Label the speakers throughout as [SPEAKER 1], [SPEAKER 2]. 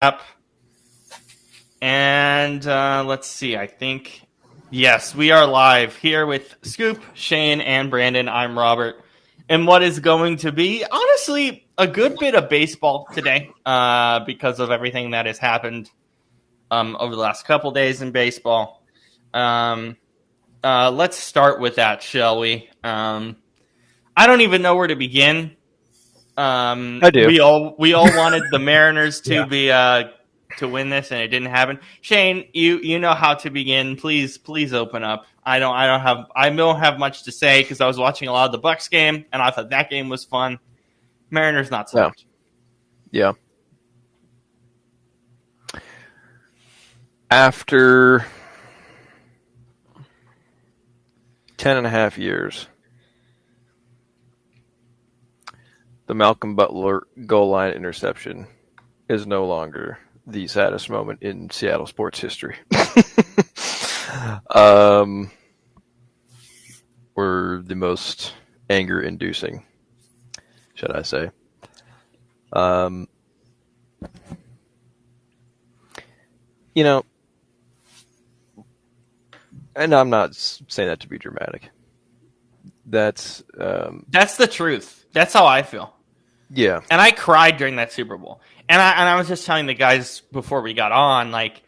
[SPEAKER 1] Up. And let's see. I think, yes, we are live here with Scoop, Shane, and Brandon. I'm Robert. And what is going to be, honestly, a good bit of baseball today because of everything that has happened over the last couple days in baseball. Let's start with that, shall we? I don't even know where to begin.
[SPEAKER 2] I do.
[SPEAKER 1] We all wanted the Mariners to
[SPEAKER 2] Yeah.
[SPEAKER 1] be to win this, and it didn't happen. Shane, you know how to begin. Please open up. I don't have much to say because I was watching a lot of the Bucks game, and I thought that game was fun. Mariners not so
[SPEAKER 2] Yeah.
[SPEAKER 1] much.
[SPEAKER 2] Yeah. After 10.5 years, the Malcolm Butler goal line interception is no longer the saddest moment in Seattle sports history. Or the most anger-inducing, should I say. You know, and I'm not saying that to be dramatic. That's
[SPEAKER 1] the truth. That's how I feel.
[SPEAKER 2] yeah.
[SPEAKER 1] And I cried during that Super Bowl. And I was just telling the guys before we got on, like,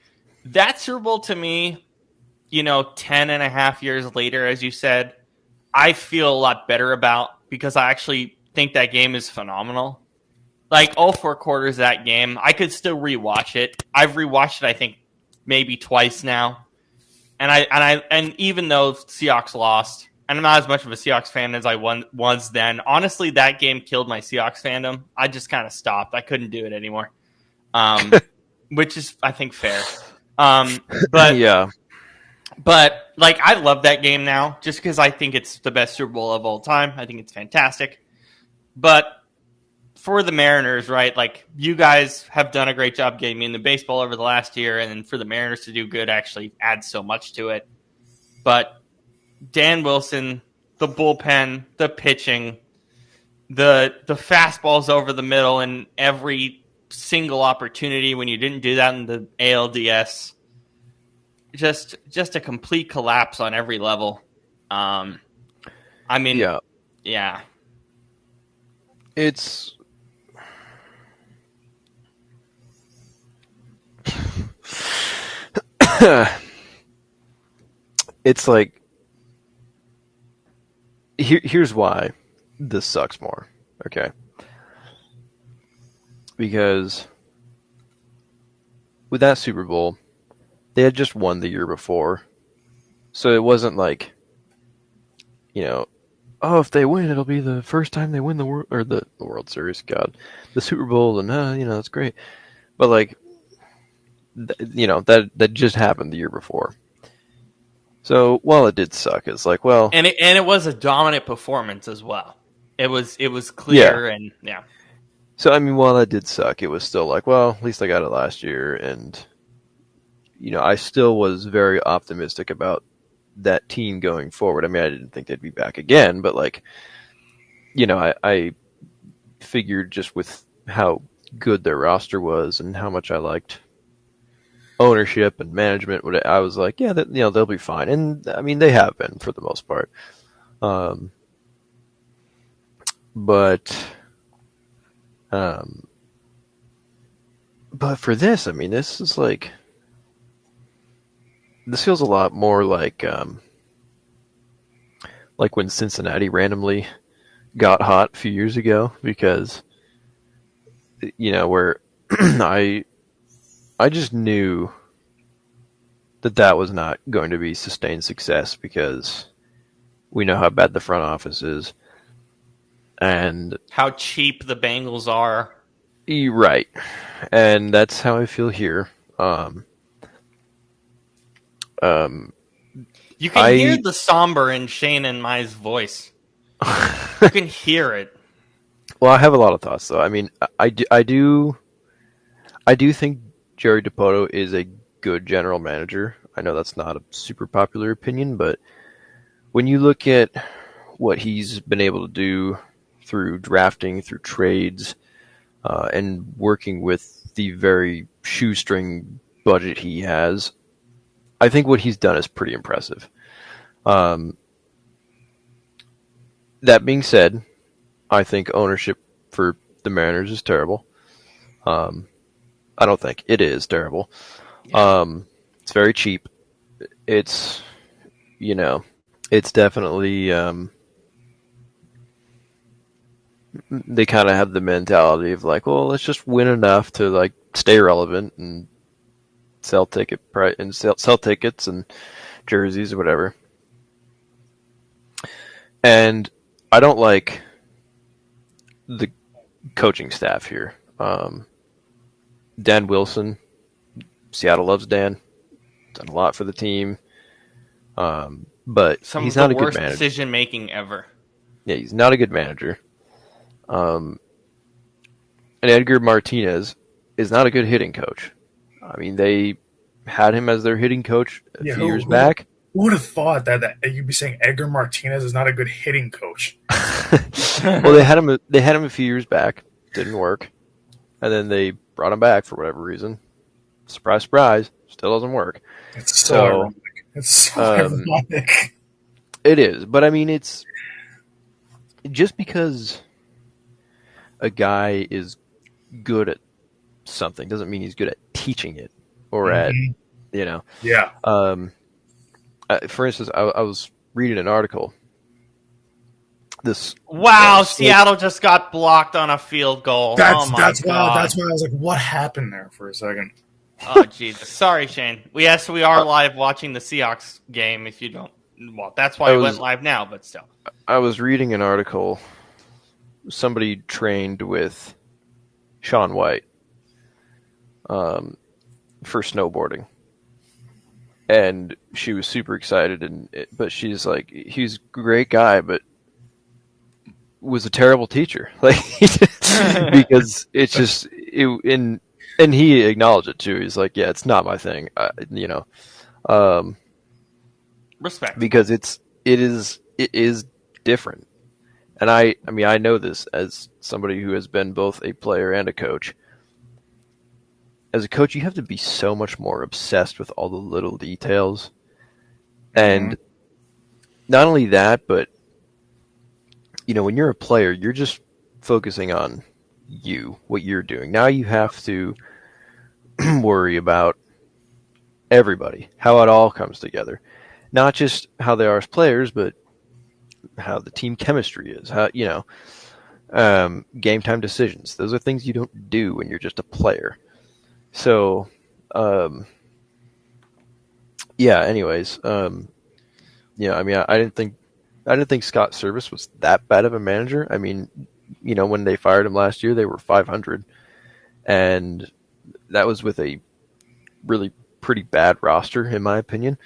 [SPEAKER 1] that Super Bowl to me, 10 and a half years later, as you said, I feel a lot better about because I actually think that game is phenomenal. Like, all four quarters of that game, I could still rewatch it. I've rewatched it, I think, maybe twice now. And even though Seahawks lost, and I'm not as much of a Seahawks fan as I was then. Honestly, that game killed my Seahawks fandom. I just kind of stopped. I couldn't do it anymore, which is, I think, fair. But
[SPEAKER 2] Yeah.
[SPEAKER 1] like, I love that game now just because I think it's the best Super Bowl of all time. I think it's fantastic. But for the Mariners, right, like, you guys have done a great job getting me into baseball over the last year, and then for the Mariners to do good actually adds so much to it. But Dan Wilson, the bullpen, the pitching, the fastballs over the middle, and every single opportunity when you didn't do that in the ALDS, just a complete collapse on every level. I mean, yeah.
[SPEAKER 2] It's it's like here's why this sucks more. Okay. Because with that Super Bowl, they had just won the year before. So it wasn't like, oh, if they win, it'll be the first time they win the world or the World Series, God, the Super Bowl, and that's great. But like, that just happened the year before. So while it did suck, it's like, well,
[SPEAKER 1] and it was a dominant performance as well. It was clear,
[SPEAKER 2] yeah.
[SPEAKER 1] and yeah.
[SPEAKER 2] So I mean, while that did suck, it was still like, well, at least I got it last year, and I still was very optimistic about that team going forward. I mean, I didn't think they'd be back again, but like, I figured just with how good their roster was and how much I liked ownership and management, I was like, yeah, that, they'll be fine. And I mean, they have been for the most part. But for this, I mean, this is like, this feels a lot more like when Cincinnati randomly got hot a few years ago, because where I just knew that was not going to be sustained success because we know how bad the front office is and
[SPEAKER 1] how cheap the Bengals are.
[SPEAKER 2] Right, and that's how I feel here.
[SPEAKER 1] You can hear the somber in Shane and Mai's voice. You can hear it.
[SPEAKER 2] Well, I have a lot of thoughts, though. I mean, I do think Jerry DiPoto is a good general manager. I know that's not a super popular opinion, but when you look at what he's been able to do through drafting, through trades, and working with the very shoestring budget he has, I think what he's done is pretty impressive. That being said, I think ownership for the Mariners is terrible. I don't think it is terrible. It's very cheap. It's, it's definitely, they kind of have the mentality of like, well, let's just win enough to like stay relevant and sell tickets and jerseys or whatever. And I don't like the coaching staff here. Dan Wilson, Seattle loves Dan. Done a lot for the team. But he's not a good manager. Some of the worst
[SPEAKER 1] decision making ever.
[SPEAKER 2] Yeah, he's not a good manager. And Edgar Martinez is not a good hitting coach. I mean, they had him as their hitting coach a few years back.
[SPEAKER 3] Who would have thought that you'd be saying Edgar Martinez is not a good hitting coach?
[SPEAKER 2] Well, they had him a few years back. Didn't work. And then they brought him back for whatever reason. Surprise, surprise. Still doesn't work.
[SPEAKER 3] It's so ironic. It's so ironic.
[SPEAKER 2] It is. But, I mean, it's just because a guy is good at something doesn't mean he's good at teaching it or at,
[SPEAKER 3] Yeah.
[SPEAKER 2] For instance, I was reading an article.
[SPEAKER 1] Seattle just got blocked on a field goal.
[SPEAKER 3] That's
[SPEAKER 1] God.
[SPEAKER 3] That's why I was like, what happened there for a second?
[SPEAKER 1] Oh, Jesus. Sorry, Shane. We are live watching the Seahawks game. If you don't, well, that's why we went live now, but still.
[SPEAKER 2] I was reading an article. Somebody trained with Shaun White for snowboarding. And she was super excited, but she's like, he's a great guy, but was a terrible teacher. Like, because it's just, and he acknowledged it too. He's like, yeah, it's not my thing,
[SPEAKER 1] Respect.
[SPEAKER 2] Because it is different. And I mean, I know this as somebody who has been both a player and a coach. As a coach, you have to be so much more obsessed with all the little details. And not only that, but, when you're a player, you're just focusing on what you're doing. Now you have to worry about everybody, how it all comes together. Not just how they are as players, but how the team chemistry is, how, game time decisions. Those are things you don't do when you're just a player. So, anyways, I mean, I didn't think Scott Service was that bad of a manager. I mean, when they fired him last year, they were 500, and that was with a really pretty bad roster, in my opinion.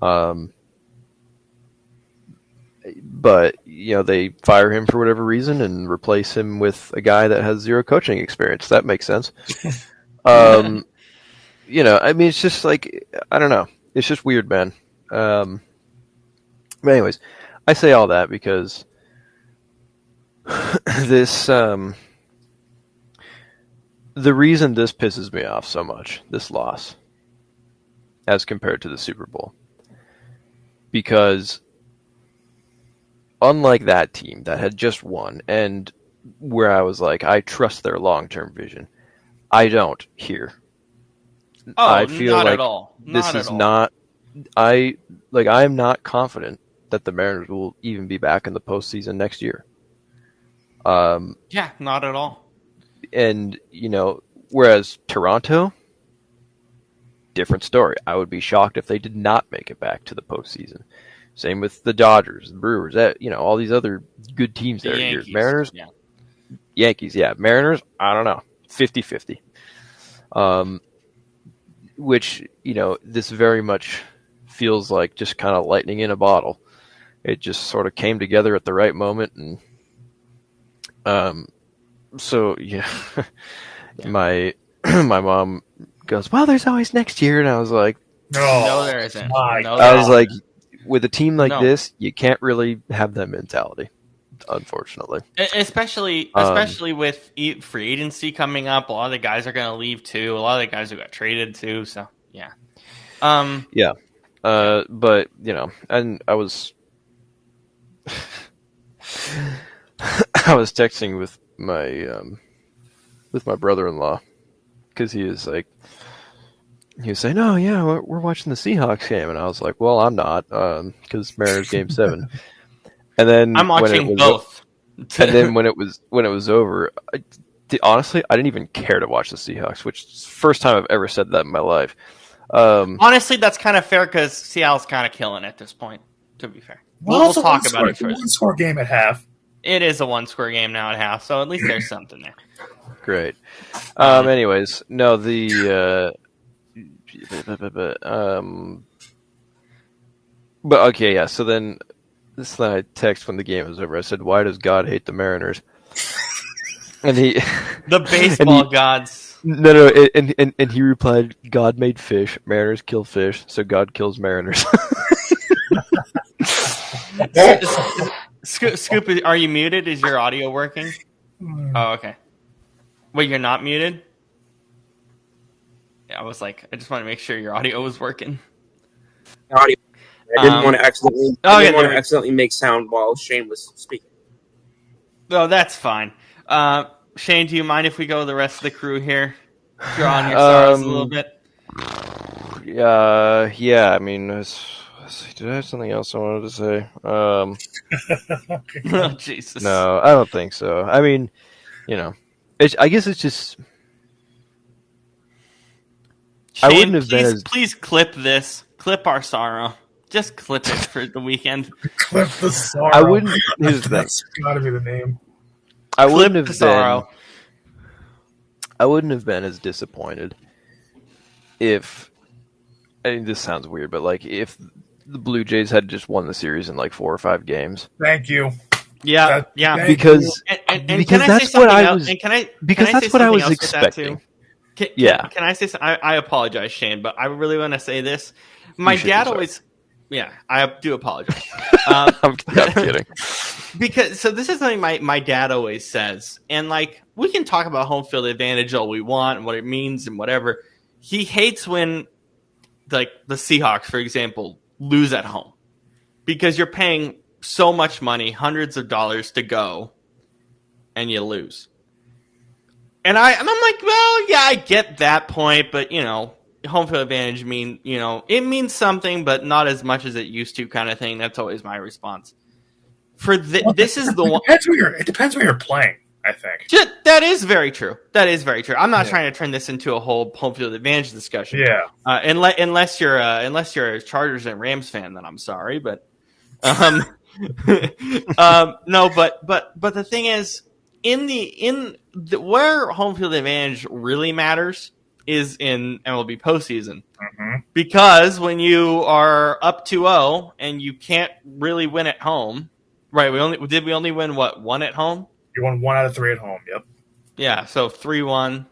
[SPEAKER 2] But, they fire him for whatever reason and replace him with a guy that has zero coaching experience. That makes sense. I mean, it's just like, I don't know. It's just weird, man. But anyways, I say all that because the reason this pisses me off so much, this loss, as compared to the Super Bowl, because unlike that team that had just won and where I was like, I trust their long-term vision, I don't here. I feel
[SPEAKER 1] not
[SPEAKER 2] like
[SPEAKER 1] at all.
[SPEAKER 2] I am not confident that the Mariners will even be back in the postseason next year.
[SPEAKER 1] Yeah, not at all.
[SPEAKER 2] And, whereas Toronto, different story. I would be shocked if they did not make it back to the postseason. Same with the Dodgers, the Brewers, all these other good teams there.
[SPEAKER 1] Yankees,
[SPEAKER 2] Mariners,
[SPEAKER 1] yeah.
[SPEAKER 2] Yankees, yeah. Mariners, I don't know, 50-50. Which, this very much feels like just kind of lightning in a bottle. It just sort of came together at the right moment, and my mom goes, well, there's always next year, and I was like,
[SPEAKER 1] no, there isn't.
[SPEAKER 2] I was like, with a team like this, you can't really have that mentality, unfortunately.
[SPEAKER 1] Especially with free agency coming up, a lot of the guys are going to leave too. A lot of the guys who got traded too. So yeah,
[SPEAKER 2] Yeah. But and I was I was texting with my brother-in-law because he was saying, "Oh yeah, we're watching the Seahawks game," and I was like, "Well, I'm not because Mariners game 7." And then
[SPEAKER 1] I'm watching both.
[SPEAKER 2] And then when it was over, honestly, I didn't even care to watch the Seahawks, which is the first time I've ever said that in my life.
[SPEAKER 1] Honestly, that's kind of fair because Seattle's kind of killing at this point. To be fair, we'll talk about it first.
[SPEAKER 3] One-score game at half.
[SPEAKER 1] It is a one-score game now at half, so at least there's something there.
[SPEAKER 2] Great. Anyways, no, but okay, yeah. So then I text when the game was over. I said, "Why does God hate the Mariners?" And he,
[SPEAKER 1] the baseball gods.
[SPEAKER 2] No, and he replied, "God made fish. Mariners kill fish, so God kills Mariners."
[SPEAKER 1] Scoop, are you muted? Is your audio working? Oh, okay. Wait, you're not muted? Yeah, I just want to make sure your audio was working.
[SPEAKER 4] Audio. I didn't want to accidentally make sound while Shane was speaking.
[SPEAKER 1] Oh, that's fine. Shane, do you mind if we go the rest of the crew here? Draw on your sorrows a little bit.
[SPEAKER 2] Yeah. I mean, did I have something else I wanted to say?
[SPEAKER 1] Oh, Jesus.
[SPEAKER 2] No, I don't think so. I mean, I guess it's just.
[SPEAKER 1] Shane,
[SPEAKER 2] I wouldn't have been as.
[SPEAKER 1] Please clip this. Clip our sorrow. Just clip it for the weekend.
[SPEAKER 3] Clip the sorrow.
[SPEAKER 2] I wouldn't. Here's the thing.
[SPEAKER 3] That's got to be the name.
[SPEAKER 2] I wouldn't have been as disappointed if. I mean, this sounds weird, but if the Blue Jays had just won the series in 4 or 5 games.
[SPEAKER 3] Thank you.
[SPEAKER 1] Yeah.
[SPEAKER 2] Because that's what I was.
[SPEAKER 1] Because that's what I was
[SPEAKER 2] expecting.
[SPEAKER 1] Can I say something? I apologize, Shane, but I really want to say this. My dad always. Yeah, I do apologize.
[SPEAKER 2] I'm kidding.
[SPEAKER 1] Because this is something my dad always says, and we can talk about home field advantage all we want and what it means and whatever. He hates when the Seahawks, for example, lose at home because you're paying so much money, hundreds of dollars to go, and you lose. And I'm like, well, yeah, I get that point, but home field advantage it means something, but not as much as it used to, kind of thing. That's always my response. This is the one.
[SPEAKER 3] It depends where you're playing. I think
[SPEAKER 1] that is very true. I'm not trying to turn this into a whole home field advantage discussion.
[SPEAKER 3] Yeah.
[SPEAKER 1] Unless you're a Chargers and Rams fan, then I'm sorry, but no. But the thing is, where home field advantage really matters is in MLB postseason.
[SPEAKER 3] Mm-hmm.
[SPEAKER 1] Because when you are up 2-0 and you can't really win at home, right? We only win one at home?
[SPEAKER 3] You won 1 out of 3 at home. Yep.
[SPEAKER 1] Yeah, so 3-1.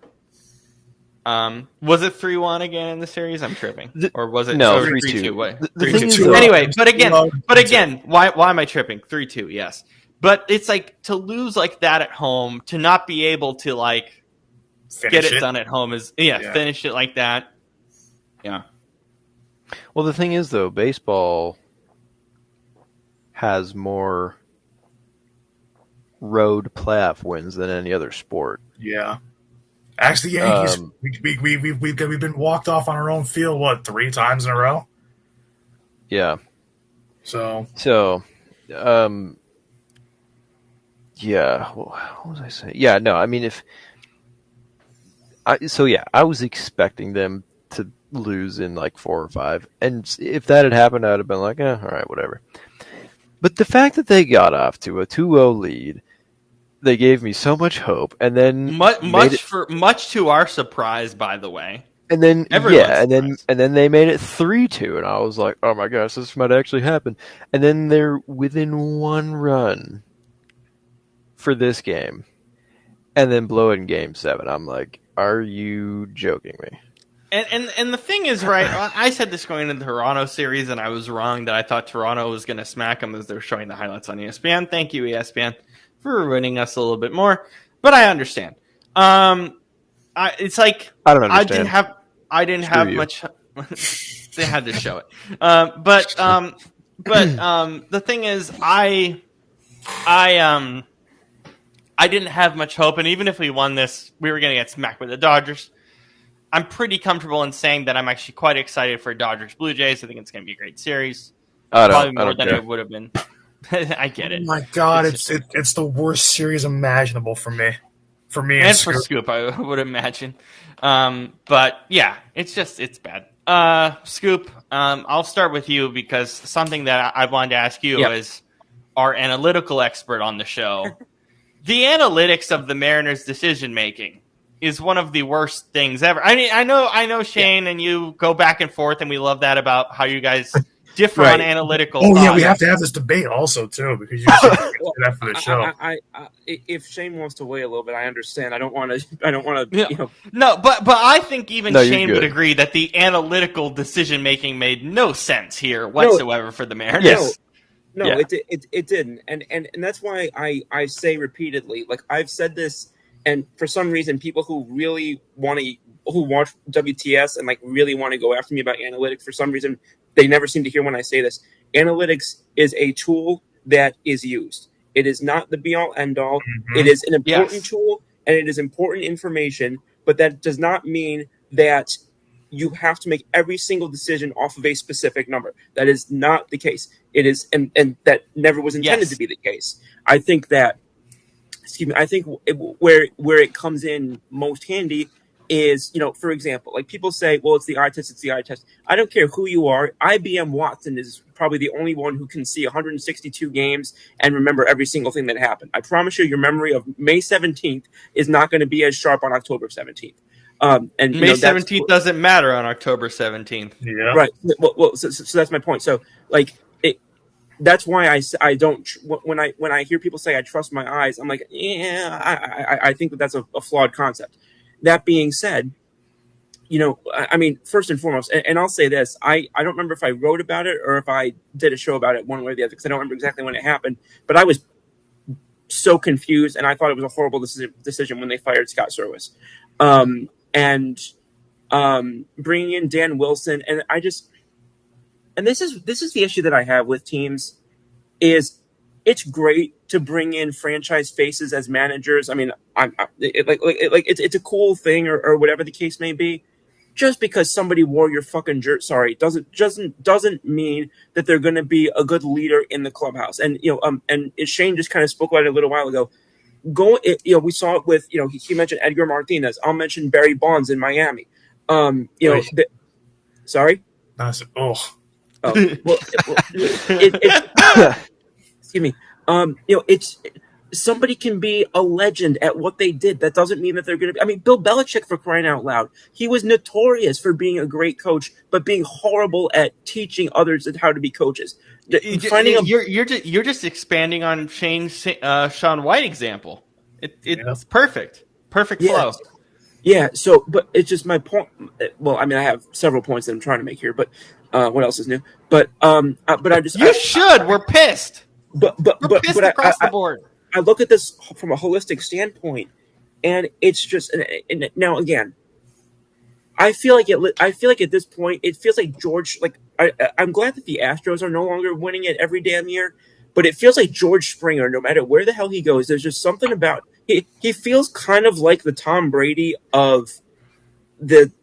[SPEAKER 1] Was it 3-1 again in the series? I'm tripping. Or was it
[SPEAKER 2] 3-2?
[SPEAKER 1] 3-2. Anyway, but again, why am I tripping? 3-2, yes. But it's to lose like that at home, to not be able to get it done at home is finish it like that. Yeah.
[SPEAKER 2] Well, the thing is, though, baseball has more road playoff wins than any other sport.
[SPEAKER 3] Yeah. Actually, Yankees, we've been walked off on our own field, 3 times in a row?
[SPEAKER 2] Yeah.
[SPEAKER 3] So
[SPEAKER 2] yeah. What was I saying? Yeah, no, I mean, I was expecting them to lose in 4 or 5, and if that had happened, I'd have been like, all right, whatever. But the fact that they got off to a 2-0 lead, they gave me so much hope, and then
[SPEAKER 1] much to our surprise, by the way.
[SPEAKER 2] And then and then they made it 3-2, and I was like, oh my gosh, this might actually happen. And then they're within 1 run for this game, and then blow it in Game 7. I'm like, are you joking me?
[SPEAKER 1] And the thing is, right, I said this going into the Toronto series, and I was wrong that I thought Toronto was going to smack them as they're showing the highlights on ESPN. Thank you, ESPN, for ruining us a little bit more. But I understand. It's like
[SPEAKER 2] I don't understand.
[SPEAKER 1] I didn't have much. They had to show it. But the thing is, I didn't have much hope, and even if we won this, we were going to get smacked by the Dodgers. I'm pretty comfortable in saying that I'm actually quite excited for Dodgers Blue Jays. I think it's going to be a great series. Probably more than it would have been. I get it.
[SPEAKER 3] Oh my God, it's the worst series imaginable for me. For me
[SPEAKER 1] and for Scoop, I would imagine. But yeah, it's bad. Scoop, I'll start with you because something that I wanted to ask you is our analytical expert on the show. The analytics of the Mariners' decision making is one of the worst things ever. I mean, I know Shane and you go back and forth, and we love that about how you guys differ on analytical.
[SPEAKER 3] Oh yeah, we have to have this debate also too because you that for the show.
[SPEAKER 4] If Shane wants to wait a little bit, I understand. I don't want to.
[SPEAKER 1] Yeah.
[SPEAKER 4] You know.
[SPEAKER 1] No, but I think even Shane would agree that the analytical decision making made no sense here whatsoever for the Mariners.
[SPEAKER 4] Yes. No, it didn't, and that's why I say repeatedly, like I've said this, and for some reason, people who really who watch WTS and like really want to go after me about analytics, for some reason, they never seem to hear when I say this. Analytics is a tool that is used. It is not the be all end all. Mm-hmm. It is an important tool, and it is important information, but that does not mean that you have to make every single decision off of a specific number. That is not the case. It is, and that never was intended to be the case. I think that, where it comes in most handy is, for example, like people say, well, it's the eye test. I don't care who you are. IBM Watson is probably the only one who can see 162 games and remember every single thing that happened. I promise you, your memory of May 17th is not going to be as sharp on October 17th.
[SPEAKER 1] And May 17th doesn't matter on October 17th.
[SPEAKER 3] Yeah.
[SPEAKER 4] Right. Well, so that's my point. So, like, that's why I don't when I hear people say I trust my eyes, I'm like, I think that's a flawed concept. That being said, I mean, first and foremost, and I'll say this, I don't remember if I wrote about it or if I did a show about it one way or the other, because I don't remember exactly when it happened, but I was so confused, and I thought it was a horrible decision when they fired Scott Serwis. And bringing in Dan Wilson, and this is the issue that I have with teams, is it's great to bring in franchise faces as managers. I mean, it's a cool thing or whatever the case may be. Just because somebody wore your fucking jersey, doesn't mean that they're going to be a good leader in the clubhouse. And and Shane just kind of spoke about it a little while ago. We saw it with he mentioned Edgar Martinez. I'll mention Barry Bonds in Miami. Sorry. Excuse me. It's somebody can be a legend at what they did. That doesn't mean that they're going to be. I mean, Bill Belichick, for crying out loud, he was notorious for being a great coach, but being horrible at teaching others how to be coaches.
[SPEAKER 1] You're just expanding on Shaun White example. It's perfect flow.
[SPEAKER 4] Yeah. So, but it's just my point. Well, I mean, I have several points that I'm trying to make here, but what else is new? But I just
[SPEAKER 1] we're pissed.
[SPEAKER 4] But
[SPEAKER 1] we're pissed across the board.
[SPEAKER 4] I look at this from a holistic standpoint, and it's just. And now again, I feel like at this point, it feels like George. Like I'm glad that the Astros are no longer winning it every damn year, but it feels like George Springer. No matter where the hell he goes, there's just something about he feels kind of like the Tom Brady of the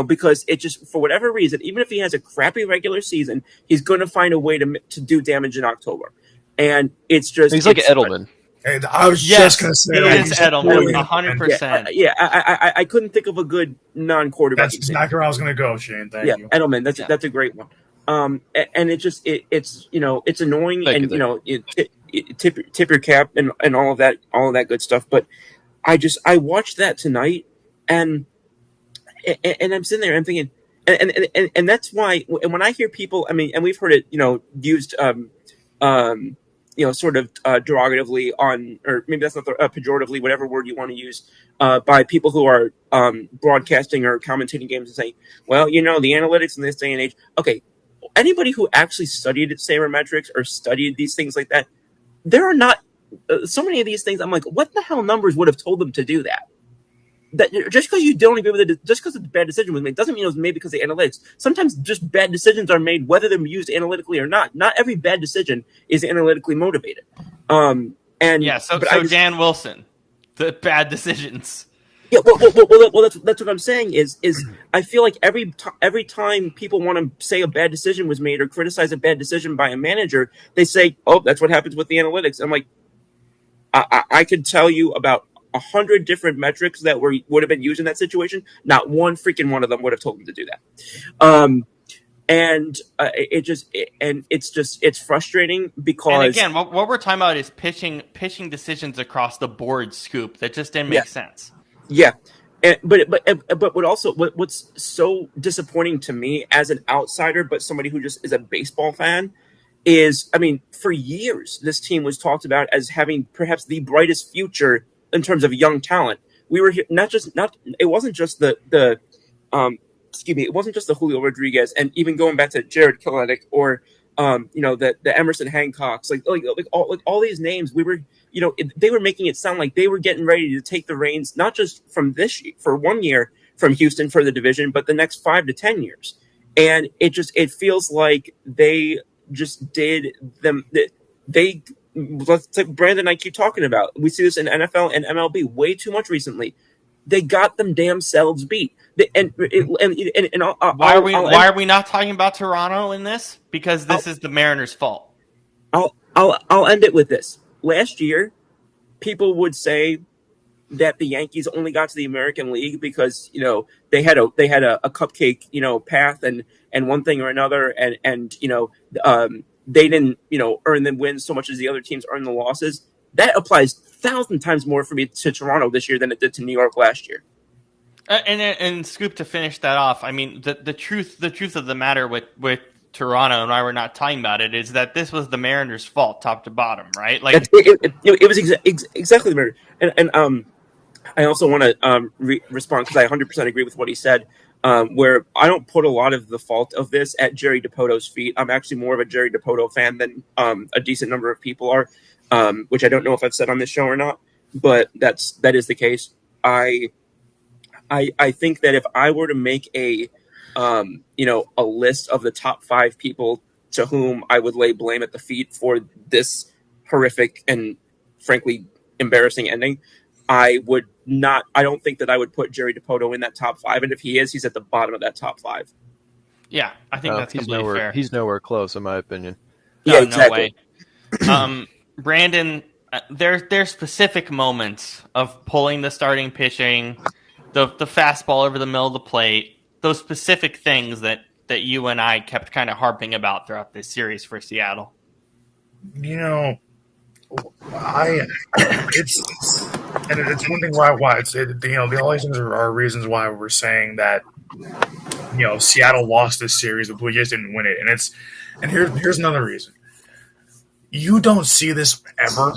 [SPEAKER 4] because it just, for whatever reason, even if he has a crappy regular season, he's going to find a way to do damage in October. And it's just
[SPEAKER 2] he's like Edelman.
[SPEAKER 3] Hey, I was just going to say
[SPEAKER 1] it is Edelman, 100%.
[SPEAKER 4] Yeah, I couldn't think of a good non-quarterback.
[SPEAKER 3] That's exactly where I was going to go, Shane. Thank you.
[SPEAKER 4] Edelman. That's a great one. And it just it's it's annoying. Thank you. Tip your cap and all of that good stuff. But I watched that tonight, and I'm sitting there and I'm thinking, and that's why when I hear people, I mean, and we've heard it, used sort of derogatively on, or maybe that's not pejoratively, whatever word you want to use, by people who are broadcasting or commentating games and saying, well, the analytics in this day and age. Okay, anybody who actually studied sabermetrics or studied these things like that, there are not so many of these things. I'm like, what the hell numbers would have told them to do that? That just because you don't agree with it, just because a bad decision was made, doesn't mean it was made because of analytics. Sometimes just bad decisions are made whether they're used analytically or not. Not every bad decision is analytically motivated.
[SPEAKER 1] So Dan Wilson, the bad decisions.
[SPEAKER 4] Yeah, well, that's what I'm saying is I feel like every time people want to say a bad decision was made or criticize a bad decision by a manager, they say, "Oh, that's what happens with the analytics." I'm like, I could tell you about 100 different metrics that would have been used in that situation. Not one freaking one of them would have told them to do that. It's frustrating because,
[SPEAKER 1] and again, what we're talking about is pitching decisions across the board, Scoop, that just didn't make sense.
[SPEAKER 4] Yeah. But what's so disappointing to me as an outsider, but somebody who just is a baseball fan, is, I mean, for years this team was talked about as having perhaps the brightest future in terms of young talent. We were here it wasn't just the Julio Rodriguez, and even going back to Jared Kelenic or the Emerson Hancocks, like all these names. We were, they were making it sound like they were getting ready to take the reins, not just for 1 year from Houston for the division, but the next 5 to 10 years. And it feels like they just did them. Let's like Brandon and I keep talking about. We see this in NFL and MLB way too much recently. They got them damn selves beat.
[SPEAKER 1] Why are we not talking about Toronto in this? Because this is the Mariners' fault.
[SPEAKER 4] I'll end it with this. Last year, people would say that the Yankees only got to the American League because they had a cupcake path and one thing or another, and they didn't earn the wins so much as the other teams earned the losses. That applies 1,000 times more for me to Toronto this year than it did to New York last year.
[SPEAKER 1] And Scoop, to finish that off, I mean, the truth of the matter with Toronto, and why we're not talking about it, is that this was the Mariners' fault, top to bottom, right? Like
[SPEAKER 4] it was exactly the Mariners. And I also want to respond because I 100% agree with what he said. Where I don't put a lot of the fault of this at Jerry DiPoto's feet. I'm actually more of a Jerry DiPoto fan than a decent number of people are, which I don't know if I've said on this show or not, but that is the case. I think that if I were to make a list of the top 5 people to whom I would lay blame at the feet for this horrific and frankly embarrassing ending, I don't think that I would put Jerry DiPoto in that top 5. And if he is, he's at the bottom of that top 5.
[SPEAKER 1] Yeah, I think that's completely fair.
[SPEAKER 2] He's nowhere close, in my opinion.
[SPEAKER 4] Yeah, exactly.
[SPEAKER 1] No way. Brandon, there's specific moments of pulling the starting pitching, the fastball over the middle of the plate, those specific things that you and I kept kind of harping about throughout this series for Seattle.
[SPEAKER 3] It's one thing why the only things are reasons why we're saying that Seattle lost this series, the Blue Jays didn't win it, and here's another reason. You don't see this ever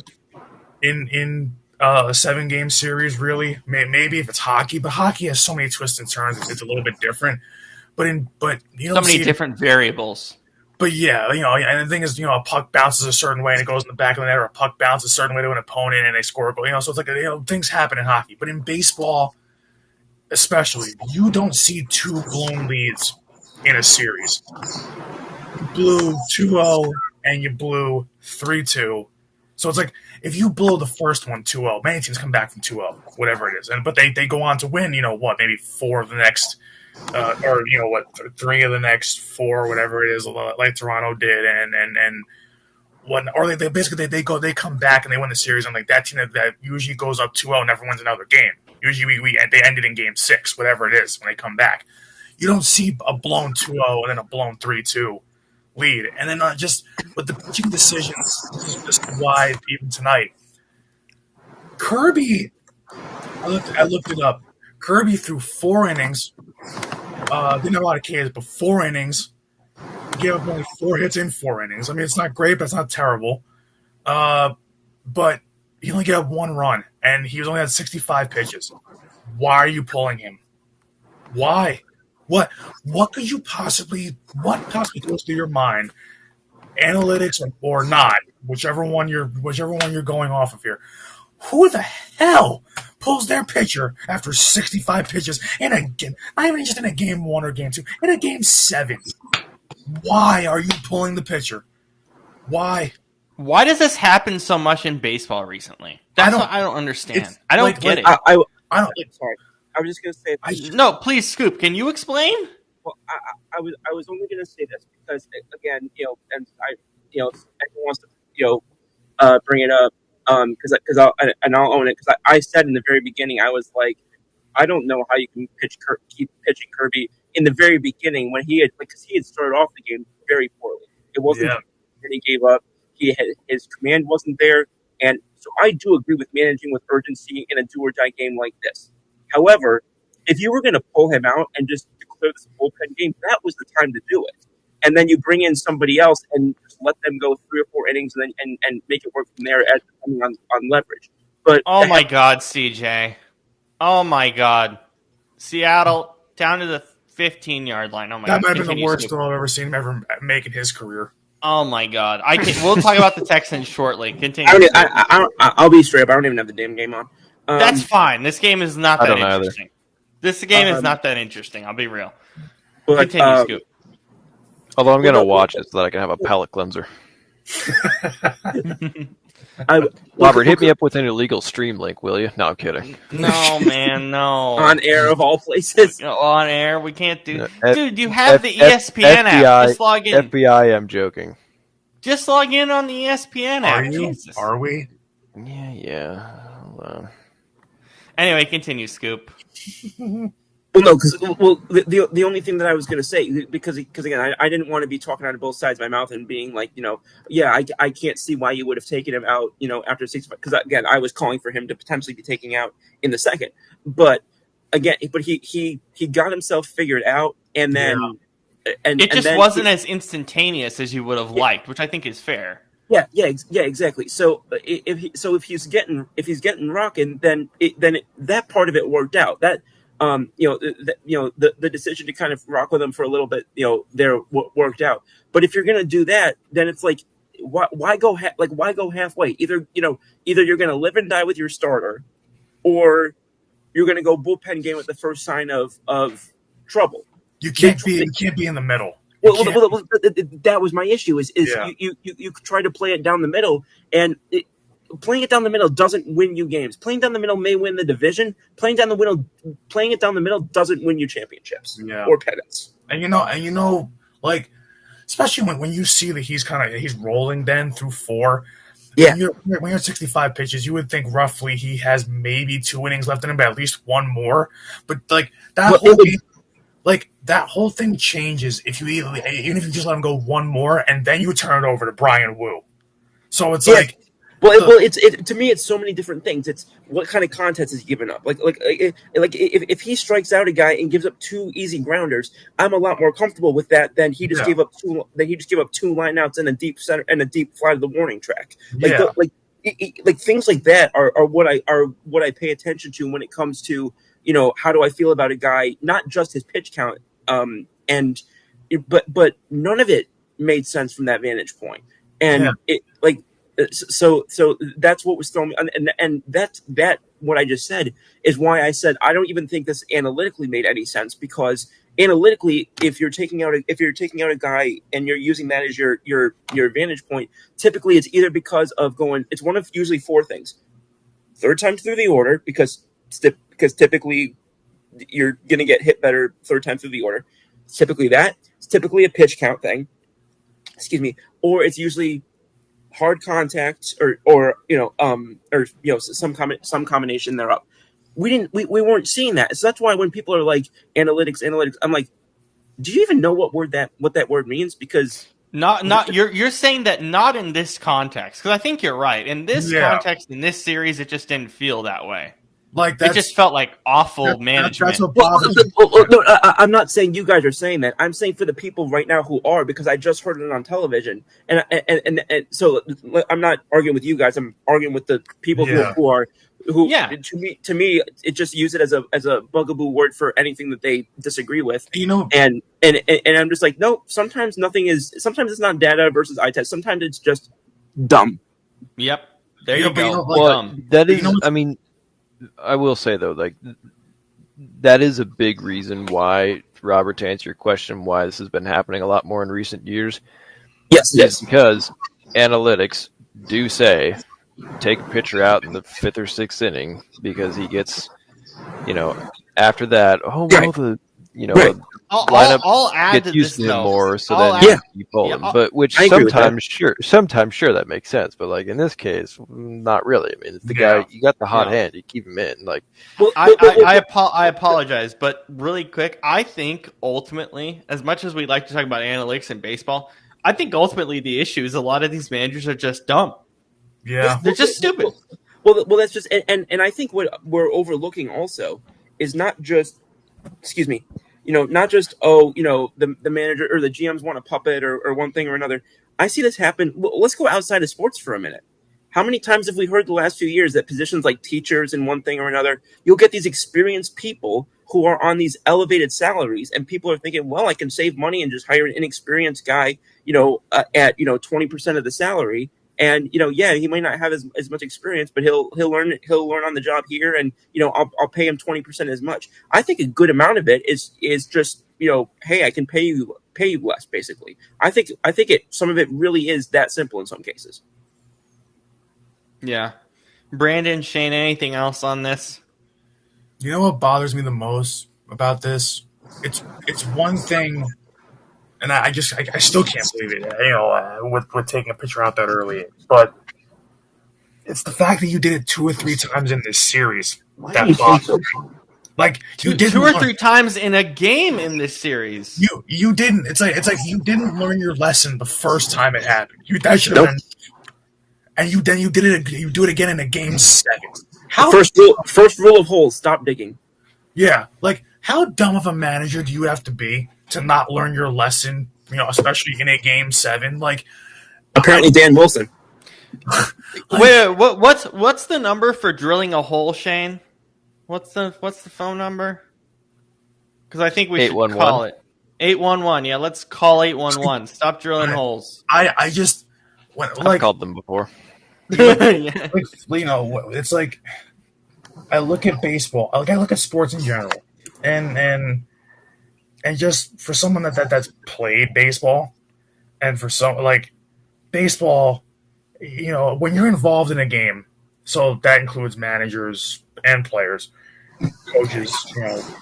[SPEAKER 3] in a 7-game series, really. Maybe if it's hockey, but hockey has so many twists and turns, it's a little bit different. But you don't
[SPEAKER 1] so many different variables.
[SPEAKER 3] But yeah, and the thing is, a puck bounces a certain way and it goes in the back of the net, or a puck bounces a certain way to an opponent and they score a goal. So it's like, things happen in hockey. But in baseball, especially, you don't see 2 blown leads in a series. You blew 2-0 and you blew 3-2. So it's like, if you blow the first one 2-0, many teams come back from 2-0, whatever it is. But they go on to win, maybe 4 of the next – 3 of the next 4, whatever it is, like Toronto did, and what, or they come back and they win the series, and like that team that usually goes up 2-0 never wins another game. Usually they ended in game 6, whatever it is, when they come back. You don't see a blown 2-0 and then a blown 3-2 lead, and then just with the pitching decisions, this is why even tonight, Kirby. I looked it up. Kirby threw 4 innings. Didn't have a lot of Ks, but 4 innings. Gave up only 4 hits in 4 innings. I mean, it's not great, but it's not terrible. But he only got one run, and he only had 65 pitches. Why are you pulling him? Why? What could you possibly? What possibly goes through your mind? Analytics or not, whichever one you're going off of here. Who the hell pulls their pitcher after 65 pitches in a game? Not even just in a game 1 or game 2, in a game 7. Why are you pulling the pitcher? Why?
[SPEAKER 1] Why does this happen so much in baseball recently? That's what I don't understand. I don't get it.
[SPEAKER 3] I don't.
[SPEAKER 4] Sorry, I was just gonna say.
[SPEAKER 1] No, please, Scoop. Can you explain?
[SPEAKER 4] Well, I was only gonna say this because again, and everyone wants to, bring it up, because I'll own it because I said in the very beginning I was like, I don't know how you can keep pitching Kirby in the very beginning when because he had started off the game very poorly. It wasn't that he gave up. His command wasn't there, and so I do agree with managing with urgency in a do or die game like this. However, if you were going to pull him out and just declare this a bullpen game, that was the time to do it. And then you bring in somebody else and just let them go 3 or 4 innings and make it work from there depending on leverage. But
[SPEAKER 1] oh my God, CJ! Oh my God, Seattle down to the 15-yard line. Oh my God,
[SPEAKER 3] that might have been the worst throw I've ever seen him ever make in his career.
[SPEAKER 1] Oh my God! We'll talk about the Texans shortly. Continue.
[SPEAKER 4] I'll be straight up. I don't even have the damn game on.
[SPEAKER 1] That's fine. This game is not that interesting. Either. This game is not that interesting. I'll be real.
[SPEAKER 4] But,
[SPEAKER 1] continue, Scoop.
[SPEAKER 2] Although I'm going to watch it so that I can have a palate cleanser. Robert, hit me up with an illegal stream link, will you? No, I'm kidding.
[SPEAKER 1] No, man, no.
[SPEAKER 4] On air of all places.
[SPEAKER 1] On air, we can't do. Dude, you have the ESPN
[SPEAKER 2] FBI,
[SPEAKER 1] app. Just log in.
[SPEAKER 2] FBI, I'm joking.
[SPEAKER 1] Just log in on the ESPN app.
[SPEAKER 3] Are you? Jesus. Are we?
[SPEAKER 2] Yeah. Hold on.
[SPEAKER 1] Anyway, continue, Scoop.
[SPEAKER 4] Well, no, because the only thing that I was going to say, because again, I didn't want to be talking out of both sides of my mouth and being like, I can't see why you would have taken him out, after 65. Because again, I was calling for him to potentially be taken out in the second. But again, he got himself figured out, and then and
[SPEAKER 1] it just
[SPEAKER 4] then
[SPEAKER 1] wasn't as instantaneous as you would have liked, which I think is fair.
[SPEAKER 4] Yeah, exactly. So if he's getting rocking, then that part of it worked out. That the decision to kind of rock with him for a little bit, there worked out. But if you're gonna do that, then it's like, why go halfway? Either you're gonna live and die with your starter, or you're gonna go bullpen game at the first sign of trouble.
[SPEAKER 3] You can't be in the middle.
[SPEAKER 4] Well, that was my issue. You try to play it down the middle, and playing it down the middle doesn't win you games. Playing down the middle may win the division. Playing it down the middle doesn't win you championships or pennants.
[SPEAKER 3] And like, especially when you see that he's rolling then through 4.
[SPEAKER 4] Yeah.
[SPEAKER 3] When you're at 65 pitches, you would think roughly he has maybe 2 innings left in him, but at least 1 more. But like that whole game. Like, that whole thing changes even if you just let him go 1 more, and then you turn it over to Brian Wu. So it's like...
[SPEAKER 4] to me, it's so many different things. It's what kind of contest is he giving up? Like if he strikes out a guy and gives up 2 easy grounders, I'm a lot more comfortable with that than he just gave up 2 lineouts and a deep center and a deep fly to the warning track. Like things like that are what I pay attention to when it comes to, how do I feel about a guy, not just his pitch count, but none of it made sense from that vantage point. And so that's what was throwing me, and that what I just said is why I said I don't even think this analytically made any sense, because analytically, if you're taking out a guy and you're using that as your vantage point, typically it's either because of it's one of usually 4 things: third time through the order, because typically you're going to get hit better third time through the order. It's typically that. It's typically a pitch count thing. Excuse me. Or it's usually hard contact or some combination thereof. We weren't seeing that. So that's why when people are like analytics, I'm like, do you even know what that word means? Because
[SPEAKER 1] you're saying that not in this context, because I think you're right. In this context, in this series, it just didn't feel that way.
[SPEAKER 3] Like
[SPEAKER 1] It just felt like awful
[SPEAKER 3] that's
[SPEAKER 1] management.
[SPEAKER 3] what bothers me.
[SPEAKER 4] No, I'm not saying you guys are saying that. I'm saying for the people right now who are, because I just heard it on television, and so I'm not arguing with you guys. I'm arguing with the people
[SPEAKER 3] Yeah.
[SPEAKER 4] who
[SPEAKER 1] Yeah.
[SPEAKER 4] to me it just use it as a bugaboo word for anything that they disagree with.
[SPEAKER 3] You know,
[SPEAKER 4] And I'm just like, no. Sometimes it's not data versus eye test. Sometimes it's just dumb.
[SPEAKER 1] Yep. There
[SPEAKER 3] Yeah,
[SPEAKER 1] you
[SPEAKER 3] but you
[SPEAKER 1] go.
[SPEAKER 3] know, like,
[SPEAKER 2] Well, that
[SPEAKER 3] you
[SPEAKER 2] is,
[SPEAKER 3] know,
[SPEAKER 2] I mean, I will say though, like that is a big reason why, Robert, to answer your question, why this has been happening a lot more in recent years,
[SPEAKER 4] Yes,
[SPEAKER 2] is because analytics do say take a pitcher out in the 5th or 6th inning because he gets, after that,
[SPEAKER 4] Right. Right.
[SPEAKER 2] lineup
[SPEAKER 1] I'll add
[SPEAKER 2] gets
[SPEAKER 1] to
[SPEAKER 2] used
[SPEAKER 1] this
[SPEAKER 2] to him
[SPEAKER 1] though.
[SPEAKER 2] more, so
[SPEAKER 1] I'll
[SPEAKER 2] then
[SPEAKER 1] add-
[SPEAKER 2] you pull
[SPEAKER 1] yeah,
[SPEAKER 2] him.
[SPEAKER 1] I'll-
[SPEAKER 2] But which
[SPEAKER 4] I agree with that.
[SPEAKER 2] sometimes sure that makes sense. But like in this case, not really. I mean, it's the
[SPEAKER 3] Yeah.
[SPEAKER 2] guy, you got the hot
[SPEAKER 1] Yeah.
[SPEAKER 2] hand, you keep him in. Like,
[SPEAKER 4] Well,
[SPEAKER 1] I apologize, but really quick, I think ultimately, as much as we like to talk about analytics in baseball, I think ultimately the issue is a lot of these managers are just dumb.
[SPEAKER 3] yeah.
[SPEAKER 1] They're just stupid.
[SPEAKER 4] Well, that's just and I think what we're overlooking also is not just, excuse me, not just the manager or the GMs want a puppet or one thing or another. I see this happen. Well, let's go outside of sports for a minute. How many times have we heard the last few years that positions like teachers and one thing or another, you'll get these experienced people who are on these elevated salaries, and people are thinking, well, I can save money and just hire an inexperienced guy, at 20% of the salary. And yeah, he might not have as much experience, but he'll learn on the job here, and I'll pay him 20% as much. I think a good amount of it is just hey, I can pay you less, basically. I think some of it really is that simple in some cases.
[SPEAKER 1] Yeah. Brandon, Shane, anything else on this?
[SPEAKER 3] You know what bothers me the most about this? It's one thing, and I still can't believe it. With taking a picture out that early, but it's the fact that you did it 2 or 3 times in this series that bothers me. Like you didn't
[SPEAKER 1] Two or
[SPEAKER 3] learn-
[SPEAKER 1] three times in a game in this series.
[SPEAKER 3] you didn't. It's like you didn't learn your lesson the first time it happened. That should have
[SPEAKER 4] Nope.
[SPEAKER 3] been, and you did it. You do it again in a game 7. How
[SPEAKER 4] First rule of holes: stop digging.
[SPEAKER 3] Yeah, like how dumb of a manager do you have to be to not learn your lesson? Especially in a game 7. Like,
[SPEAKER 4] Apparently, Dan Wilson.
[SPEAKER 1] Wait, what's the number for drilling a hole, Shane? What's the phone number? Because I think we should
[SPEAKER 2] 811.
[SPEAKER 1] call it 811. Yeah, let's call 811. Stop drilling holes.
[SPEAKER 3] I just when
[SPEAKER 2] I've
[SPEAKER 3] like
[SPEAKER 2] called them before.
[SPEAKER 1] Yeah.
[SPEAKER 3] it's like I look at baseball. I look at sports in general, and just for someone that's played baseball, and for some like baseball, when you're involved in a game, so that includes managers and players, coaches.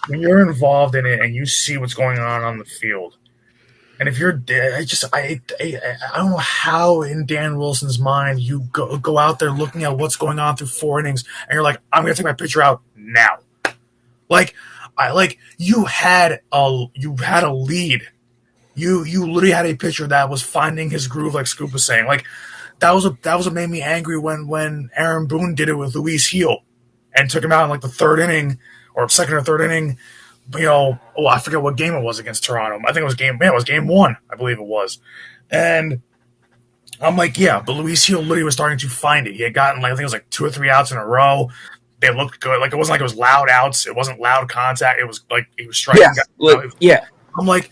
[SPEAKER 3] When you're involved in it and you see what's going on the field, and if you're, I don't know how in Dan Wilson's mind you go out there looking at what's going on through 4 innings, and you're like, I'm gonna take my pitcher out now. Like, you had a lead. You literally had a pitcher that was finding his groove, like Scoop was saying. Like, that was what made me angry when Aaron Boone did it with Luis Heel and took him out in like the 3rd inning or 2nd or 3rd inning. I forget what game it was against Toronto. I think it was game 1, I believe it was. And I'm like, yeah, but Luis Heel literally was starting to find it. He had gotten I think it was like 2 or 3 outs in a row. They looked good. Like, it wasn't like it was loud outs. It wasn't loud contact. It was like he was striking.
[SPEAKER 4] Yeah.
[SPEAKER 3] I'm like,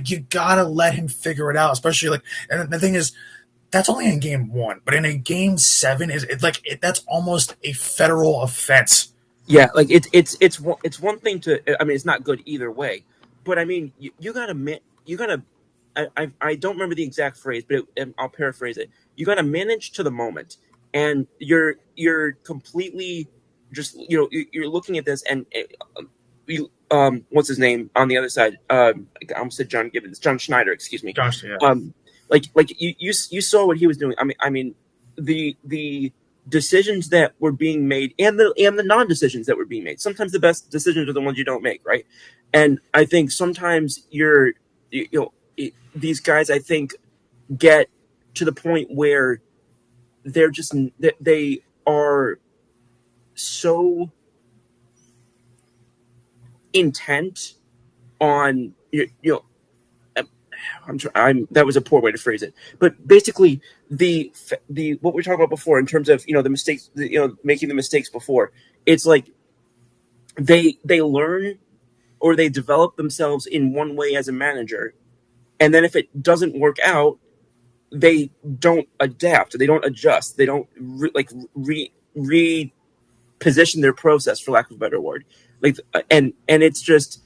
[SPEAKER 3] you gotta let him figure it out, especially and the thing is, that's only in game 1, but in a game 7, that's almost a federal offense.
[SPEAKER 4] Yeah, like it's one thing to. I mean, it's not good either way, but I mean, you gotta. I don't remember the exact phrase, but I'll paraphrase it. You gotta manage to the moment, and you're completely just you're looking at this, and what's his name on the other side? I almost said John Gibbons, John Schneider, excuse me.
[SPEAKER 3] Gosh, yeah.
[SPEAKER 4] Like you saw what he was doing. I mean the decisions that were being made and the non-decisions that were being made. Sometimes the best decisions are the ones you don't make, right? And I think sometimes these guys, I think, get to the point where they are so intent on that was a poor way to phrase it, but basically the what we were talking about before in terms of the mistakes, making the mistakes before. It's like they learn or they develop themselves in one way as a manager, and then if it doesn't work out, they don't adapt, they don't adjust, they don't reposition their process, for lack of a better word. And it's just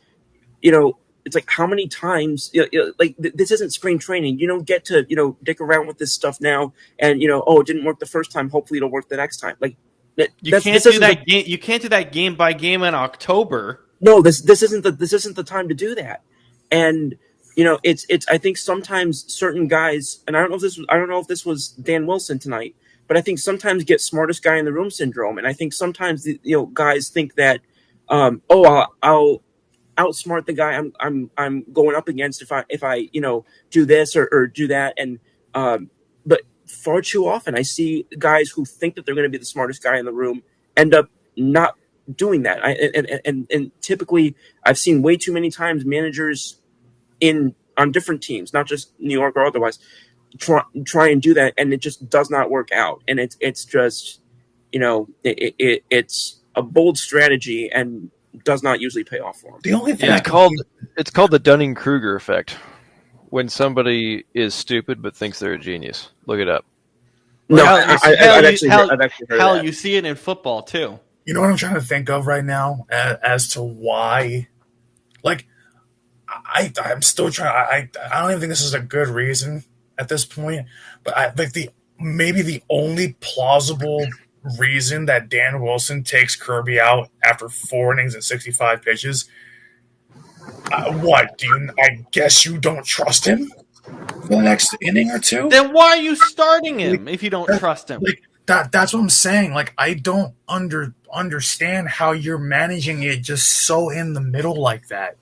[SPEAKER 4] it's like, how many times this isn't spring training. You don't get to dick around with this stuff now, and oh, it didn't work the first time, hopefully it'll work the next time. Like
[SPEAKER 1] you can't do that game. You can't do that game by game in October.
[SPEAKER 4] No, this isn't the time to do that. And it's I think sometimes certain guys, and I don't know if this was Dan Wilson tonight, but I think sometimes get smartest guy in the room syndrome. And I think sometimes guys think that I'll outsmart the guy I'm going up against if I do this or do that. And but far too often I see guys who think that they're going to be the smartest guy in the room end up not doing that. And typically I've seen way too many times managers on different teams, not just New York or otherwise, try and do that, and it just does not work out. And it's just it's a bold strategy and does not usually pay off for them.
[SPEAKER 3] The only thing
[SPEAKER 2] it's called the Dunning-Kruger effect. When somebody is stupid but thinks they're a genius, look it up.
[SPEAKER 4] No, I've actually heard that.
[SPEAKER 1] You see it in football too.
[SPEAKER 3] You know what I'm trying to think of right now as to why, like, I'm still trying. I don't even think this is a good reason at this point, but I think maybe the only plausible reason that Dan Wilson takes Kirby out after 4 innings and 65 pitches. What? I guess you don't trust him for the next inning or two?
[SPEAKER 1] Then why are you starting him if you don't trust him?
[SPEAKER 3] That's what I'm saying. Like, I don't understand how you're managing it just so in the middle like that.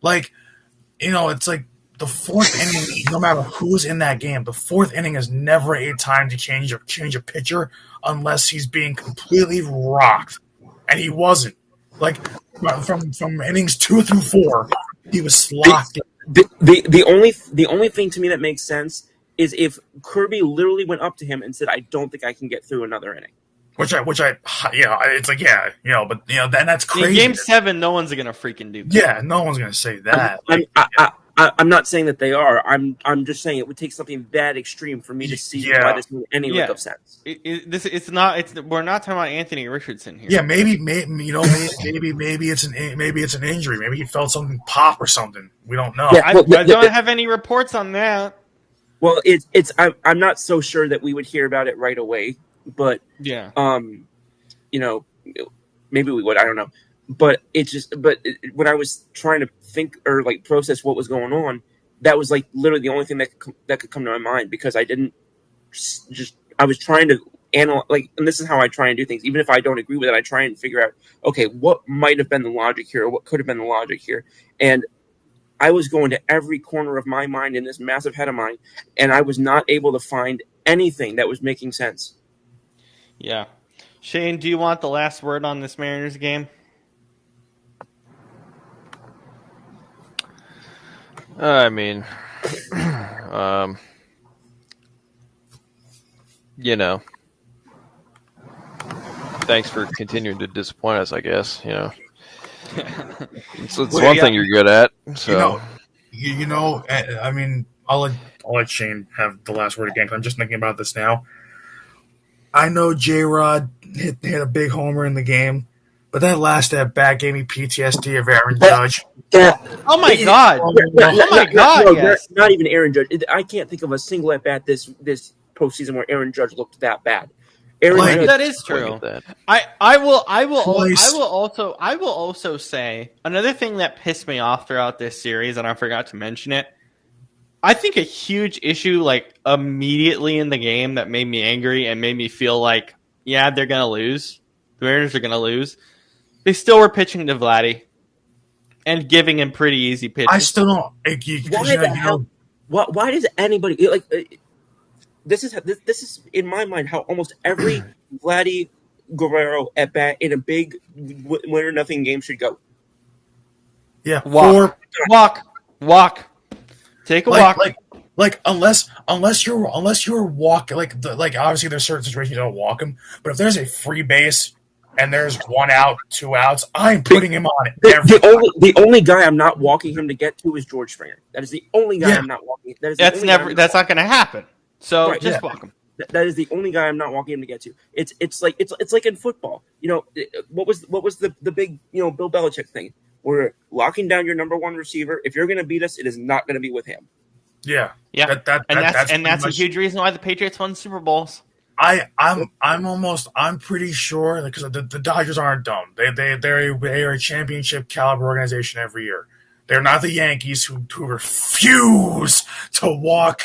[SPEAKER 3] Like, it's like the 4th inning, no matter who's in that game, the 4th inning is never a time to change a pitcher unless he's being completely rocked. And he wasn't. Like, from innings 2 through 4, he was locked.
[SPEAKER 4] The only thing to me that makes sense is if Kirby literally went up to him and said, "I don't think I can get through another inning."
[SPEAKER 3] Which I, it's like, but then that's crazy.
[SPEAKER 1] In Game 7, no one's gonna freaking do that.
[SPEAKER 3] Yeah, no one's gonna say that.
[SPEAKER 4] I'm not saying that they are. I'm just saying it would take something that extreme for me to see why this made any lick of sense.
[SPEAKER 1] We're not talking about Anthony Richardson here.
[SPEAKER 3] Yeah, maybe it's an injury. Maybe he felt something pop or something. We don't know.
[SPEAKER 1] Yeah, I don't have any reports on that.
[SPEAKER 4] Well, I'm not so sure that we would hear about it right away, but
[SPEAKER 1] yeah,
[SPEAKER 4] maybe we would. I don't know. But when I was trying to think or like process what was going on, that was like literally the only thing that could come to my mind, because I was trying to analyze, like, and this is how I try and do things. Even if I don't agree with it, I try and figure out, okay, what might have been the logic here, or what could have been the logic here. And I was going to every corner of my mind in this massive head of mine, and I was not able to find anything that was making sense.
[SPEAKER 1] Yeah. Shane, do you want the last word on this Mariners game?
[SPEAKER 2] I mean, thanks for continuing to disappoint us, I guess. It's one thing you're good at. So,
[SPEAKER 3] I mean, I'll let Shane have the last word again, because I'm just thinking about this now. I know J-Rod hit a big homer in the game, but that last at-bat gave me PTSD of Aaron Judge.
[SPEAKER 1] Oh my God! Yes.
[SPEAKER 4] Not even Aaron Judge. I can't think of a single at-bat this postseason where Aaron Judge looked that bad.
[SPEAKER 1] That is true. I will also say another thing that pissed me off throughout this series, and I forgot to mention it. I think a huge issue, like, immediately in the game that made me angry and made me feel like, yeah, they're gonna lose. The Mariners are gonna lose. They still were pitching to Vladdy and giving him pretty easy pitches.
[SPEAKER 3] I still don't.
[SPEAKER 4] Why does anybody like? This is in my mind how almost every Vladdy Guerrero at bat in a big 1-0 game should go.
[SPEAKER 3] Yeah,
[SPEAKER 1] Walk. Take a walk.
[SPEAKER 3] Unless you're walking like obviously there's certain situations you don't walk him, but if there's a free base and there's 1 out, 2 outs, I'm putting him on every time.
[SPEAKER 4] The only guy I'm not walking him to get to is George Springer. That is the only guy I'm not walking.
[SPEAKER 1] That's not going to happen. So
[SPEAKER 4] Right,
[SPEAKER 1] just walk him.
[SPEAKER 4] That is the only guy I'm not walking him to get to. It's like in football. What was the big Bill Belichick thing? We're locking down your number one receiver. If you're going to beat us, it is not going to be with him.
[SPEAKER 3] Yeah.
[SPEAKER 1] That's a huge reason why the Patriots won Super Bowls.
[SPEAKER 3] I'm pretty sure because the Dodgers aren't dumb. They're a championship caliber organization every year. They're not the Yankees who refuse to walk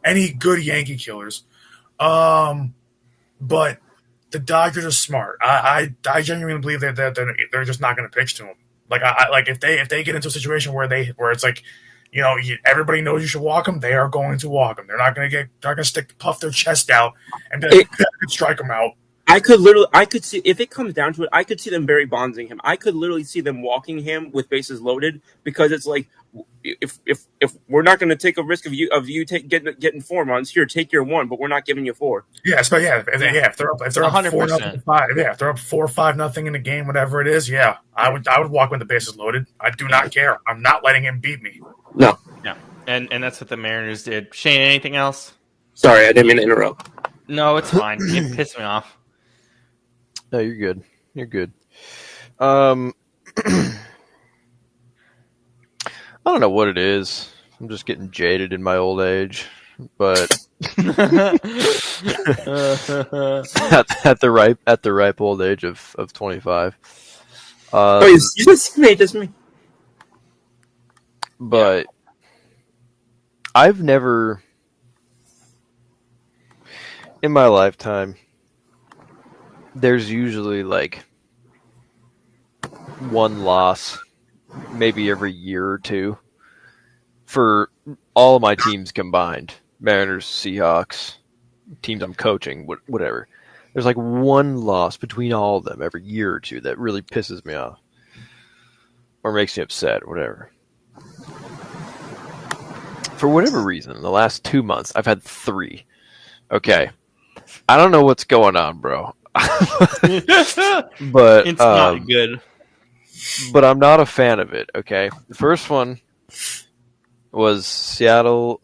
[SPEAKER 3] any good Yankee killers. But the Dodgers are smart. I genuinely believe that they're just not going to pitch to him. Like if they get into a situation where it's like, everybody knows you should walk them, they are going to walk them. They're not going to puff their chest out and strike them out.
[SPEAKER 4] I could see if it comes down to it, I could see them Barry Bondsing him. I could literally see them walking him with bases loaded because it's like, if we're not going to take a risk of you getting 4 months, here, take your 1, but we're not giving you 4.
[SPEAKER 3] If they're up 4-5, if they're up 4-5-0 in the game, whatever it is, I would walk with the bases loaded. I do not care. I'm not letting him beat me.
[SPEAKER 4] No.
[SPEAKER 1] Yeah. And that's what the Mariners did. Shane, anything else?
[SPEAKER 4] Sorry, I didn't mean to interrupt.
[SPEAKER 1] No, it's fine. You pissed me off.
[SPEAKER 2] No, you're good. You're good. I don't know what it is. I'm just getting jaded in my old age, but at the ripe old age of 25.
[SPEAKER 4] You just made this me.
[SPEAKER 2] But I've never in my lifetime. There's usually like one loss, maybe every year or two, for all of my teams combined. Mariners, Seahawks, teams I'm coaching, whatever. There's like one loss between all of them every year or two that really pisses me off. Or makes me upset, or whatever. For whatever reason, the last 2 months, I've had 3. Okay. I don't know what's going on, bro. But
[SPEAKER 1] it's not good.
[SPEAKER 2] But I'm not a fan of it, okay? The first one was Seattle.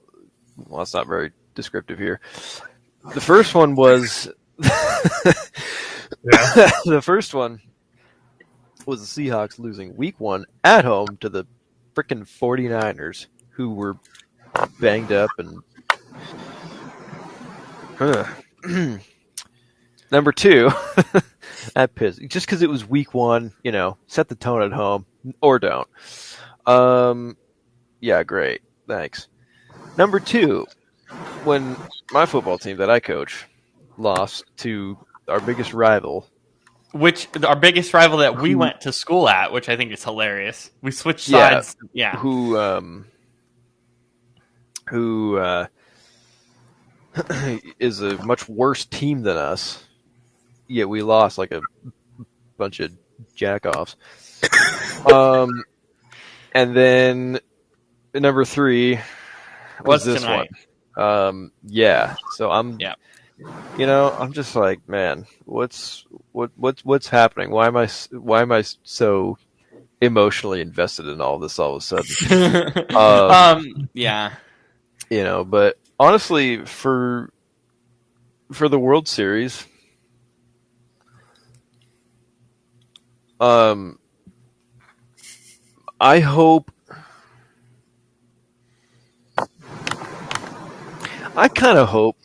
[SPEAKER 2] Well, that's not very descriptive here. The first one was the first one was the Seahawks losing week 1 at home to the frickin' 49ers, who were banged up and Number 2, that pissed. Just because it was week 1, set the tone at home or don't. Yeah, great. Thanks. Number 2, when my football team that I coach lost to our biggest rival.
[SPEAKER 1] Our biggest rival that we went to school at, which I think is hilarious. We switched sides. Yeah.
[SPEAKER 2] Who is a much worse team than us. Yet we lost like a bunch of jack-offs. And then number 3 was this
[SPEAKER 1] tonight?
[SPEAKER 2] One. So I'm I'm just like, man, what's happening? Why am I so emotionally invested in all this all of a sudden?
[SPEAKER 1] Yeah.
[SPEAKER 2] But honestly, for the World Series, I kind of hope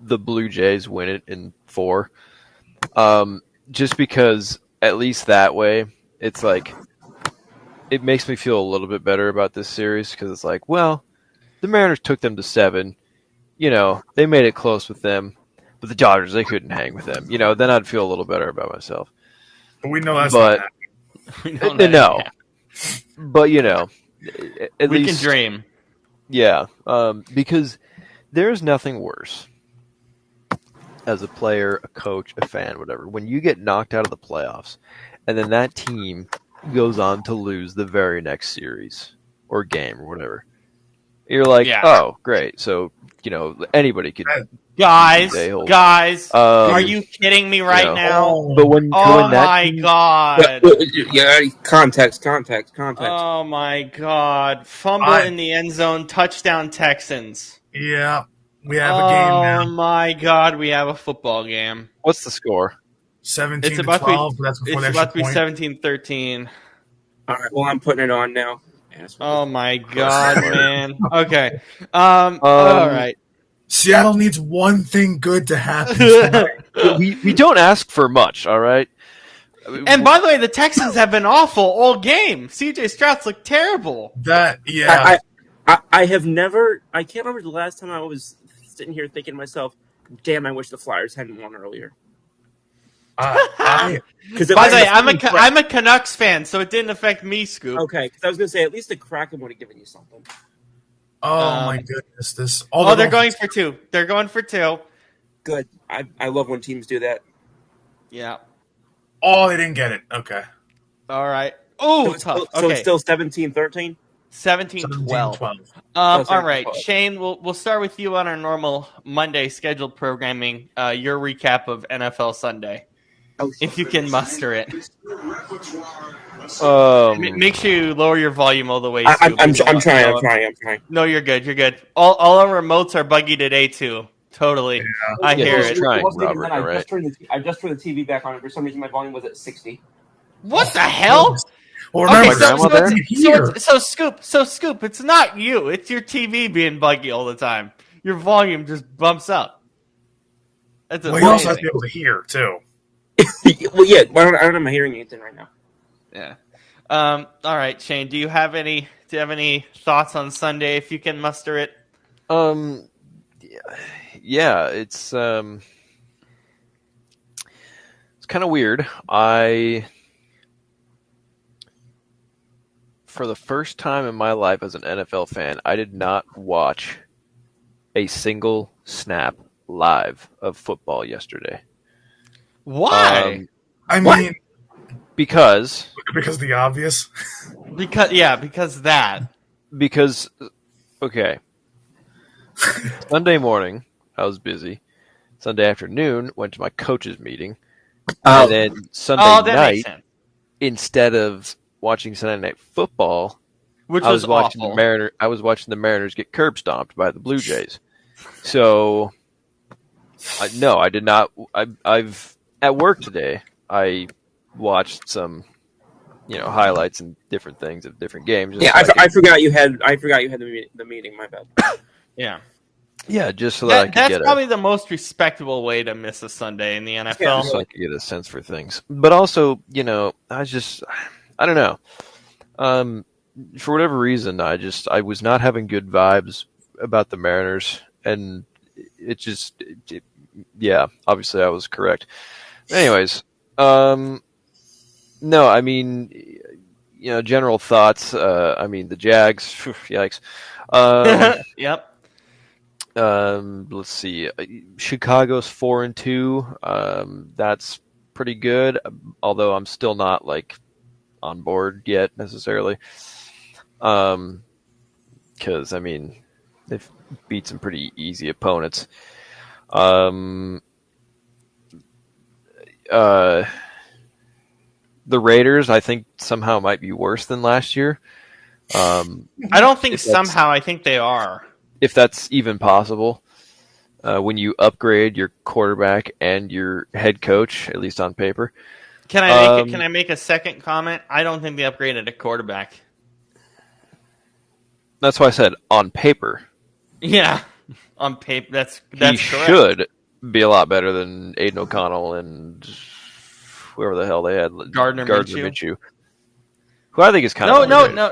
[SPEAKER 2] the Blue Jays win it in 4. Just because at least that way, it's like, it makes me feel a little bit better about this series because it's like, well, the Mariners took them to 7. They made it close with them, but the Dodgers, they couldn't hang with them. Then I'd feel a little better about myself.
[SPEAKER 3] But we know that's not
[SPEAKER 2] happening. No. But, at
[SPEAKER 1] we
[SPEAKER 2] least,
[SPEAKER 1] can dream.
[SPEAKER 2] Yeah. Because there's nothing worse as a player, a coach, a fan, whatever, when you get knocked out of the playoffs and then that team goes on to lose the very next series or game or whatever. You're like,
[SPEAKER 1] Yeah.
[SPEAKER 2] oh, great. So, anybody could.
[SPEAKER 1] Guys,
[SPEAKER 2] a-hole.
[SPEAKER 1] are you kidding me right now?
[SPEAKER 2] But when
[SPEAKER 1] Oh
[SPEAKER 2] that
[SPEAKER 1] my
[SPEAKER 2] team,
[SPEAKER 1] god!
[SPEAKER 4] Yeah, context.
[SPEAKER 1] Oh my god! Fumble in the end zone, touchdown Texans.
[SPEAKER 3] Yeah, we have a game now.
[SPEAKER 1] Oh my god, we have a football game.
[SPEAKER 2] what's the score?
[SPEAKER 3] 17
[SPEAKER 1] It's
[SPEAKER 3] to
[SPEAKER 1] about
[SPEAKER 3] 12, but that's before
[SPEAKER 1] it's
[SPEAKER 3] the
[SPEAKER 1] about
[SPEAKER 3] extra
[SPEAKER 1] to be
[SPEAKER 3] point.
[SPEAKER 1] 17-13.
[SPEAKER 4] All right, well, I'm putting it on now.
[SPEAKER 1] Oh my god, man. Okay. All right.
[SPEAKER 3] Seattle needs one thing good to happen tonight.
[SPEAKER 2] we don't ask for much, all right?
[SPEAKER 1] And by the way, the Texans have been awful all game. CJ Stroud's looked terrible.
[SPEAKER 4] I have never. I can't remember the last time I was sitting here thinking to myself, "Damn, I wish the Flyers hadn't won earlier."
[SPEAKER 1] By the way, I'm a Canucks fan, so it didn't affect me, Scoop.
[SPEAKER 4] Okay, because I was going to say at least the Kraken would have given you something.
[SPEAKER 3] Oh my goodness!
[SPEAKER 1] They're going for two. They're going for two.
[SPEAKER 4] Good. I love when teams do that.
[SPEAKER 1] Yeah.
[SPEAKER 3] Oh, they didn't get it. Okay.
[SPEAKER 1] All right. Oh, tough.
[SPEAKER 4] So it's still 17-13?
[SPEAKER 1] 17-12. All right, Shane, we'll start with you on our normal Monday scheduled programming. Your recap of NFL Sunday, if you can muster it. Make sure you lower your volume all the way.
[SPEAKER 4] I'm trying.
[SPEAKER 1] No, you're good. You're good. All our remotes are buggy today too. Totally, yeah. I hear it.
[SPEAKER 2] Trying, Robert,
[SPEAKER 4] I just turned the TV back on, and for some reason my volume was at 60.
[SPEAKER 1] What the hell?
[SPEAKER 3] Well,
[SPEAKER 1] remember, so Scoop, it's not you. It's your TV being buggy all the time. Your volume just bumps up. That's
[SPEAKER 3] he also has to be able to hear too.
[SPEAKER 4] Well, yeah, I don't have my hearing aids in right now.
[SPEAKER 1] Yeah. All right, Shane. Do you have any thoughts on Sunday, if you can muster it?
[SPEAKER 2] Yeah, it's kind of weird. For the first time in my life as an NFL fan, I did not watch a single snap live of football yesterday.
[SPEAKER 1] Why?
[SPEAKER 2] Because
[SPEAKER 3] the obvious.
[SPEAKER 2] Because okay. Sunday morning, I was busy. Sunday afternoon, went to my coach's meeting. And then Sunday night, instead of watching Sunday Night Football, I was watching the Mariners get curb stomped by the Blue Jays. So, no, I did not. I've at work today. I watched some, highlights and different things of different games.
[SPEAKER 4] Yeah, I forgot you had the meeting. My bad.
[SPEAKER 1] Yeah.
[SPEAKER 2] Yeah, just so that I could
[SPEAKER 1] that's probably the most respectable way to miss a Sunday in the NFL.
[SPEAKER 2] Yeah, so I could get a sense for things. But also, I don't know. For whatever reason, I was not having good vibes about the Mariners, and yeah, obviously I was correct. Anyways, no, I mean, general thoughts. The Jags, yikes.
[SPEAKER 1] Yep.
[SPEAKER 2] Let's see. Chicago's 4-2. That's pretty good. Although I'm still not on board yet necessarily. Because they've beat some pretty easy opponents. The Raiders, I think, somehow might be worse than last year.
[SPEAKER 1] I don't think somehow. I think they are.
[SPEAKER 2] If that's even possible, when you upgrade your quarterback and your head coach, at least on paper.
[SPEAKER 1] Can I make a second comment? I don't think they upgraded a quarterback.
[SPEAKER 2] That's why I said on paper.
[SPEAKER 1] Yeah, on paper. That's
[SPEAKER 2] he
[SPEAKER 1] correct.
[SPEAKER 2] Should be a lot better than Aiden O'Connell and whoever the hell they had.
[SPEAKER 1] Gardner
[SPEAKER 2] Minshew. Who I think is kind of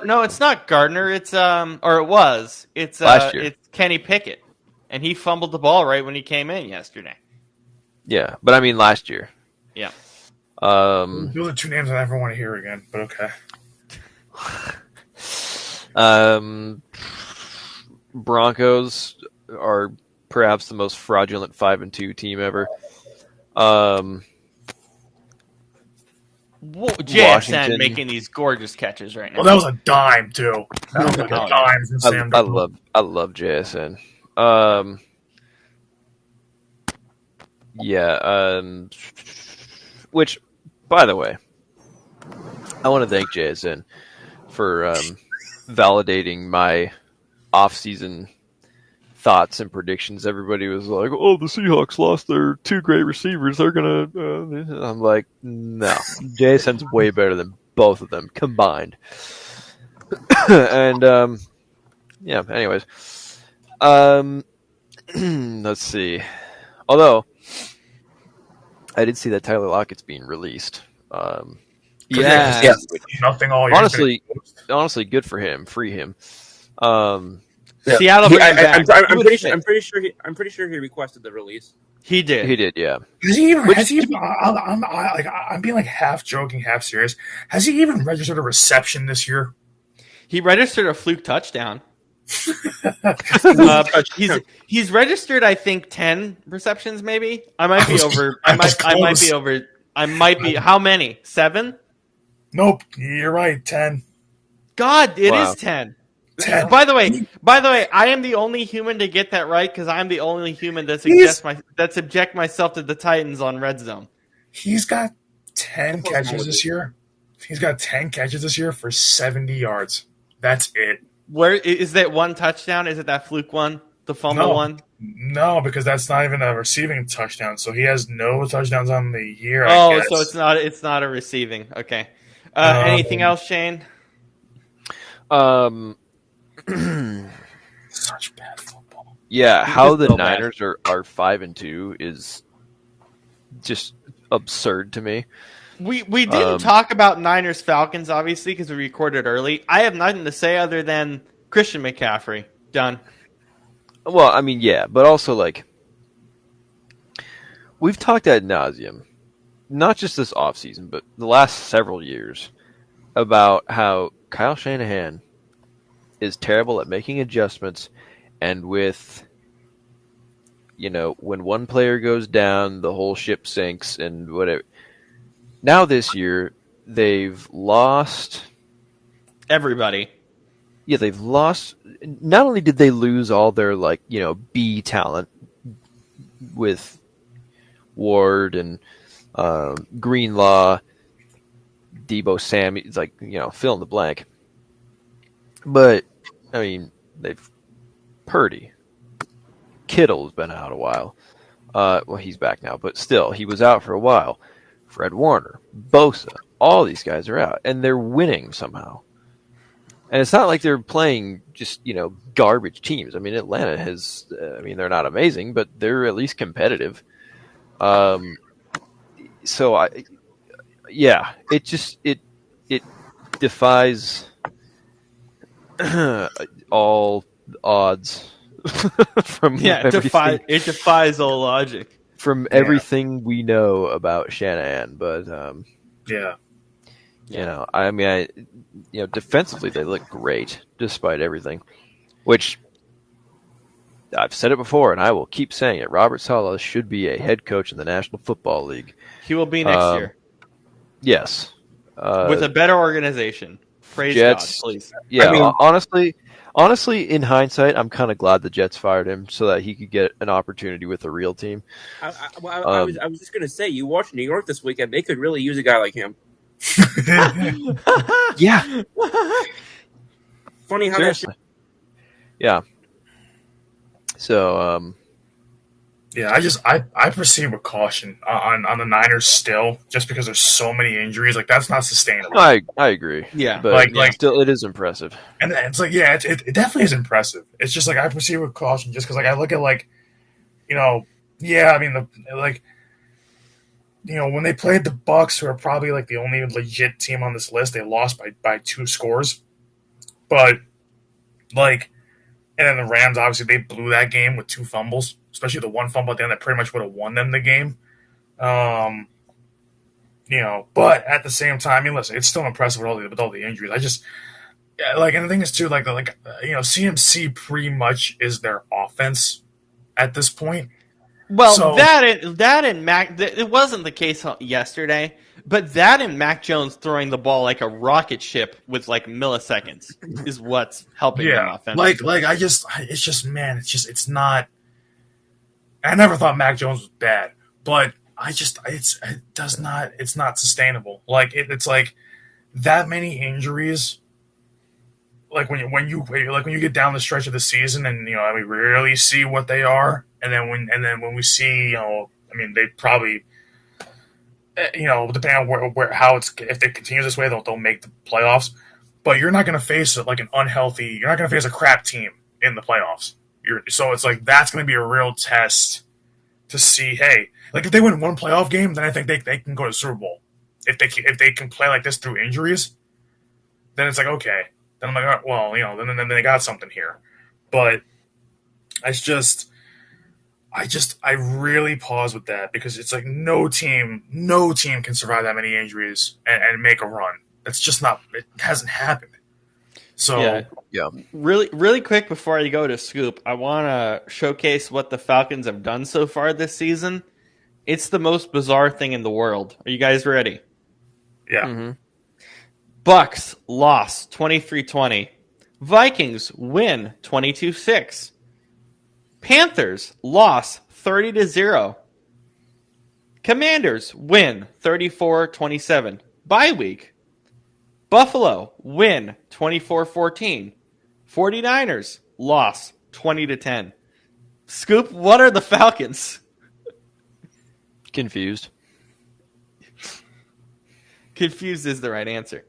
[SPEAKER 1] no, it's not Gardner. It's or it was. It's
[SPEAKER 2] last year.
[SPEAKER 1] It's Kenny Pickett, and he fumbled the ball right when he came in yesterday.
[SPEAKER 2] Yeah, but I mean last year.
[SPEAKER 1] Yeah.
[SPEAKER 3] Those are two names I never want to hear again. But okay.
[SPEAKER 2] Broncos are perhaps the most fraudulent 5-2 team ever.
[SPEAKER 1] JSN
[SPEAKER 2] Washington.
[SPEAKER 1] making these gorgeous catches right now.
[SPEAKER 3] Well, that was a dime too. That was like a
[SPEAKER 1] Oh,
[SPEAKER 3] dime from Sam Darnold.
[SPEAKER 2] I love JSN. Which, by the way, I want to thank JSN for validating my off-season thoughts and predictions. Everybody was like, "Oh, the Seahawks lost their two great receivers. They're gonna." I'm like, no, JSN's way better than both of them combined. And yeah. Anyways, let's see. Although I did see that Tyler Lockett's being released.
[SPEAKER 1] Yeah.
[SPEAKER 3] Nothing all year.
[SPEAKER 2] Honestly, good for him. Free him.
[SPEAKER 1] Seattle bring him back.
[SPEAKER 4] I'm pretty sure he requested the release.
[SPEAKER 1] He did.
[SPEAKER 2] He did, yeah.
[SPEAKER 3] Has he even? I'm being like half joking, half serious. Has he even registered a reception this year?
[SPEAKER 1] He registered a fluke touchdown. He's registered, I think, 10 receptions. Maybe I might be over. I might be. How many? 7?
[SPEAKER 3] Nope, you're right. 10.
[SPEAKER 1] God, it is 10.
[SPEAKER 3] 10.
[SPEAKER 1] By the way, I am the only human to get that right because I'm the only human that subject myself to the Titans on Red Zone.
[SPEAKER 3] He's got 10 catches this year. He's got 10 catches this year for 70 yards. That's it.
[SPEAKER 1] Where is that one touchdown? Is it that fluke one, the fumble one?
[SPEAKER 3] No, because that's not even a receiving touchdown. So he has no touchdowns on the year.
[SPEAKER 1] Oh, so it's not a receiving. Okay. Anything else, Shane?
[SPEAKER 3] Such bad football.
[SPEAKER 2] Yeah,
[SPEAKER 1] It's
[SPEAKER 2] how
[SPEAKER 1] just
[SPEAKER 2] the
[SPEAKER 1] so
[SPEAKER 2] Niners are 5-2 is just absurd to me.
[SPEAKER 1] We didn't talk about Niners Falcons obviously because we recorded early. I have nothing to say other than Christian McCaffrey done.
[SPEAKER 2] Well, I mean, yeah, but also like we've talked ad nauseum, not just this offseason, but the last several years, about how Kyle Shanahan is terrible at making adjustments, and with, when one player goes down, the whole ship sinks and whatever. Now this year, they've lost
[SPEAKER 1] Everybody.
[SPEAKER 2] Yeah, they've lost. Not only did they lose all their B talent with Ward and Greenlaw, Debo Samuel, it's fill in the blank. But I mean, they've Purdy, Kittle's been out a while. Well, he's back now, but still, he was out for a while. Fred Warner, Bosa, all these guys are out, and they're winning somehow. And it's not like they're playing just, garbage teams. I mean, Atlanta has, they're not amazing, but they're at least competitive. It defies all odds
[SPEAKER 1] it defies all logic
[SPEAKER 2] from everything we know about Shanahan. But defensively they look great despite everything, which I've said it before and I will keep saying it. Robert Saleh should be a head coach in the National Football League.
[SPEAKER 1] He will be next year.
[SPEAKER 2] Yes.
[SPEAKER 1] With a better organization. Praise
[SPEAKER 2] Jets,
[SPEAKER 1] God, please.
[SPEAKER 2] Yeah, honestly, in hindsight, I'm kind of glad the Jets fired him so that he could get an opportunity with a real team.
[SPEAKER 4] I was just going to say, you watched New York this weekend. They could really use a guy like him.
[SPEAKER 2] Yeah.
[SPEAKER 4] Funny how
[SPEAKER 2] Seriously. Yeah. So,
[SPEAKER 3] I proceed with caution on the Niners still, just because there's so many injuries. That's not sustainable.
[SPEAKER 2] I agree.
[SPEAKER 1] Yeah,
[SPEAKER 2] but still, it is impressive.
[SPEAKER 3] And it's it definitely is impressive. It's just I proceed with caution, just because I look at when they played the Bucks, who are probably the only legit team on this list, they lost by 2 scores. But and then the Rams, obviously, they blew that game with 2 fumbles, especially the one fumble at the end that pretty much would have won them the game. But at the same time, listen, it's still impressive with all the injuries. I just and the thing is too, CMC pretty much is their offense at this point.
[SPEAKER 1] Well, that and Mac, it wasn't the case yesterday, But that and Mac Jones throwing the ball like a rocket ship with like milliseconds is what's helping them offensively.
[SPEAKER 3] It's not. I never thought Mac Jones was bad, but it's not sustainable. Like it's like that many injuries. Like when you get down the stretch of the season, and we rarely see what they are, and then when we see, they probably, depending on where how it's, if they continue this way, they'll make the playoffs. But you're not going to face like an unhealthy. You're not going to face a crap team in the playoffs. So it's like that's going to be a real test to see. Hey, like if they win one playoff game, then I think they can go to the Super Bowl. If they can play like this through injuries, then it's like okay. Then I'm like, all right, well, then they got something here. But I really pause with that because it's like no team can survive that many injuries and make a run. That's just not. It hasn't happened. So
[SPEAKER 2] yeah.
[SPEAKER 1] Really quick before I go to Scoop, I want to showcase what the Falcons have done so far this season. It's the most bizarre thing in the world. Are you guys ready?
[SPEAKER 3] Yeah.
[SPEAKER 2] Mm-hmm.
[SPEAKER 1] Bucks loss 23-20. Vikings win 22-6. Panthers loss 30-0. Commanders win 34-27. Bye week. Buffalo win 24-14. 49ers loss 20-10. Scoop, what are the Falcons?
[SPEAKER 2] Confused.
[SPEAKER 1] Confused is the right answer.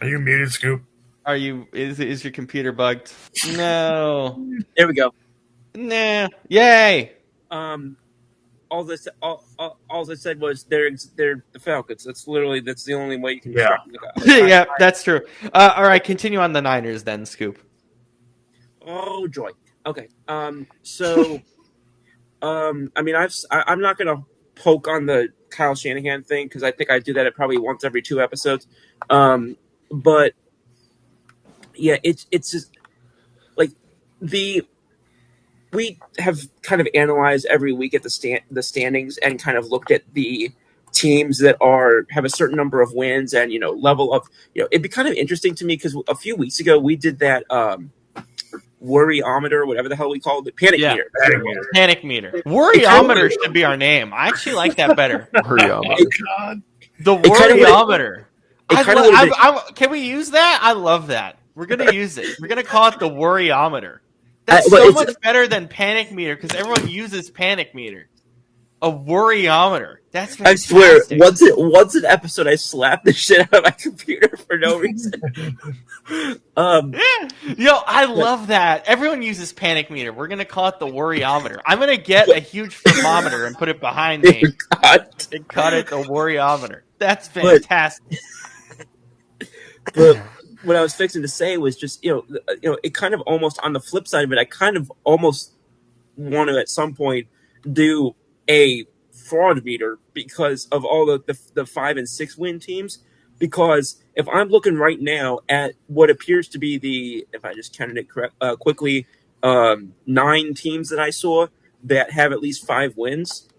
[SPEAKER 3] Are you muted, Scoop?
[SPEAKER 1] Are you? Is your computer bugged? No.
[SPEAKER 4] There we go.
[SPEAKER 1] Nah. Yay.
[SPEAKER 4] All I said was they're the Falcons. That's the only way you can describe them.
[SPEAKER 1] Yeah, that's true. All right, continue on the Niners then, Scoop.
[SPEAKER 4] Oh joy. Okay. So, I'm not gonna poke on the Kyle Shanahan thing because I think I do that at probably once every 2 episodes. But yeah, it's just like we have kind of analyzed every week at the standings and kind of looked at the teams that have a certain number of wins and level of it'd be kind of interesting to me because a few weeks ago we did that worryometer, whatever the hell we called it, panic meter.
[SPEAKER 1] Panic meter. Worryometer should be our name. I actually like that better.
[SPEAKER 2] Worryometer.
[SPEAKER 1] The worryometer. Can we use that? I love that. We're gonna use it. We're gonna call it the worryometer. That's so much better than panic meter because everyone uses panic meter. A worryometer. That's fantastic.
[SPEAKER 4] I swear, once an episode, I slapped the shit out of my computer for no reason.
[SPEAKER 1] I love that. Everyone uses panic meter. We're gonna call it the worryometer. I'm gonna get a huge thermometer and put it behind me and cut it the worryometer. That's fantastic.
[SPEAKER 4] But what I was fixing to say was just it kind of almost on the flip side of it, I kind of almost want to at some point do a fraud meter because of all the 5 and 6 win teams. Because if I'm looking right now at what appears to be if I just counted it quickly, 9 teams that I saw that have at least 5 wins.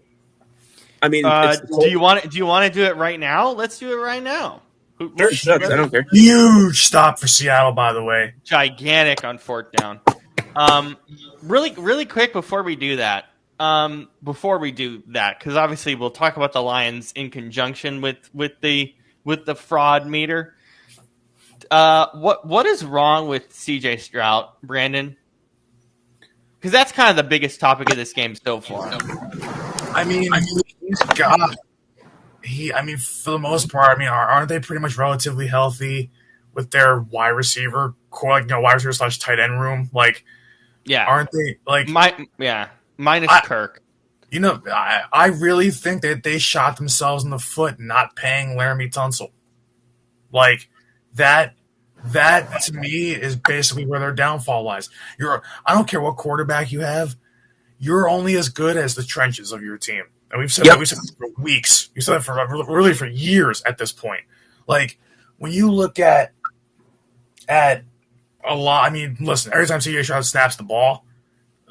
[SPEAKER 4] I mean,
[SPEAKER 1] do you want to do it right now? Let's do it right now.
[SPEAKER 4] I don't care.
[SPEAKER 3] Huge stop for Seattle, by the way.
[SPEAKER 1] Gigantic on 4th down. Really quick before we do that, because obviously we'll talk about the Lions in conjunction with the fraud meter. What is wrong with CJ Stroud, Brandon? Because that's kind of the biggest topic of this game so far.
[SPEAKER 3] I mean, he's got. For the most part, aren't they pretty much relatively healthy with their wide receiver core, wide receiver / tight end room? Like,
[SPEAKER 1] yeah,
[SPEAKER 3] aren't they like?
[SPEAKER 1] Minus Kirk.
[SPEAKER 3] I really think that they shot themselves in the foot not paying Laramie Tunsil. Like that to me is basically where their downfall lies. I don't care what quarterback you have, you're only as good as the trenches of your team. And we've said that for weeks. We've said that for really for years at this point. Like when you look at a lot, listen, every time CJ Stroud snaps the ball,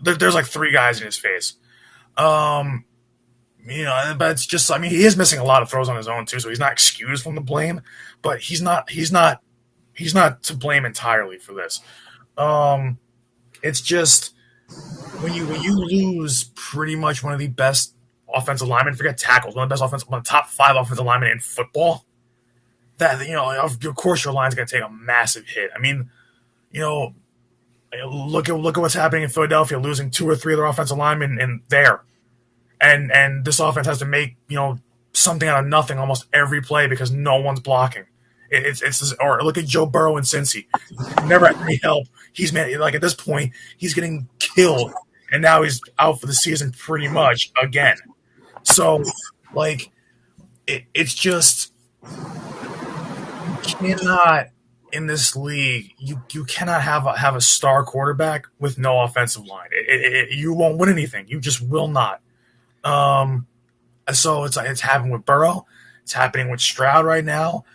[SPEAKER 3] there's like 3 guys in his face. But it's just, I mean, he is missing a lot of throws on his own too, so he's not excused from the blame, but he's not to blame entirely for this. It's just when you lose pretty much one of the best offensive linemen, forget tackles, one of the top 5 offensive linemen in football, that of course your line's going to take a massive hit. I mean, look at what's happening in Philadelphia, losing 2 or 3 of their offensive linemen in there. And this offense has to make something out of nothing almost every play because no one's blocking. Or look at Joe Burrow and Cincy. Never had any help. At this point he's getting killed, and now he's out for the season pretty much again. So it's just you cannot in this league. You cannot have a star quarterback with no offensive line. You won't win anything. You just will not. So it's happening with Burrow. It's happening with Stroud right now.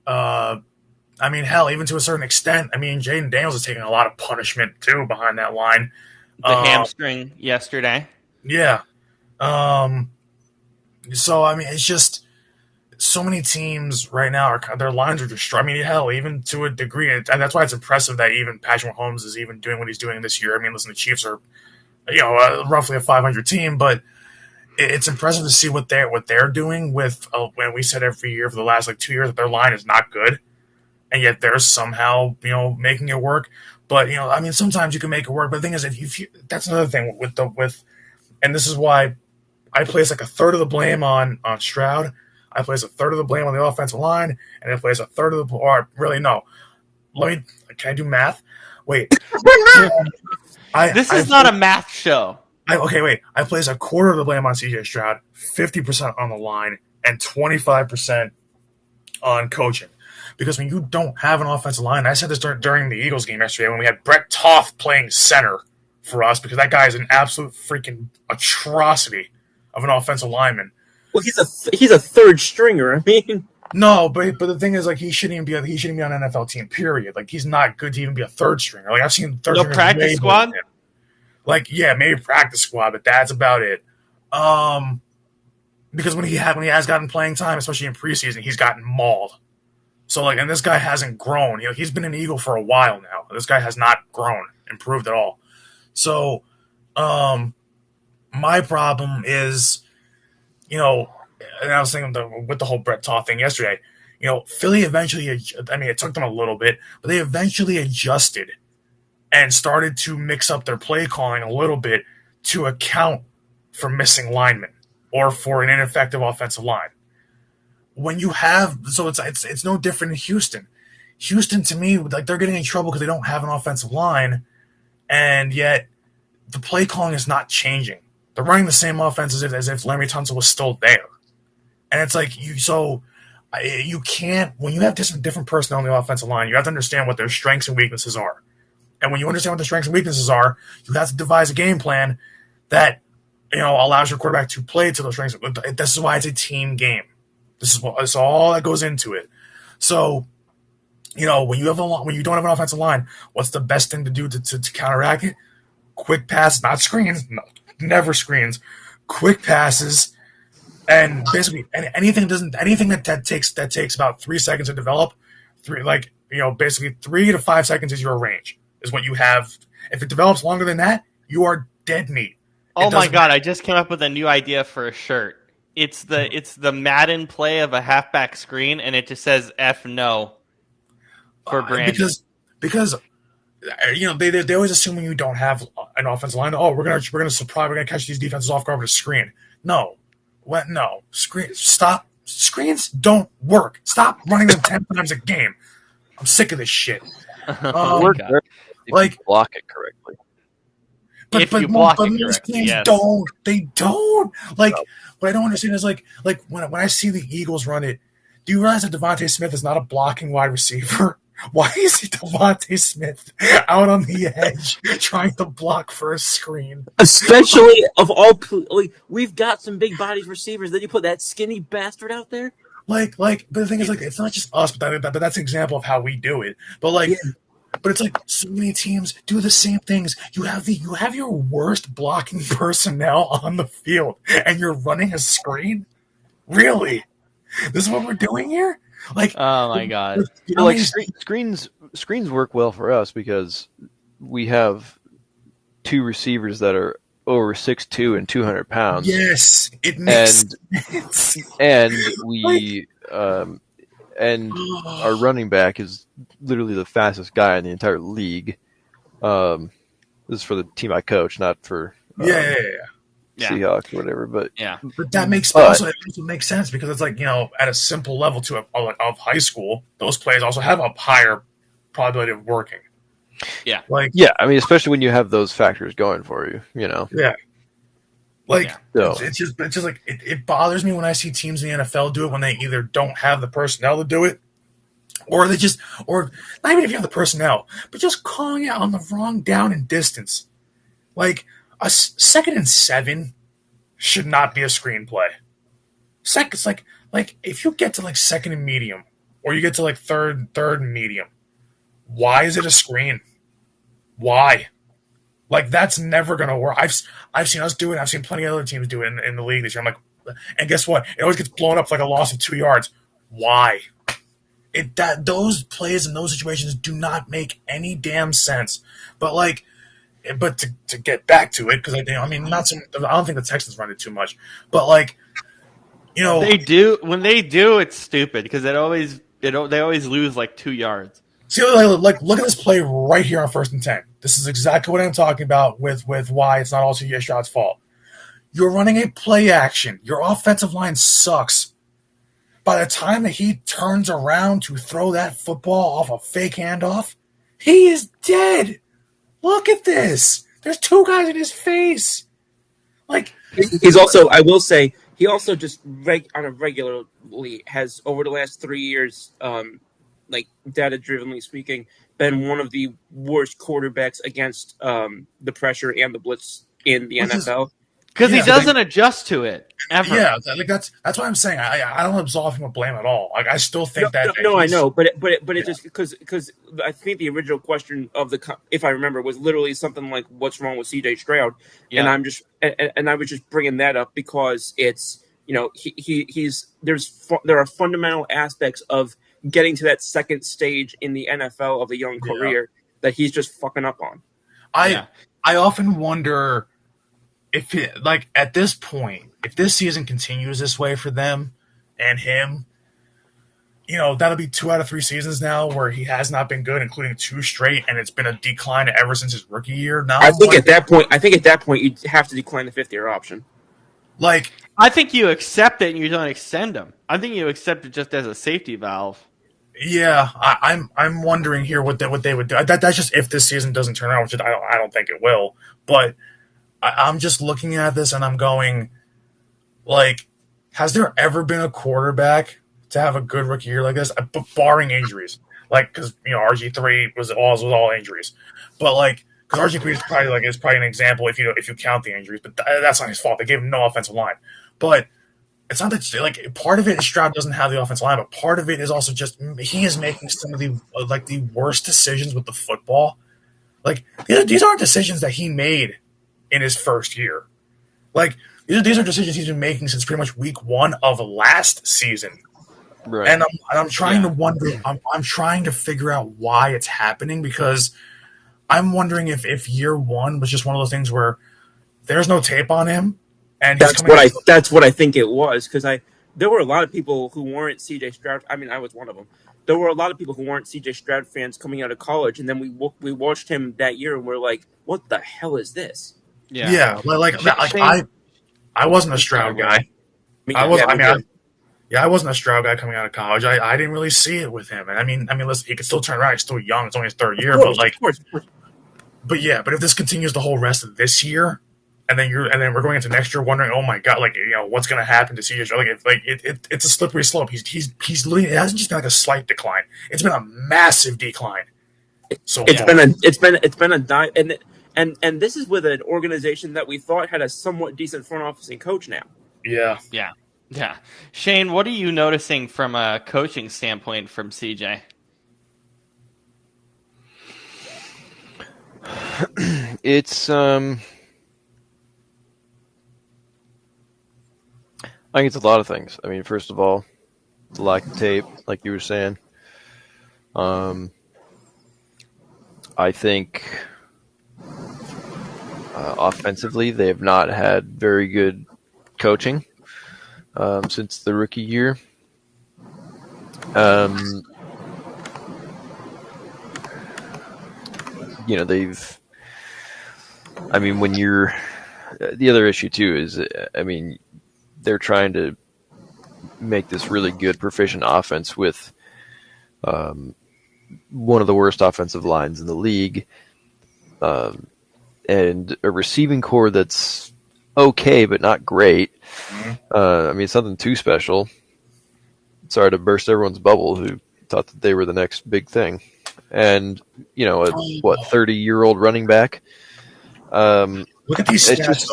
[SPEAKER 3] I mean, hell, even to a certain extent, I mean, Jaden Daniels is taking a lot of punishment too behind that line.
[SPEAKER 1] The hamstring yesterday.
[SPEAKER 3] Yeah. So I mean, it's just so many teams right now their lines are destroyed. I mean, hell, even to a degree, and that's why it's impressive that even Patrick Mahomes is even doing what he's doing this year. I mean, listen, the Chiefs are, roughly a 500 team, but it's impressive to see what they're doing with when we said every year for the last 2 years that their line is not good, and yet they're somehow making it work. But I mean, sometimes you can make it work. But the thing is, that's another thing and this is why I place a third of the blame on Stroud. I place a third of the blame on the offensive line, and I place a third of the or really no. Can I do math? Wait.
[SPEAKER 1] This is not a math show.
[SPEAKER 3] I place a quarter of the blame on CJ Stroud, 50% on the line, and 25% on coaching. Because when you don't have an offensive line, I said this during the Eagles game yesterday when we had Brett Toth playing center for us, because that guy is an absolute freaking atrocity of an offensive lineman.
[SPEAKER 4] Well, he's a third stringer. I mean,
[SPEAKER 3] no, but the thing is, he shouldn't be on an NFL team. Period. He's not good to even be a third stringer. I've seen third stringers.
[SPEAKER 1] No practice squad.
[SPEAKER 3] Yeah, maybe practice squad, but that's about it. Because when he has gotten playing time, especially in preseason, he's gotten mauled. So and this guy hasn't grown. He's been an Eagle for a while now. This guy has not grown, improved at all. So, my problem is, and I was thinking with the whole Brett Toth thing yesterday, Philly eventually, it took them a little bit, but they eventually adjusted and started to mix up their play calling a little bit to account for missing linemen or for an ineffective offensive line. When you have, so it's no different in Houston. Houston, to me, they're getting in trouble because they don't have an offensive line, and yet the play calling is not changing. They're running the same offense as if Larry Tunsil was still there, and it's you can't, when you have different personnel on the offensive line, you have to understand what their strengths and weaknesses are. And when you understand what the strengths and weaknesses are, you have to devise a game plan that allows your quarterback to play to those strengths. This is why it's a team game. This is all that goes into it. So, when you don't have an offensive line, what's the best thing to do to counteract it? Quick pass, not screens, no, never screens. Quick passes, and basically anything that takes about 3 seconds to develop. Basically 3 to 5 seconds is your range. Is what you have. If it develops longer than that, you are dead meat.
[SPEAKER 1] Oh my god! I just came up with a new idea for a shirt. It's the Madden play of a halfback screen, and it just says "F no" for branding.
[SPEAKER 3] Because they always assume when you don't have an offensive line, we're gonna catch these defenses off guard with a screen. No, stop. Screens don't work. Stop running them 10 times a game. I'm sick of this shit.
[SPEAKER 2] Block it correctly.
[SPEAKER 1] If you block it correctly, yes.
[SPEAKER 3] They don't. What I don't understand is when I see the Eagles run it, do you realize that Devontae Smith is not a blocking wide receiver? Why is he Devontae Smith out on the edge trying to block for a screen?
[SPEAKER 4] Especially of all, we've got some big bodied receivers. Then you put that skinny bastard out there.
[SPEAKER 3] But the thing is, it's not just us, but that's an example of how we do it. But But it's like so many teams do the same things. You have your worst blocking personnel on the field, and you're running a screen. Really, this is what we're doing here? Like,
[SPEAKER 1] Oh my god.
[SPEAKER 3] you
[SPEAKER 2] Well,
[SPEAKER 3] know,
[SPEAKER 2] like screens work well for us because we have two receivers that are over 6'2" and 200 pounds.
[SPEAKER 3] yes, it makes sense.
[SPEAKER 2] And we and our running back is literally the fastest guy in the entire league. This is for the team I coach, not for
[SPEAKER 3] Yeah.
[SPEAKER 2] Seahawks or whatever. But
[SPEAKER 1] Yeah.
[SPEAKER 3] But that makes
[SPEAKER 2] But-
[SPEAKER 3] also makes sense because it's like, at a simple level of high school, those plays also have a higher probability of working.
[SPEAKER 1] Yeah.
[SPEAKER 3] Like,
[SPEAKER 2] yeah, I mean, especially when you have those factors going for you,
[SPEAKER 3] yeah. Like,
[SPEAKER 2] So-
[SPEAKER 3] it's just like it bothers me when I see teams in the NFL do it when they either don't have the personnel to do it, or not even if you have the personnel, but just calling it on the wrong down and distance. Like a 2nd and 7 should not be a screenplay. It's like if you get to like 2nd and medium, or you get to like third and medium, why is it a screen? Why? Like, that's never gonna work. I've seen us do it. I've seen plenty of other teams do it in the league this year. I'm like, and guess what? It always gets blown up like a loss of 2 yards. Why? Those plays in those situations do not make any damn sense. But to get back to it, because I don't think the Texans run it too much. But
[SPEAKER 1] They do. When they do, it's stupid because they always lose like 2 yards.
[SPEAKER 3] see, like look at this play right here on 1st and 10. This is exactly what I'm talking about with why it's not all CJ Stroud's fault. You're running a play action. Your offensive line sucks. By the time that he turns around to throw that football off a fake handoff, he is dead. Look at this. There's 2 guys in his face. Like,
[SPEAKER 4] He's also, I will say, he also just regularly has over the last 3 years, like data drivenly speaking, been one of the worst quarterbacks against the pressure and the blitz in the NFL.
[SPEAKER 1] Because
[SPEAKER 3] Yeah.
[SPEAKER 1] he doesn't adjust to it ever.
[SPEAKER 3] yeah, like that's what I'm saying. I don't absolve him of blame at all. Like, I still think
[SPEAKER 4] No, I know, but it just because I think the original question of if I remember, was literally something like, "What's wrong with CJ Stroud?"
[SPEAKER 1] Yeah.
[SPEAKER 4] And I was just bringing that up because it's there are fundamental aspects of getting to that second stage in the NFL of a young career that he's just fucking up on.
[SPEAKER 3] I often wonder if at this point, if this season continues this way for them and him, that'll be 2 out of 3 seasons now where he has not been good, including 2 straight, and it's been a decline ever since his rookie year. Now
[SPEAKER 4] I think at that point you have to decline the 5th-year option.
[SPEAKER 3] like,
[SPEAKER 1] I think you accept it and you don't extend him. I think you accept it just as a safety valve.
[SPEAKER 3] yeah, I'm wondering here what they would do. That's just if this season doesn't turn out, which I don't think it will. But I'm just looking at this and I'm going, like, has there ever been a quarterback to have a good rookie year like this, barring injuries? Like, because RG3 was all injuries, but because RG3 is probably an example if you count the injuries, but that's not his fault. They gave him no offensive line, but it's not that part of it is Stroud doesn't have the offensive line, but part of it is also just he is making some of the worst decisions with the football. Like, these aren't decisions that he made in his first year. Like, these are decisions he's been making since pretty much week 1 of last season.
[SPEAKER 2] right.
[SPEAKER 3] And I'm trying to wonder. I'm trying to figure out why it's happening, because I'm wondering if year 1 was just one of those things where there's no tape on him, and
[SPEAKER 4] That's what I think it was, because there were a lot of people who weren't CJ Stroud. I mean, I was one of them. There were a lot of people who weren't CJ Stroud fans coming out of college, and then we watched him that year, and we're like, "What the hell is this?"
[SPEAKER 3] Yeah, I wasn't a Stroud guy. I wasn't a Stroud guy coming out of college. I didn't really see it with him, and I mean, listen, he could still turn around. He's still young. It's only his 3rd year,
[SPEAKER 4] Of course.
[SPEAKER 3] but if this continues the whole rest of this year, and then we're going into next year wondering, oh my god, what's going to happen to CJ Stroud? It's a slippery slope. He's literally, it hasn't just been like a slight decline. It's been a massive decline. So
[SPEAKER 4] It's been a dive, and this is with an organization that we thought had a somewhat decent front office and coach now.
[SPEAKER 3] yeah.
[SPEAKER 1] Yeah. Shane, what are you noticing from a coaching standpoint from CJ?
[SPEAKER 2] It's I think it's a lot of things. I mean, first of all, the lack of tape, like you were saying. I think offensively, they have not had very good coaching since the rookie year. They've. I mean, when you're the other issue too is, I mean, they're trying to make this really good, proficient offense with one of the worst offensive lines in the league, and a receiving core that's okay but not great. I mean, something too special. Sorry to burst everyone's bubble who thought that they were the next big thing. And, a 30-year-old running back.
[SPEAKER 3] Look at these stats.
[SPEAKER 2] Just,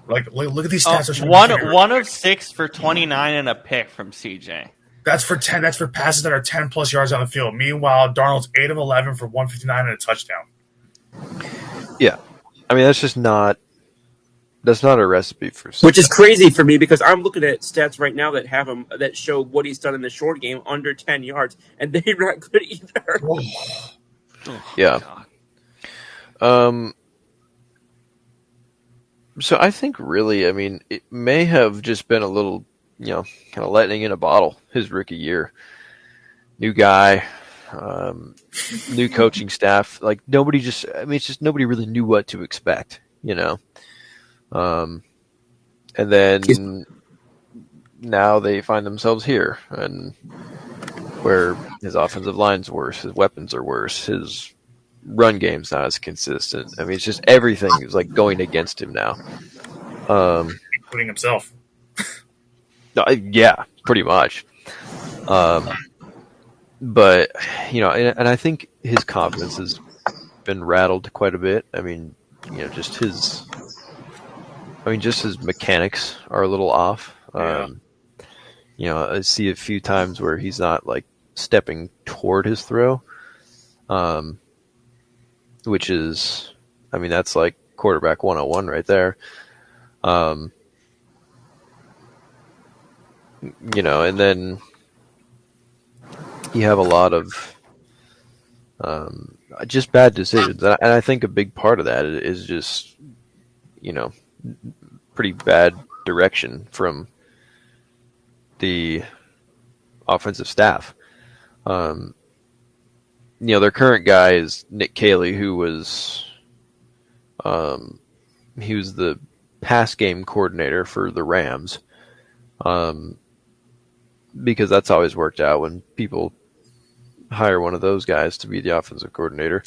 [SPEAKER 3] look at these stats.
[SPEAKER 1] One of 6 for 29 and a pick from CJ.
[SPEAKER 3] That's for 10. That's for passes that are 10 plus yards on the field. Meanwhile, Darnold's 8 of 11 for 159 and a touchdown.
[SPEAKER 2] Yeah, I mean that's not a recipe for success.
[SPEAKER 4] Which is crazy for me because I'm looking at stats right now that have him that show what he's done in the short game under 10 yards, and they're not good either.
[SPEAKER 2] Yeah. So I think really, I mean, it may have just been a little, kind of lightning in a bottle his rookie year. New guy, new coaching staff. Like it's just nobody really knew what to expect, and then now they find themselves here, and where his offensive line's worse, his weapons are worse, his run game's not as consistent. I mean, it's just everything is like going against him now.
[SPEAKER 3] Including himself.
[SPEAKER 2] Yeah, pretty much. But, and I think his confidence has been rattled quite a bit. I mean, just his mechanics are a little off. I see a few times where he's not like stepping toward his throw, which is, I mean, that's like quarterback 101 right there. And then you have a lot of just bad decisions. And I think a big part of that is just, pretty bad direction from the offensive staff. Their current guy is Nick Caley, who was he was the pass game coordinator for the Rams, because that's always worked out when people hire one of those guys to be the offensive coordinator.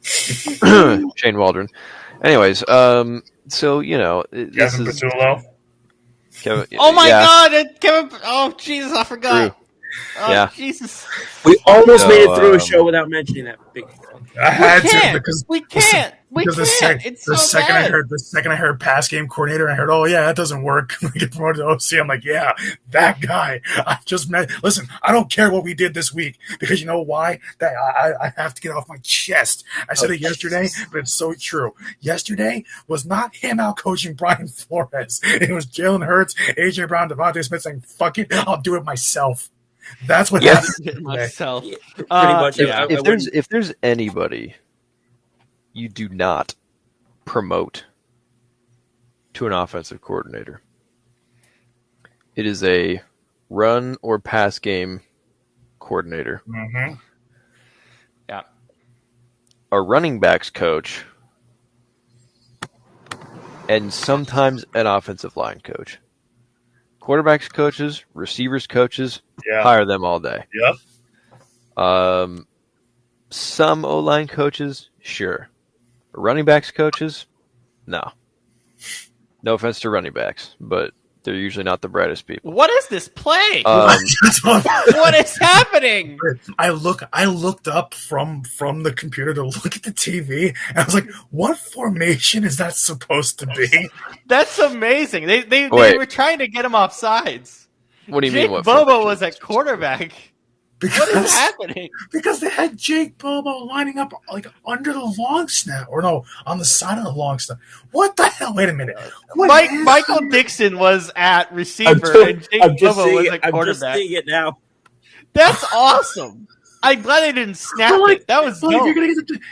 [SPEAKER 2] Shane Waldron. Anyways, so this
[SPEAKER 3] Kevin
[SPEAKER 2] is
[SPEAKER 3] Patullo.
[SPEAKER 2] Kevin,
[SPEAKER 1] Oh my God, Kevin! Oh Jesus, I forgot.
[SPEAKER 2] True.
[SPEAKER 1] Oh
[SPEAKER 2] Yeah.
[SPEAKER 1] Jesus!
[SPEAKER 4] We almost made it through a show without mentioning that big.
[SPEAKER 3] I had
[SPEAKER 1] We
[SPEAKER 3] to
[SPEAKER 1] can't.
[SPEAKER 3] because
[SPEAKER 1] We can't. It's so bad.
[SPEAKER 3] the second I heard pass game coordinator, I heard, oh yeah, that doesn't work. I get promoted to OC. I'm like, yeah, that guy. I just met. Listen, I don't care what we did this week because you know why? That I have to get off my chest. I said it yesterday, but it's so true. Yesterday was not him out coaching Brian Flores. It was Jalen Hurts, AJ Brown, Devontae Smith saying, "Fuck it, I'll do it myself." That's what happened
[SPEAKER 1] Myself.
[SPEAKER 4] Pretty much.
[SPEAKER 1] Yeah.
[SPEAKER 2] If there's anybody you do not promote to an offensive coordinator, it is a run or pass game coordinator.
[SPEAKER 3] Mm-hmm.
[SPEAKER 1] Yeah.
[SPEAKER 2] A running backs coach, and sometimes an offensive line coach. Quarterbacks coaches, receivers coaches, hire them all day.
[SPEAKER 3] Yep.
[SPEAKER 2] Some O-line coaches, sure. Running backs coaches, no. No offense to running backs, but they're usually not the brightest people.
[SPEAKER 1] What is this play?
[SPEAKER 3] That's
[SPEAKER 1] What is happening?
[SPEAKER 3] I looked up from the computer to look at the TV, and I was like, "What formation is that supposed to be?"
[SPEAKER 1] That's amazing. They
[SPEAKER 2] Wait.
[SPEAKER 1] were trying to get him off sides.
[SPEAKER 2] What do you
[SPEAKER 1] Jake
[SPEAKER 2] mean? What
[SPEAKER 1] Bobo
[SPEAKER 2] formation?
[SPEAKER 1] was at quarterback. What is happening?
[SPEAKER 3] Because they had Jake Bobo lining up like under the long snap, or no, on the side of the long snap. What the hell? Wait a minute.
[SPEAKER 1] Michael Dixon was at receiver and Jake Bobo was at quarterback.
[SPEAKER 4] I'm just seeing it now.
[SPEAKER 1] That's awesome. I'm glad they didn't snap it. That was dope.
[SPEAKER 3] If you're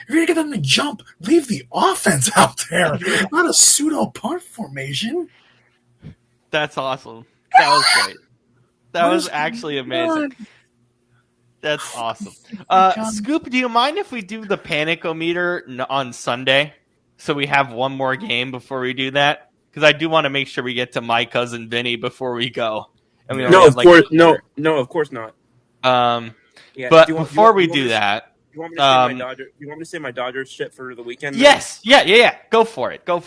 [SPEAKER 3] gonna get them to jump, leave the offense out there, not a pseudo punt formation.
[SPEAKER 1] That's awesome. That was great. That was actually amazing. That's awesome. Scoop, do you mind if we do the panic-o-meter on Sunday so we have one more game before we do that? Because I do want to make sure we get to my cousin Vinny before we go. And we
[SPEAKER 4] no, of course, no, of course not.
[SPEAKER 1] Yeah, but before we do that,
[SPEAKER 4] you want me to say my Dodgers? You want me to say my Dodgers shit for the weekend?
[SPEAKER 1] Yes, yeah. Go for it.
[SPEAKER 4] Oh,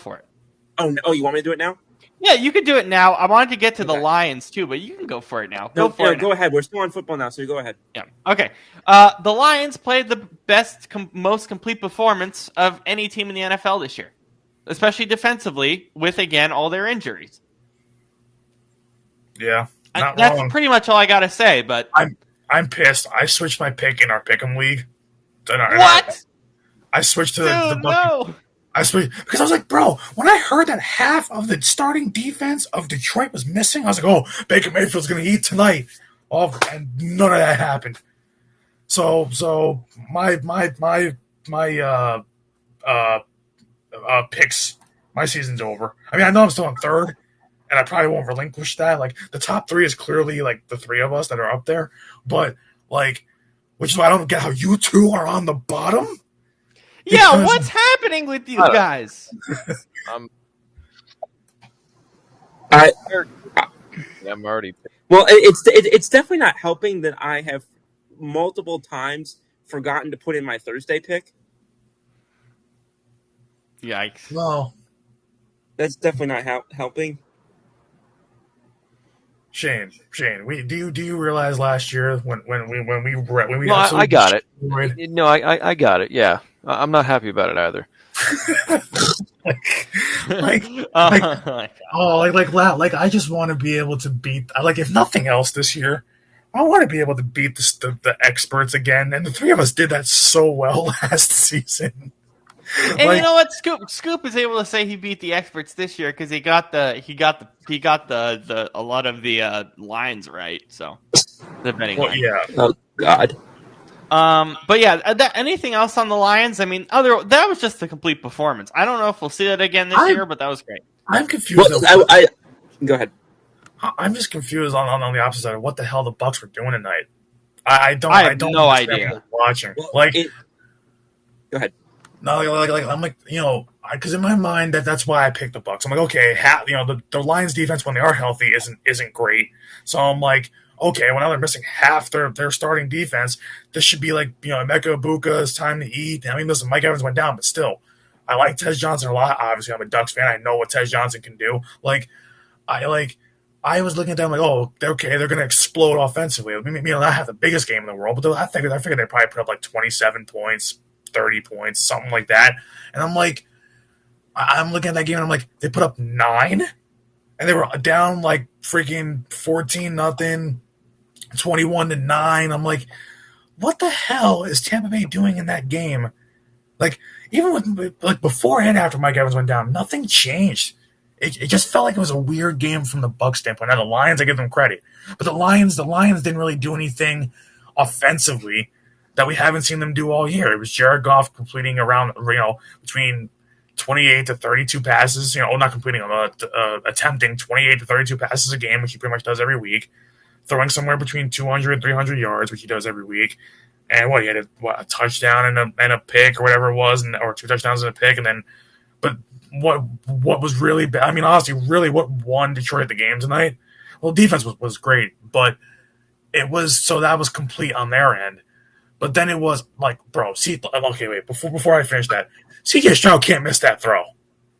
[SPEAKER 4] you want me to do it now?
[SPEAKER 1] Yeah, you can do it now. I wanted to get to the Lions too, but you can go for it now. Go
[SPEAKER 4] ahead. We're still on football now, so you go ahead.
[SPEAKER 1] Yeah. Okay. The Lions played the best, most complete performance of any team in the NFL this year, especially defensively, with again all their injuries.
[SPEAKER 3] Yeah,
[SPEAKER 1] that's wrong. Pretty much all I gotta say. But
[SPEAKER 3] I'm pissed. I switched my pick in our Pick'em league.
[SPEAKER 1] What?
[SPEAKER 3] I switched to the Buccaneers. I switched because I was like, bro, when I heard that half of the starting defense of Detroit was missing, I was like, oh, Baker Mayfield's going to eat tonight. Oh, and none of that happened. So my picks, my season's over. I mean, I know I'm still in third, and I probably won't relinquish that. Like, the top three is clearly like the three of us that are up there, but like, which is why I don't get how you two are on the bottom.
[SPEAKER 1] Yeah, what's happening with you guys?
[SPEAKER 2] I'm already.
[SPEAKER 4] Well, it's definitely not helping that I have multiple times forgotten to put in my Thursday pick.
[SPEAKER 1] Yikes!
[SPEAKER 3] Well,
[SPEAKER 4] that's definitely not helping.
[SPEAKER 3] Shane, do you realize last year when we
[SPEAKER 2] no, I got it. No, I got it. Yeah, I'm not happy about it either.
[SPEAKER 3] I just want to be able to beat. Like, if nothing else this year, I want to be able to beat the experts again. And the three of us did that so well last season.
[SPEAKER 1] And you know what? Scoop is able to say he beat the experts this year because he got a lot of the lines right. So the betting line.
[SPEAKER 3] Yeah.
[SPEAKER 4] Oh God.
[SPEAKER 1] But yeah, anything else on the Lions? I mean, that was just a complete performance. I don't know if we'll see that again this year, but that was great.
[SPEAKER 3] I'm confused.
[SPEAKER 4] Well, go ahead.
[SPEAKER 3] I'm just confused on the opposite side of what the hell the Bucs were doing tonight.
[SPEAKER 1] I have no idea.
[SPEAKER 3] Watching,
[SPEAKER 4] go ahead.
[SPEAKER 3] No, like I'm like, because in my mind that's why I picked the Bucs. I'm like, okay, the Lions defense when they are healthy isn't great. So I'm like, okay, well now they're missing half their starting defense. This should be like, Emeka Ibuka's time to eat. I mean, listen, Mike Evans went down, but still, I like Tez Johnson a lot. Obviously, I'm a Ducks fan. I know what Tez Johnson can do. I was looking at them like, oh, okay, they're going to explode offensively. Maybe not have the biggest game in the world, but I figured they probably put up like 27 points. 30 points, something like that. And I'm like, I'm looking at that game and I'm like, they put up 9 and they were down like freaking 14-0, 21-9. I'm like, what the hell is Tampa Bay doing in that game? Like, even with like before and after Mike Evans went down, nothing changed. It just felt like it was a weird game from the Bucs standpoint. Now the Lions, I give them credit, but the Lions didn't really do anything offensively that we haven't seen them do all year. It was Jared Goff completing around, between 28 to 32 passes, not completing, attempting 28 to 32 passes a game, which he pretty much does every week, throwing somewhere between 200 and 300 yards, which he does every week. And he had a touchdown and a pick or whatever it was, or 2 touchdowns and a pick. And then, but what was really bad, I mean, honestly, really what won Detroit the game tonight? Well, defense was great, but that was complete on their end. But then it was like, bro, wait, before I finish that, C.J. Stroud can't miss that throw.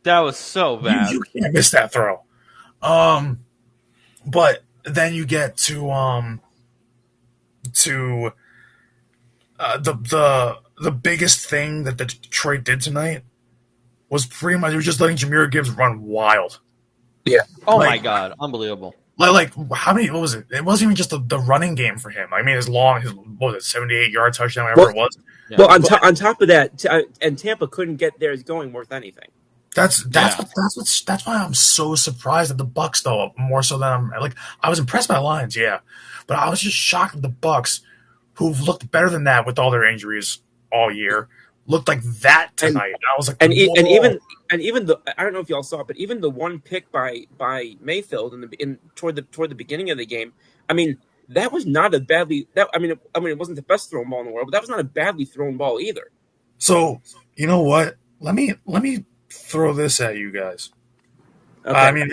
[SPEAKER 1] That was so bad.
[SPEAKER 3] You can't miss that throw. But then you get to the biggest thing that the Detroit did tonight was pretty much, it was just letting Jahmyr Gibbs run wild.
[SPEAKER 4] Yeah.
[SPEAKER 1] Oh my God, unbelievable.
[SPEAKER 3] Like how many? What was it? It wasn't even just the running game for him. I mean, his what was it, 78-yard touchdown, whatever it was.
[SPEAKER 1] Yeah.
[SPEAKER 4] Well, on top of that, and Tampa couldn't get theirs going worth anything.
[SPEAKER 3] That's why I'm so surprised at the Bucks, though, more so than I'm like. I was impressed by the Lions, yeah, but I was just shocked at the Bucks, who've looked better than that with all their injuries all year, looked like that tonight. And I was like,
[SPEAKER 4] and even the, I don't know if y'all saw it, but even the one pick by Mayfield toward the beginning of the game, I mean, that was not a badly I mean it wasn't the best thrown ball in the world, but that was not a badly thrown ball either.
[SPEAKER 3] So you know what? Let me throw this at you guys.
[SPEAKER 4] Okay.
[SPEAKER 3] I mean,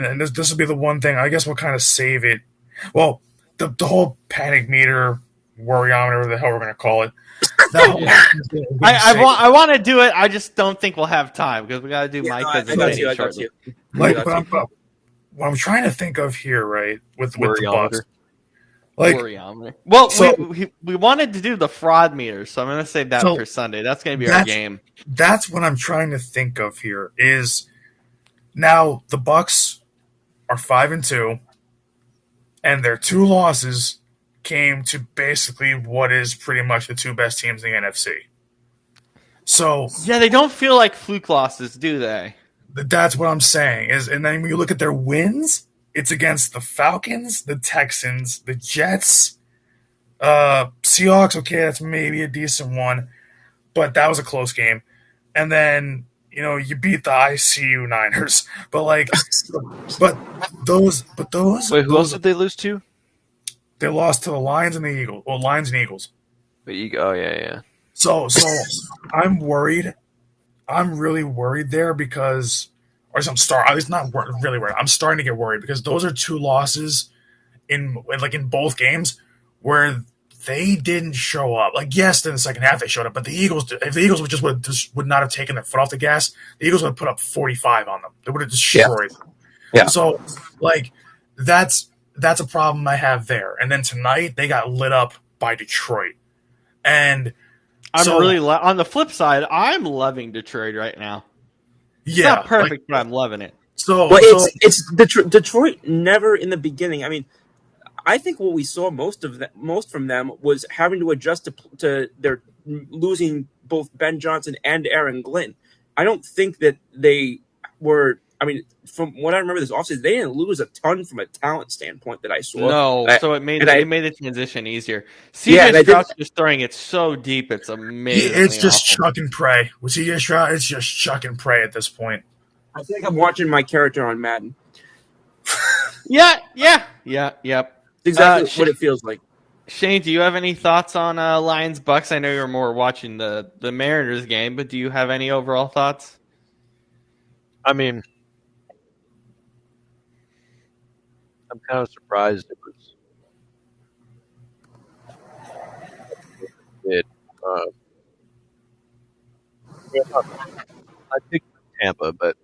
[SPEAKER 3] and this will be the one thing. I guess we'll kind of save it. Well, the whole panic meter, worryometer, whatever the hell we're going to call it.
[SPEAKER 1] I want to do it. I just don't think we'll have time because we got to do Mike.
[SPEAKER 4] I got you.
[SPEAKER 3] Like what I'm trying to think of here, right? With the Bucks. Like,
[SPEAKER 1] well,
[SPEAKER 3] so,
[SPEAKER 1] we wanted to do the fraud meter, so I'm going to save that for Sunday. That's going to be our game.
[SPEAKER 3] That's what I'm trying to think of here. Is now the Bucks are 5-2, and their 2 losses came to basically what is pretty much the 2 best teams in the NFC. So
[SPEAKER 1] yeah, they don't feel like fluke losses, do they?
[SPEAKER 3] That's what I'm saying. And then when you look at their wins, it's against the Falcons, the Texans, the Jets, Seahawks. Okay, that's maybe a decent one, but that was a close game. And then you beat the ICU Niners, but those.
[SPEAKER 2] Wait, who else did they lose to?
[SPEAKER 3] They lost to the Lions and the Eagles. Well, Lions and Eagles.
[SPEAKER 2] Oh yeah.
[SPEAKER 3] So I'm worried. I'm really worried there because. Or I'm not really worried. I'm starting to get worried because those are 2 losses in both games where they didn't show up. Like, yes, in the second half they showed up, but if the Eagles would not have taken their foot off the gas, the Eagles would have put up 45 on them. They would have destroyed them.
[SPEAKER 2] Yeah.
[SPEAKER 3] So, that's a problem I have there. And then tonight they got lit up by Detroit, and
[SPEAKER 1] I'm really on the flip side. I'm loving Detroit right now. It's not perfect, but I'm loving it.
[SPEAKER 4] It's Detroit never in the beginning. I mean, I think what we saw most from them was having to adjust to their losing both Ben Johnson and Aaron Glenn. I don't think that they were. I mean, from what I remember this offseason, they didn't lose a ton from a talent standpoint that I saw.
[SPEAKER 1] No, so it made the transition easier. CJ Stroud's just throwing it so deep, it's amazing.
[SPEAKER 3] It's just chuck and pray. With CJ Stroud, it's just chuck and pray at this point.
[SPEAKER 4] I feel like I'm watching my character on Madden.
[SPEAKER 1] Yep.
[SPEAKER 4] Exactly what it feels like.
[SPEAKER 1] Shane, do you have any thoughts on Lions Bucks? I know you're more watching the Mariners game, but do you have any overall thoughts?
[SPEAKER 2] I mean, I'm kind of surprised it was. I picked Tampa, but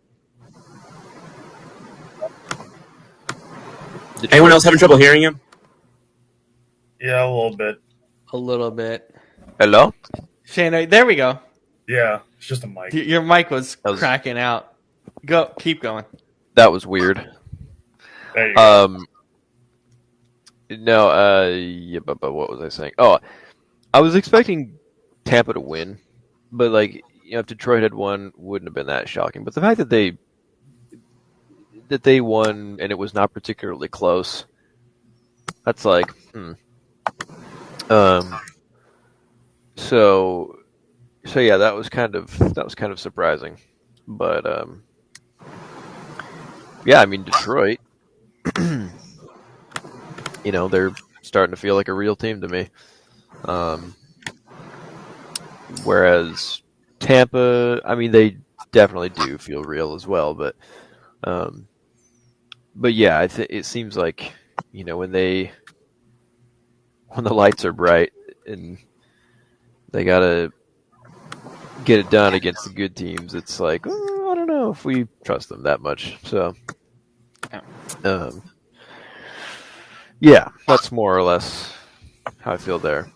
[SPEAKER 4] anyone else having trouble hearing him?
[SPEAKER 3] Yeah, a little bit.
[SPEAKER 2] Hello,
[SPEAKER 1] Shane. There we go.
[SPEAKER 3] Yeah, it's just a mic.
[SPEAKER 1] Your mic was cracking out. Keep going.
[SPEAKER 2] That was weird.
[SPEAKER 3] There you go.
[SPEAKER 2] No, but what was I saying? Oh, I was expecting Tampa to win, but if Detroit had won, wouldn't have been that shocking. But the fact that they won and it was not particularly close, that's So yeah, that was kind of surprising, but yeah, I mean Detroit. They're starting to feel like a real team to me. Whereas Tampa, I mean, they definitely do feel real as well. But yeah, it seems like when the lights are bright and they gotta get it done against the good teams, it's like, I don't know if we trust them that much. So. Yeah, that's more or less how I feel there.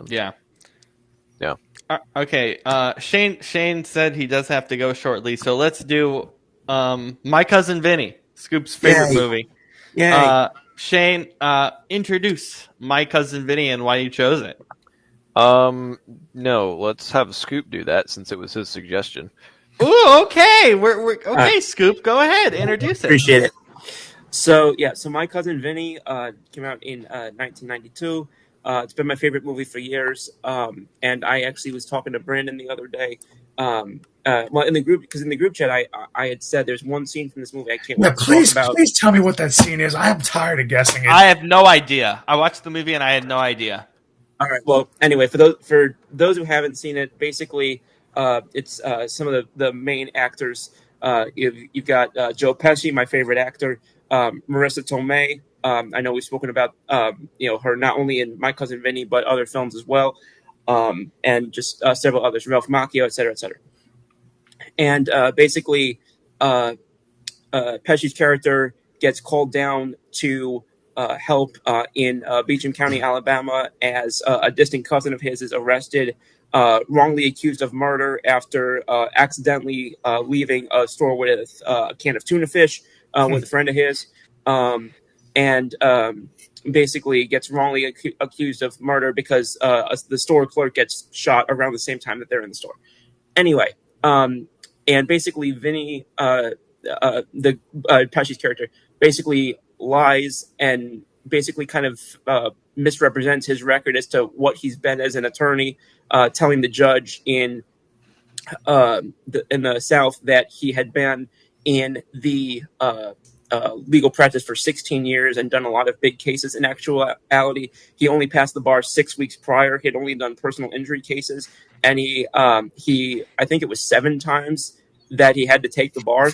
[SPEAKER 1] Yeah.
[SPEAKER 2] Okay.
[SPEAKER 1] Shane said he does have to go shortly, so let's do My Cousin Vinny, Scoop's favorite movie.
[SPEAKER 4] Yay.
[SPEAKER 1] Shane, introduce My Cousin Vinny and why you chose it.
[SPEAKER 2] No, let's have Scoop do that since it was his suggestion.
[SPEAKER 1] Ooh, okay. We're okay, Scoop. Go ahead, introduce it.
[SPEAKER 4] Appreciate it. So My Cousin Vinny came out in 1992. It's been my favorite movie for years. And I actually was talking to Brandon the other day. In the group chat, I had said there's one scene from this movie I can't wait to talk about.
[SPEAKER 3] Please tell me what that scene is. I am tired of guessing it.
[SPEAKER 1] I have no idea. I watched the movie and I had no idea.
[SPEAKER 4] All right. Well, anyway, for those who haven't seen it, basically, it's some of the main actors. You've got Joe Pesci, my favorite actor, Marissa Tomei. I know we've spoken about her not only in My Cousin Vinny but other films as well, and just several others, Ralph Macchio, et cetera, et cetera. And basically, Pesci's character gets called down to help in Beecham County, Alabama, as a distant cousin of his is arrested, wrongly accused of murder after accidentally leaving a store with a can of tuna fish with a friend of his, and basically gets wrongly accused of murder because the store clerk gets shot around the same time that they're in the store. Anyway, and basically Vinny, Pesci's character, basically lies and basically kind of misrepresents his record as to what he's been as an attorney, telling the judge in the South that he had been in the legal practice for 16 years and done a lot of big cases. In actuality, he only passed the bar 6 weeks prior. He had only done personal injury cases, and he I think it was 7 times that he had to take the bar.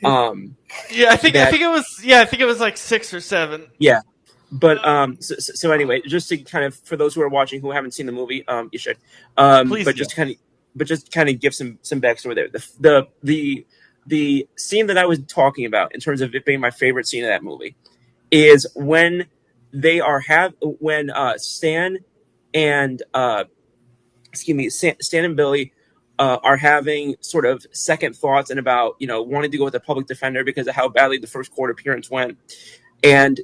[SPEAKER 1] I think it was like 6 or 7.
[SPEAKER 4] Yeah. But so anyway, just to kind of, for those who are watching who haven't seen the movie, you should.
[SPEAKER 1] Please
[SPEAKER 4] but
[SPEAKER 1] do.
[SPEAKER 4] just kind of give some backstory there. The scene that I was talking about in terms of it being my favorite scene of that movie is when they are Stan and Stan and Billy are having sort of second thoughts and about wanting to go with a public defender because of how badly the first court appearance went, and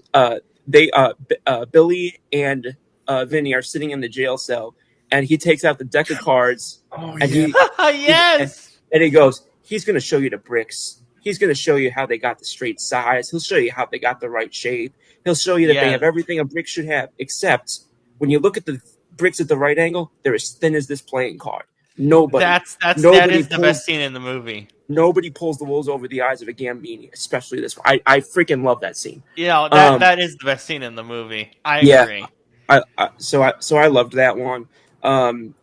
[SPEAKER 4] Billy and Vinny are sitting in the jail cell, and he takes out the deck of cards,
[SPEAKER 1] Yes,
[SPEAKER 4] and he goes, he's going to show you the bricks. He's going to show you how they got the straight size. He'll show you how they got the right shape. He'll show you that they have everything a brick should have, except when you look at the bricks at the right angle, they're as thin as this playing card. That
[SPEAKER 1] is the best scene in the movie. Nobody
[SPEAKER 4] pulls the wool over the eyes of a Gambini, especially this one. I freaking love that scene.
[SPEAKER 1] Yeah, that is the best scene in the movie. I agree.
[SPEAKER 4] So I loved that one.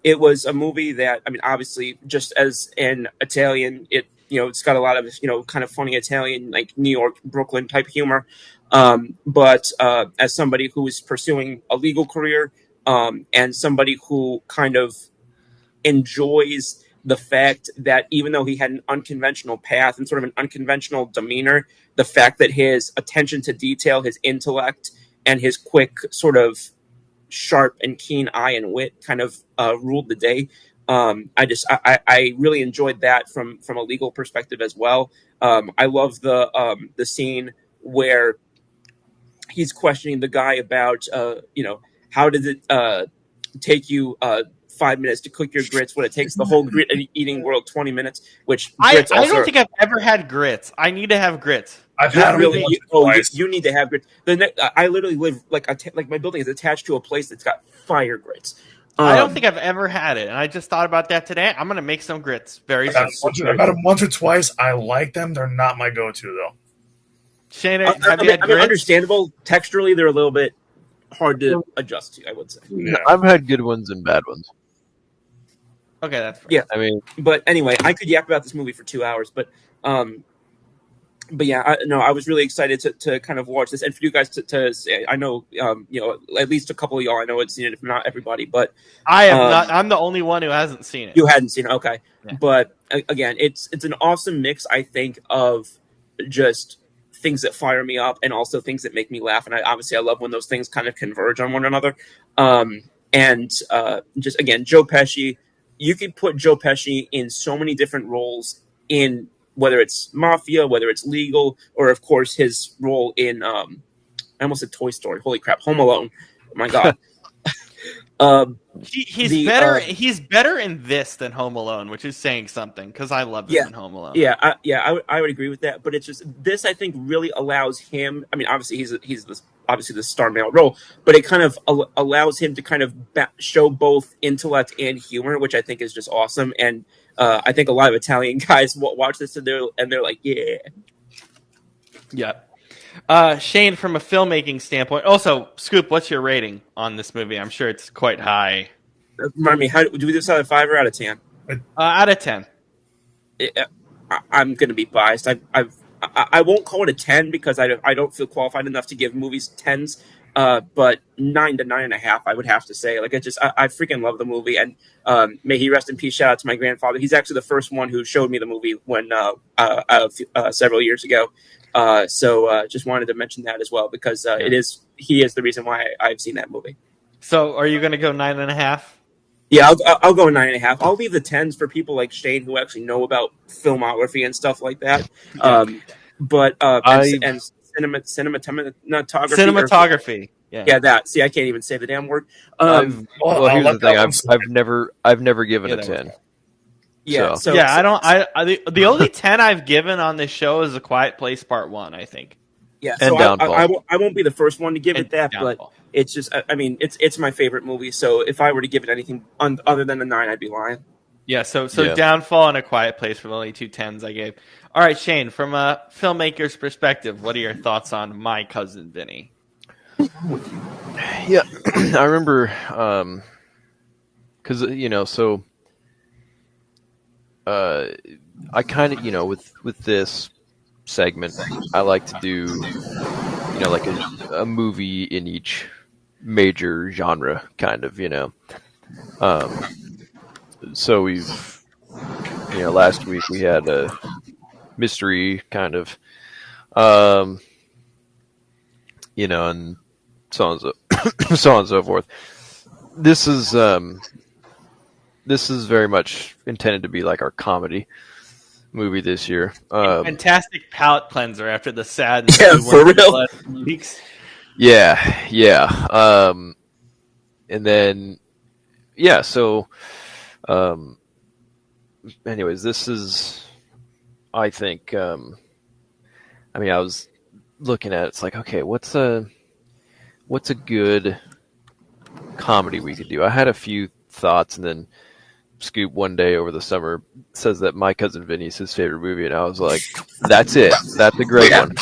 [SPEAKER 4] It was a movie that, I mean, obviously, just as an Italian, it's got a lot of kind of funny Italian, like New York, Brooklyn type humor. But as somebody who is pursuing a legal career, and somebody who kind of enjoys the fact that even though he had an unconventional path and sort of an unconventional demeanor, the fact that his attention to detail, his intellect, and his quick sort of sharp and keen eye and wit kind of ruled the day. I really enjoyed that from a legal perspective as well. I love the scene where he's questioning the guy about how does it take you 5 minutes to cook your grits when it takes the whole grit eating world 20 minutes, which
[SPEAKER 1] I don't think I've ever had grits. I need to have grits.
[SPEAKER 3] I've had
[SPEAKER 4] really. You need to have grits. I literally live like my building is attached to a place that's got fire grits.
[SPEAKER 1] I don't think I've ever had it, and I just thought about that today. I'm gonna make some grits very soon.
[SPEAKER 3] I've had them once or twice. I like them. They're not my go-to though.
[SPEAKER 1] Shane, have you had grits?
[SPEAKER 4] Understandable. Texturally, they're a little bit hard to adjust to, I would say.
[SPEAKER 2] Yeah. I've had good ones and bad ones.
[SPEAKER 1] Okay, that's fair.
[SPEAKER 4] Yeah.
[SPEAKER 2] I mean,
[SPEAKER 4] but anyway, I could yap about this movie for 2 hours, but yeah, I was really excited to kind of watch this, and for you guys to say, I know, at least a couple of y'all I know had seen it, if not everybody, but
[SPEAKER 1] I have not. I'm the only one who hasn't seen it.
[SPEAKER 4] You hadn't seen it, okay?
[SPEAKER 1] Yeah.
[SPEAKER 4] But again, it's an awesome mix, I think, of just things that fire me up and also things that make me laugh, and I love when those things kind of converge on one another. And just again, Joe Pesci. You could put Joe Pesci in so many different roles in whether it's mafia, whether it's legal, or of course his role in I almost said Toy Story. Holy crap, Home Alone. Oh my god.
[SPEAKER 1] He's better. He's better in this than Home Alone, which is saying something because I loved him
[SPEAKER 4] Yeah,
[SPEAKER 1] in Home Alone.
[SPEAKER 4] I would agree with that. But it's just this. I think really allows him. I mean, obviously obviously the star male role, but it kind of allows him to kind of show both intellect and humor, which I think is just awesome. And I think a lot of Italian guys watch this and they're like, yeah.
[SPEAKER 1] Shane, from a filmmaking standpoint, also Scoop, what's your rating on this movie? I'm sure it's quite high.
[SPEAKER 4] Remind me, how do we do this out of 5 or out of 10?
[SPEAKER 1] Out of 10.
[SPEAKER 4] I'm going to be biased. I won't call it a 10 because I don't feel qualified enough to give movies 10s. But 9 to 9.5, I would have to say. Like I freaking love the movie, and may he rest in peace. Shout out to my grandfather. He's actually the first one who showed me the movie when several years ago. So just wanted to mention that as well because he is the reason why I've seen that movie.
[SPEAKER 1] So are you going to go 9.5?
[SPEAKER 4] Yeah, I'll go 9.5. I'll leave the 10s for people like Shane who actually know about filmography and stuff like that.
[SPEAKER 1] Cinematography.
[SPEAKER 4] Yeah, that. See, I can't even say the damn word.
[SPEAKER 2] Here's the thing. I've never given a 10.
[SPEAKER 4] Yeah.
[SPEAKER 1] The only 10 I've given on this show is A Quiet Place Part 1, I think.
[SPEAKER 4] Yeah,
[SPEAKER 2] and
[SPEAKER 4] so
[SPEAKER 2] Downfall.
[SPEAKER 4] I won't be the first one to give it that,
[SPEAKER 1] Downfall.
[SPEAKER 4] but it's just, I mean, it's my favorite movie. So if I were to give it anything other than a 9, I'd be lying.
[SPEAKER 1] Yeah, so Downfall and A Quiet Place were the only 2 10s I gave. All right, Shane, from a filmmaker's perspective, what are your thoughts on My Cousin Vinny?
[SPEAKER 2] Yeah, I remember, because I kind of, with this segment, I like to do, like a movie in each major genre, kind of, So we've, last week we had a mystery kind of, and so on and so forth. This is very much intended to be like our comedy movie this year.
[SPEAKER 1] Fantastic palate cleanser after the sad
[SPEAKER 4] for real
[SPEAKER 1] weeks.
[SPEAKER 2] Yeah. And then so anyways, this is, I think, I was looking at it, it's like, okay, what's a good comedy we could do? I had a few thoughts, and then Scoop one day over the summer says that My Cousin Vinny's his favorite movie, and I was like, that's it. That's a great one.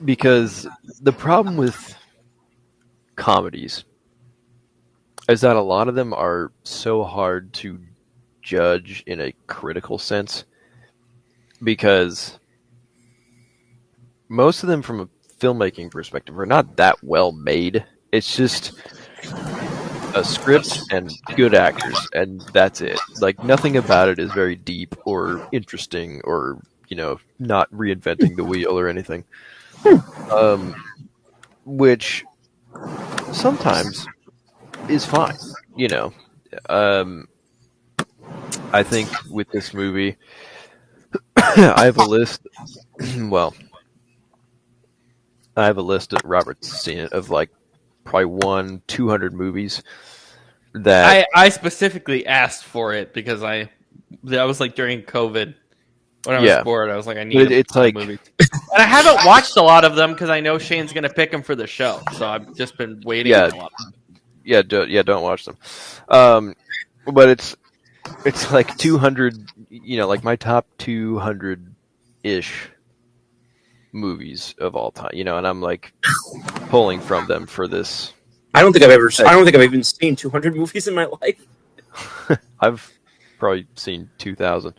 [SPEAKER 2] Because the problem with comedies is that a lot of them are so hard to judge in a critical sense, because most of them from a filmmaking perspective are not that well made. It's just a script and good actors, and that's it. Like, nothing about it is very deep or interesting or, not reinventing the wheel or anything. Which sometimes is fine, I think with this movie, I have a list. Well, I have a list that Robert's seen it of like probably 200 movies that
[SPEAKER 1] I specifically asked for it because that was like during COVID when I was bored. I was like, I need a movie, and I haven't watched a lot of them because I know Shane's going to pick them for the show, so I've just been waiting.
[SPEAKER 2] Yeah,
[SPEAKER 1] a lot of them.
[SPEAKER 2] Don't watch them. But it's like 200, like my top 200-ish movies of all time, and I'm like pulling from them for this.
[SPEAKER 4] I don't think I've even seen 200 movies in my life.
[SPEAKER 2] I've probably seen 2,000.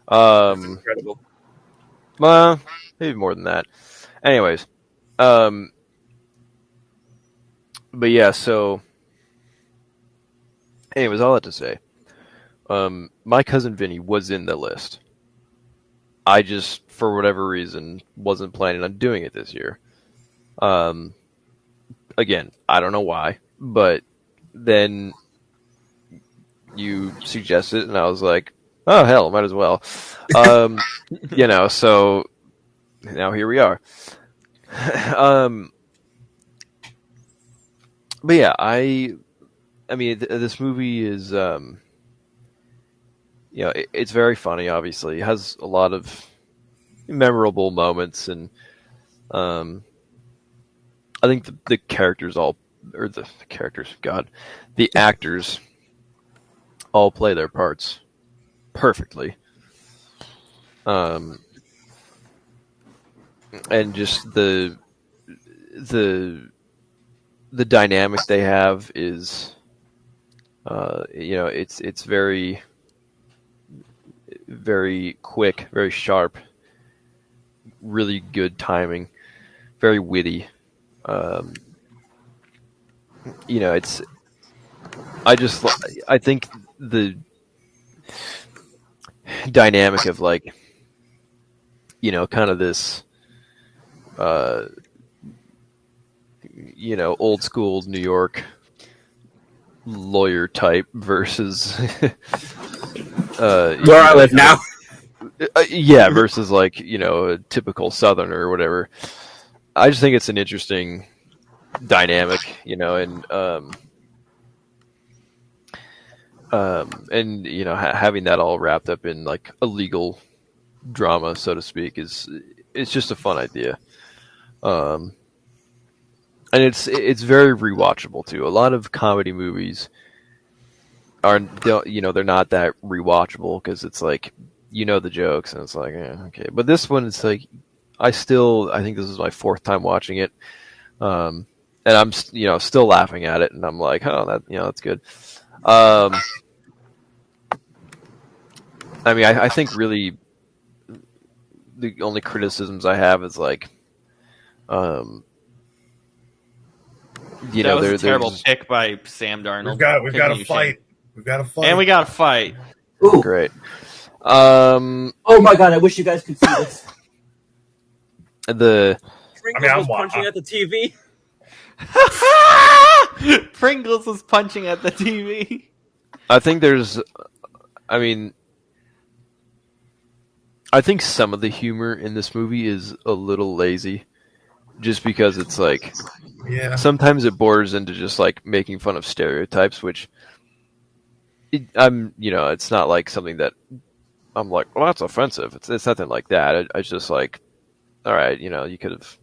[SPEAKER 4] That's incredible.
[SPEAKER 2] Well, maybe more than that. Anyways, but yeah, so anyways, all that to say, My Cousin Vinny was in the list. I just, for whatever reason, wasn't planning on doing it this year. Again, I don't know why, but then you suggested it, and I was like, Oh hell, might as well. So now here we are. But yeah, I mean, this movie is, it's very funny. Obviously, it has a lot of memorable moments, and I think the characters all, or the characters, God, the actors all play their parts perfectly. And just the dynamic they have is, it's very, very quick, very sharp, really good timing, very witty. It's, I think the dynamic of, like, kind of this, old school New York lawyer type versus
[SPEAKER 4] Where I live now.
[SPEAKER 2] versus, like, a typical Southerner or whatever. I just think it's an interesting dynamic, and having that all wrapped up in, like, a legal drama, so to speak, it's just a fun idea. And it's very rewatchable too. A lot of comedy movies they're not that rewatchable because it's like, the jokes and it's like, okay. But this one, it's like, I think this is my fourth time watching it, and I'm still laughing at it, and I'm like, oh, that's good. I mean, I think really the only criticisms I have is, like,
[SPEAKER 1] that was a terrible pick by Sam Darnold.
[SPEAKER 3] We've got to fight. We've got to fight.
[SPEAKER 1] And we got to fight.
[SPEAKER 4] Ooh.
[SPEAKER 2] Great.
[SPEAKER 4] Oh my god, I wish you guys could see this. Pringles was punching at the TV.
[SPEAKER 1] Pringles was punching at the TV.
[SPEAKER 2] I think I think some of the humor in this movie is a little lazy, just because it's like, sometimes it borders into just, like, making fun of stereotypes, which it's not like something that I'm like, well, that's offensive. It's nothing like that. It's just like, all right, you could have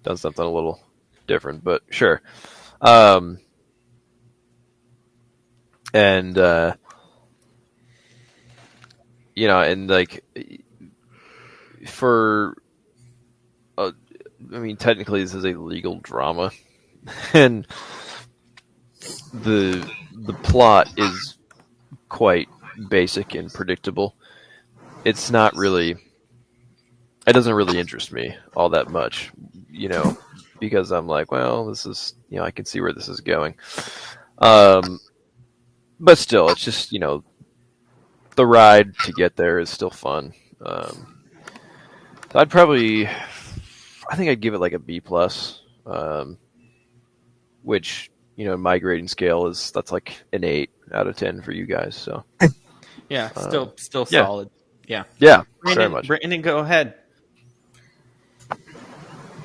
[SPEAKER 2] done something a little different, but sure. And like, technically this is a legal drama, and the plot is quite basic and predictable. It doesn't really interest me all that much, because I'm like, well, this is, I can see where this is going. But still, it's just, the ride to get there is still fun. So I think I'd give it like a B+, which, my grading scale that's like an 8 out of 10 for you guys. So
[SPEAKER 1] yeah, still solid. Yeah.
[SPEAKER 2] Very much.
[SPEAKER 1] Brandon, go ahead.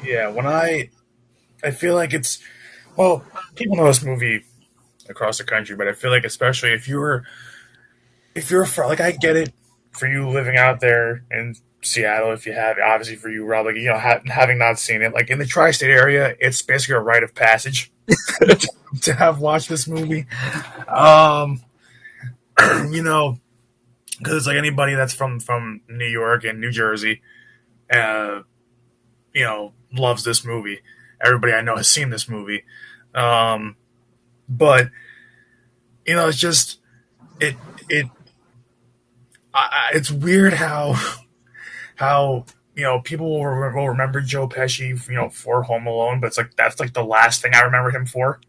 [SPEAKER 3] Yeah, when I feel like it's, well, people know this movie across the country, but I feel like especially if you're like, I get it for you living out there in Seattle, if you have, obviously for you, Rob, like, having not seen it, like in the tri-state area, it's basically a rite of passage to have watched this movie. Because it's like anybody that's from New York and New Jersey, loves this movie. Everybody I know has seen this movie. But it's just it's weird how people will remember Joe Pesci for Home Alone, but it's like that's like the last thing I remember him for.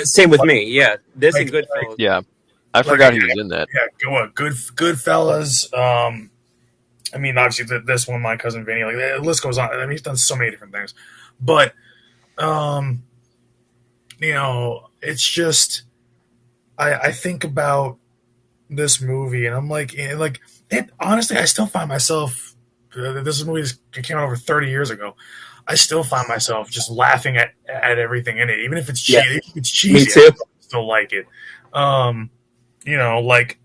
[SPEAKER 4] Same with me. Yeah, this and Goodfellas.
[SPEAKER 2] Yeah, I forgot he was in that.
[SPEAKER 3] Yeah, Goodfellas. Obviously this one, My Cousin Vinny. Like the list goes on. I mean, he's done so many different things, but it's just I think about this movie, and I'm like, it. Honestly, I still find myself. This movie came out over 30 years ago. I still find myself just laughing at everything in it, even if it's
[SPEAKER 4] Yeah.
[SPEAKER 3] cheesy. It's
[SPEAKER 4] Me
[SPEAKER 3] cheesy.
[SPEAKER 4] too.
[SPEAKER 3] I still like it. Like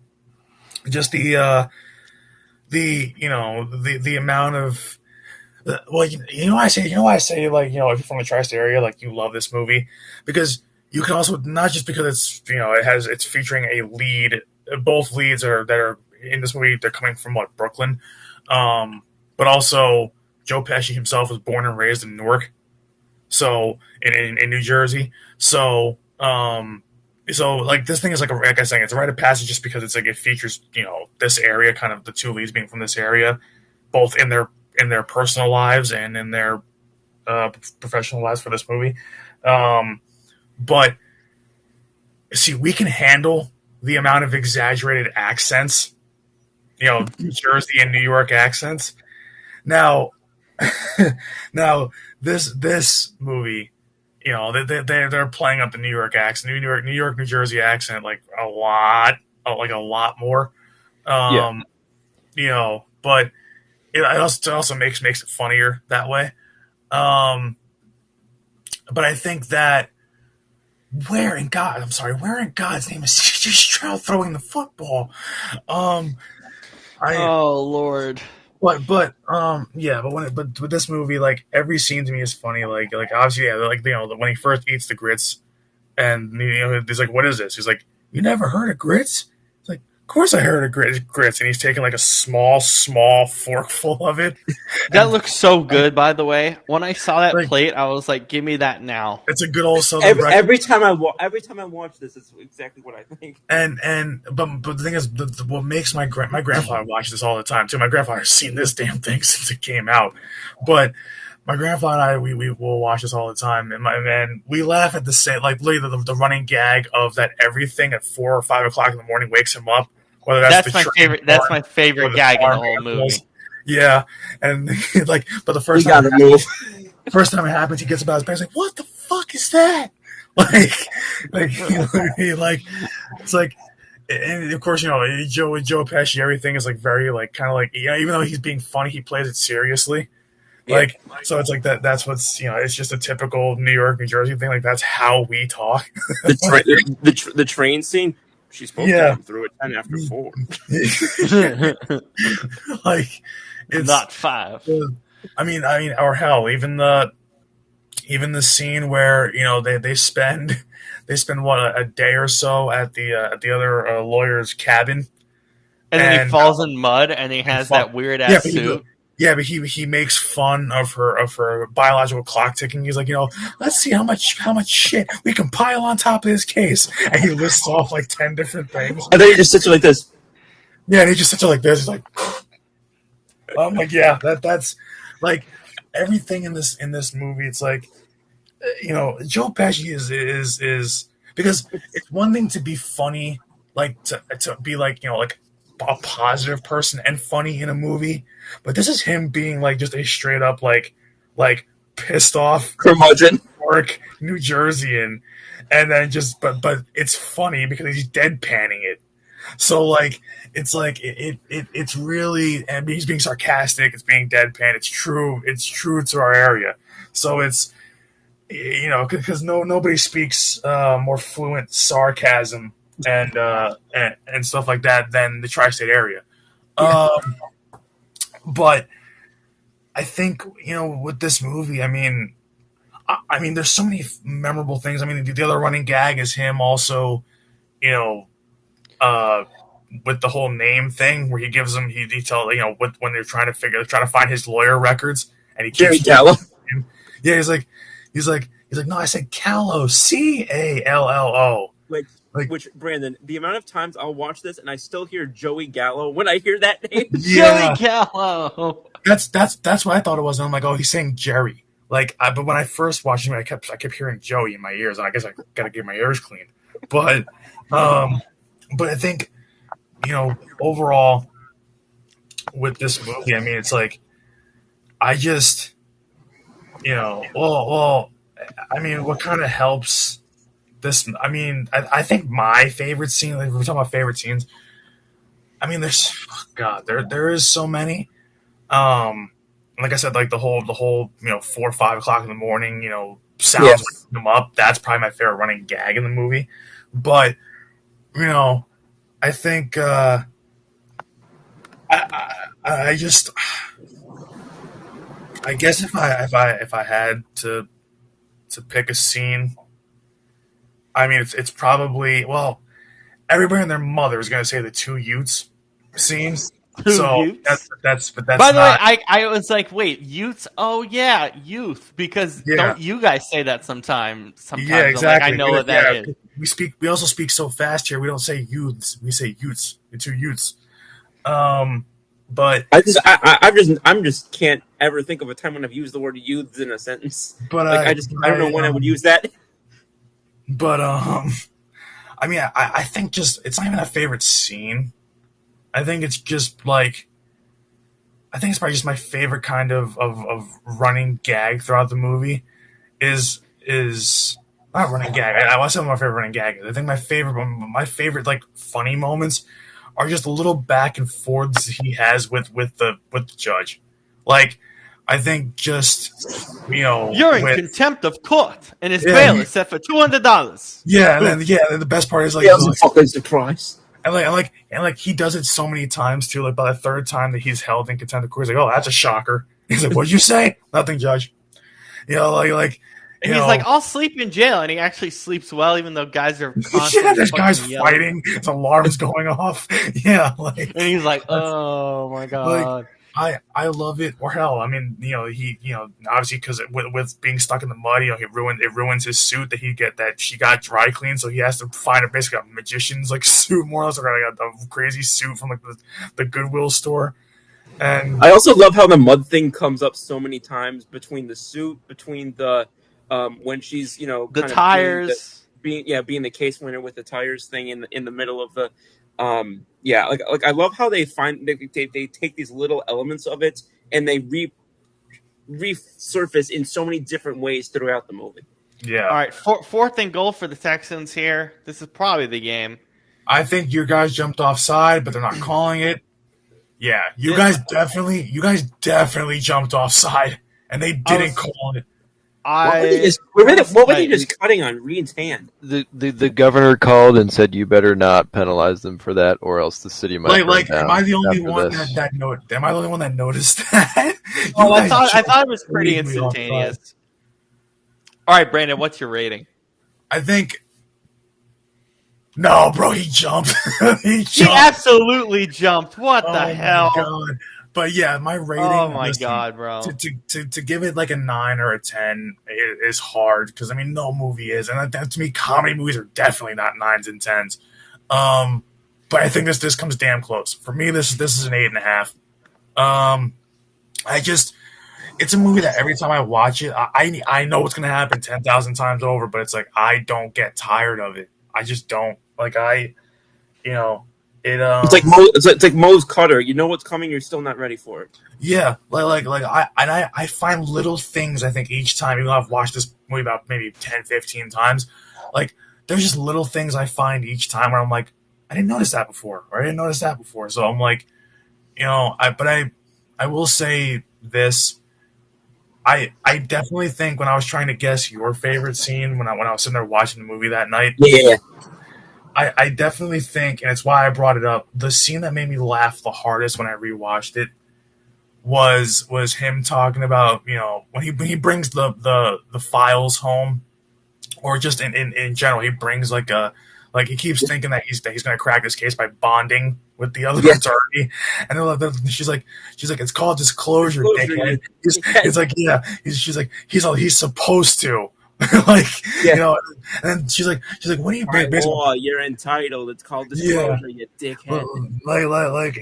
[SPEAKER 3] just the amount of well, why I say like if you're from the tri-state area, like you love this movie because you can also not just because it's featuring a lead, both leads that are in this movie, they're coming from Brooklyn, but also Joe Pesci himself was born and raised in Newark, so in New Jersey, so like this thing is like I was saying, it's a rite of passage just because it's like it features this area, kind of the two leads being from this area, both in their personal lives and in their professional lives for this movie. But see, we can handle the amount of exaggerated accents, New Jersey and New York accents. Now, now this movie, they're playing up the New York accent, New Jersey accent like a lot more. But it also makes it funnier that way. But I think that where in God's name is C.J. Stroud throwing the football?
[SPEAKER 2] Oh Lord.
[SPEAKER 3] But with this movie, like every scene to me is funny. Like obviously, yeah, like when he first eats the grits, and he's like, "What is this?" He's like, "You never heard of grits?" It's like, "Of course I heard of grits," and he's taking like a small forkful of it.
[SPEAKER 1] That looks so good, by the way. When I saw that
[SPEAKER 3] Like-
[SPEAKER 1] plate, I was like, "Give me that now."
[SPEAKER 3] It's a good old Southern breakfast.
[SPEAKER 4] Every time I watch this, it's exactly what I think.
[SPEAKER 3] But the thing is, what makes my grandfather watch this all the time too. My grandfather's seen this damn thing since it came out, but my grandfather and I we will watch this all the time, and we laugh at the same, like literally the running gag of that everything at 4 or 5 o'clock in the morning wakes him up. Whether
[SPEAKER 1] That's my favorite. That's my favorite gag in the whole movie.
[SPEAKER 3] Yeah, and but the
[SPEAKER 4] We
[SPEAKER 3] first time
[SPEAKER 4] gotta move.
[SPEAKER 3] first time it happens, he gets about his bed. He's like, "What the fuck is that?" Like it's like, and of course, Joe Pesci, everything is like very like kind of like even though he's being funny, he plays it seriously. Like so, it's like that. That's what's it's just a typical New York, New Jersey thing. Like that's how we talk.
[SPEAKER 4] The train scene. She's supposed to come through at 10 after 4.
[SPEAKER 3] Like it's
[SPEAKER 1] Not 5.
[SPEAKER 3] I mean, or hell, even the scene where they spend what a day or so at the other lawyer's cabin,
[SPEAKER 1] And then he falls in mud, and he has that weird ass suit.
[SPEAKER 3] But he makes fun of her biological clock ticking. He's like, let's see how much shit we can pile on top of this case, and he lists off like 10 different things.
[SPEAKER 4] And then he just sits like this.
[SPEAKER 3] Yeah, and he just sits there like this. He's like, I'm like, yeah, that's like everything in this movie. It's like, Joe Pesci is because it's one thing to be funny, like to be like like a positive person and funny in a movie, but this is him being like just a straight up like pissed off
[SPEAKER 4] Curmudgeon.
[SPEAKER 3] Newark, New Jersey, and then just but it's funny because he's deadpanning it. So like it's like it's really, and he's being sarcastic, it's being deadpan, it's true to our area. So it's because nobody speaks more fluent sarcasm and stuff like that than the tri-state area. But I think with this movie, I mean, there's so many memorable things. I mean, the other running gag is him also, with the whole name thing where he gives them, he tells when they're trying to find his lawyer records, and he keeps
[SPEAKER 4] Gallo.
[SPEAKER 3] Yeah, he's like, no, I said Callo, Callo.
[SPEAKER 4] Which, Brandon, the amount of times I'll watch this and I still hear Joey Gallo when I hear that name.
[SPEAKER 3] Yeah.
[SPEAKER 1] Joey Gallo.
[SPEAKER 3] That's what I thought it was. And I'm like, oh, he's saying Jerry. But when I first watched him, I kept hearing Joey in my ears, and I guess I got to get my ears cleaned. But I think overall with this movie, I mean, it's like I just I mean, what kind of helps this? I mean, I think my favorite scene, like if we're talking about favorite scenes, I mean, there is so many. Like I said, like the whole 4 or 5 o'clock in the morning, sounds
[SPEAKER 4] Yes.
[SPEAKER 3] waking them up. That's probably my favorite running gag in the movie. But you know, I think I just I guess if I had to pick a scene, I mean it's probably everybody and their mother is gonna say the two Utes scene.
[SPEAKER 1] Two
[SPEAKER 3] So
[SPEAKER 1] Utes.
[SPEAKER 3] but that's
[SPEAKER 1] By the way,
[SPEAKER 3] not.
[SPEAKER 1] I was like, wait, youths? Oh yeah, youth. Because
[SPEAKER 3] Yeah.
[SPEAKER 1] don't you guys say that
[SPEAKER 3] Yeah,
[SPEAKER 1] sometimes I'm like, I
[SPEAKER 3] exactly.
[SPEAKER 1] know what that is.
[SPEAKER 3] We also speak so fast here. We don't say youths. We say Utes. The two Utes. Um, but
[SPEAKER 4] I'm just can't ever think of a time when I've used the word youths in a sentence.
[SPEAKER 3] but
[SPEAKER 4] Like
[SPEAKER 3] I
[SPEAKER 4] I don't know when I would use that.
[SPEAKER 3] but I mean I think just it's not even a favorite scene. I think it's just like I think it's probably just my favorite kind of running gag throughout the movie is not running gag. I want to say my favorite running gag. I think my favorite like funny moments are just the little back and forths he has with the judge. Like I think just
[SPEAKER 1] You're in
[SPEAKER 3] with
[SPEAKER 1] contempt of court, and his
[SPEAKER 3] yeah
[SPEAKER 1] bail is set for $200.
[SPEAKER 3] then the best part is like
[SPEAKER 4] Yeah, that's a fucking surprise.
[SPEAKER 3] and he does it so many times too. Like by the third time that he's held in contempt of court, he's like, "Oh, that's a shocker." He's like, "What'd you say?" Nothing, judge.
[SPEAKER 1] And he's like, I'll sleep in jail, and he actually sleeps well, even though guys are constantly
[SPEAKER 3] yeah, there's guys
[SPEAKER 1] fucking yelling.
[SPEAKER 3] fighting. His alarm's going off. Yeah,
[SPEAKER 1] And he's like, oh my god.
[SPEAKER 3] I love it. Or hell, I mean, he, obviously because with being stuck in the mud, it ruins his suit that she got dry cleaned, so he has to find basically a magician's like suit, more or less, like a crazy suit from like the Goodwill store. And
[SPEAKER 4] I also love how the mud thing comes up so many times between the suit, between the when she's
[SPEAKER 1] The
[SPEAKER 4] kind of
[SPEAKER 1] tires.
[SPEAKER 4] being the case winner with the tires thing in the middle of the like I love how they they take these little elements of it and they resurface in so many different ways throughout the movie.
[SPEAKER 3] yeah,
[SPEAKER 1] All right, fourth and goal for the Texans here. This is probably the game.
[SPEAKER 3] I think your guys jumped offside, but they're not calling it. Yeah, you guys definitely jumped offside, and they didn't call it.
[SPEAKER 4] What were they just cutting on Reed's hand?
[SPEAKER 2] The governor called and said you better not penalize them for that, or else the city might burn down.
[SPEAKER 3] Am I the only
[SPEAKER 2] after
[SPEAKER 3] one
[SPEAKER 2] this.
[SPEAKER 3] am I the only one that noticed that?
[SPEAKER 1] Oh, I thought it was pretty instantaneous. All right, Brandon, what's your rating?
[SPEAKER 3] I think. No, bro, he jumped.
[SPEAKER 1] He absolutely jumped. What the hell?
[SPEAKER 3] God. But yeah, my rating.
[SPEAKER 1] Oh my god, bro!
[SPEAKER 3] To give it like a 9 or a 10 is hard because I mean no movie is, and to me comedy movies are definitely not 9s and 10s. But I think this comes damn close. For me, this is an 8.5. It's a movie that every time I watch it, I know what's gonna happen 10,000 times over, but it's like I don't get tired of it. I just don't it.
[SPEAKER 4] It's like Moe's Cutter. You know what's coming. You're still not ready for it.
[SPEAKER 3] Yeah, I find little things. I think each time, even though I've watched this movie about maybe 10, 15 times, like there's just little things I find each time where I'm like, I didn't notice that before, or I didn't notice that before. So I'm like, I will say this. I definitely think when I was trying to guess your favorite scene when I was sitting there watching the movie that night.
[SPEAKER 4] Yeah.
[SPEAKER 3] I definitely think, and it's why I brought it up, the scene that made me laugh the hardest when I rewatched it was him talking about, when he brings the files home, or just in general, he brings he keeps thinking that he's gonna crack this case by bonding with the other attorney, and then she's like it's called disclosure, dickhead. It's like she's like he's supposed to. And then she's like, what do you bring?
[SPEAKER 4] You're entitled. It's called disclosure, you dickhead.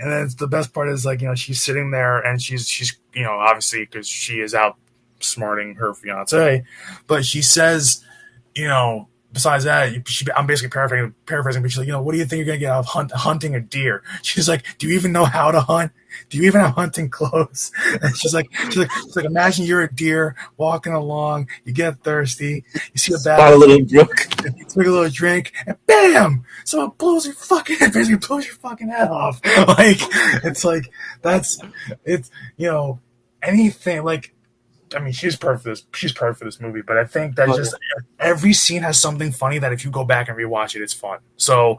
[SPEAKER 3] And then the best part is she's sitting there and she's obviously because she is outsmarting her fiance, but she says, besides that, I'm basically paraphrasing, but she's like, what do you think you're gonna get out of hunting a deer? She's like, do you even know how to hunt? Do you even have hunting clothes? And she's like, imagine you're a deer walking along, you get thirsty, you see a bad
[SPEAKER 4] a little brook,
[SPEAKER 3] you take a little drink, and bam! Someone basically blows your fucking head off. Like, it's like, it's, anything, like, I mean, she's perfect for this. She's perfect for this movie, but I think that just every scene has something funny that if you go back and rewatch it, it's fun. So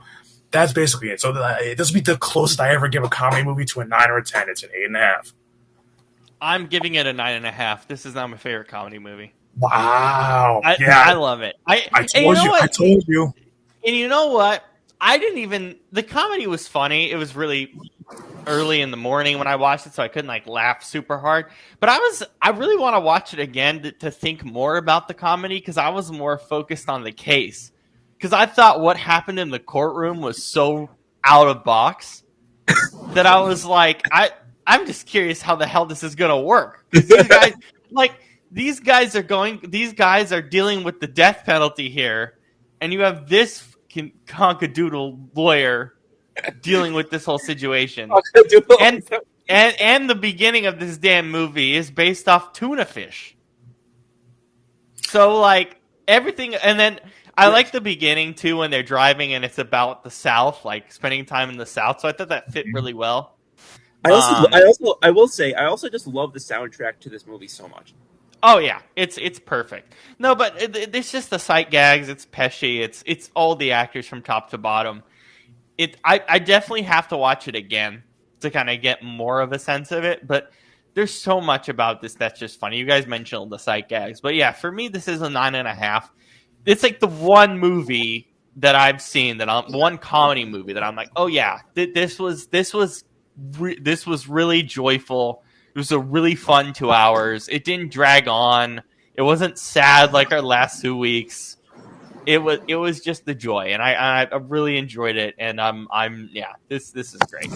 [SPEAKER 3] that's basically it. So this will be the closest I ever give a comedy movie to a 9 or a 10. It's an 8.5.
[SPEAKER 1] I'm giving it a 9.5. This is not my favorite comedy movie.
[SPEAKER 3] Wow!
[SPEAKER 1] I love it.
[SPEAKER 3] I told you.
[SPEAKER 1] And you know what? The comedy was funny. It was really early in the morning when I watched it, so I couldn't laugh super hard. But I really want to watch it again to think more about the comedy, because I was more focused on the case. Because I thought what happened in the courtroom was so out of box that I was like, I'm just curious how the hell this is gonna work. These guys are dealing with the death penalty here, and you have this conkadoodle lawyer dealing with this whole situation. And the beginning of this damn movie is based off tuna fish. So everything, and then I like the beginning too when they're driving and it's about the South, spending time in the South. So I thought that fit really well.
[SPEAKER 4] I will say I also just love the soundtrack to this movie so much.
[SPEAKER 1] Oh yeah, it's perfect. No, but it's just the sight gags. It's Pesci. It's all the actors from top to bottom. I definitely have to watch it again to kind of get more of a sense of it. But there's so much about this that's just funny. You guys mentioned the sight gags, but yeah, for me this is a 9.5. It's the one movie that I've seen one comedy movie that I'm like, oh yeah, this was really joyful. It was a really fun 2 hours. It didn't drag on. It wasn't sad like our last 2 weeks. It was just the joy, and I really enjoyed it. And this is great.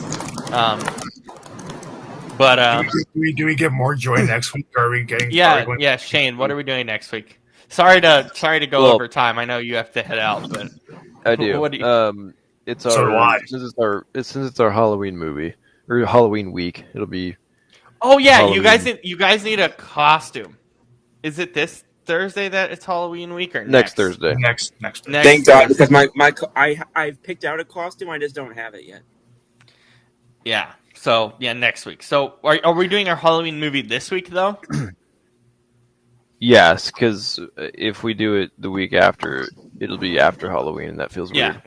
[SPEAKER 3] Do we get more joy next week? Or are we getting?
[SPEAKER 1] Yeah. Shane, what are we doing next week? Sorry to go over time. I know you have to head out, but
[SPEAKER 2] I do.
[SPEAKER 1] What do you...
[SPEAKER 2] It's our since it's our Halloween movie or Halloween week. It'll be. Oh yeah,
[SPEAKER 1] Halloween. You guys need a costume. Is it this Thursday that it's Halloween week or
[SPEAKER 2] next Thursday?
[SPEAKER 3] Next Thursday.
[SPEAKER 4] Thank God, because I've picked out a costume. I just don't have it yet.
[SPEAKER 1] Yeah. So next week. So are we doing our Halloween movie this week though?
[SPEAKER 2] Yes, because if we do it the week after, it'll be after Halloween, and that feels weird.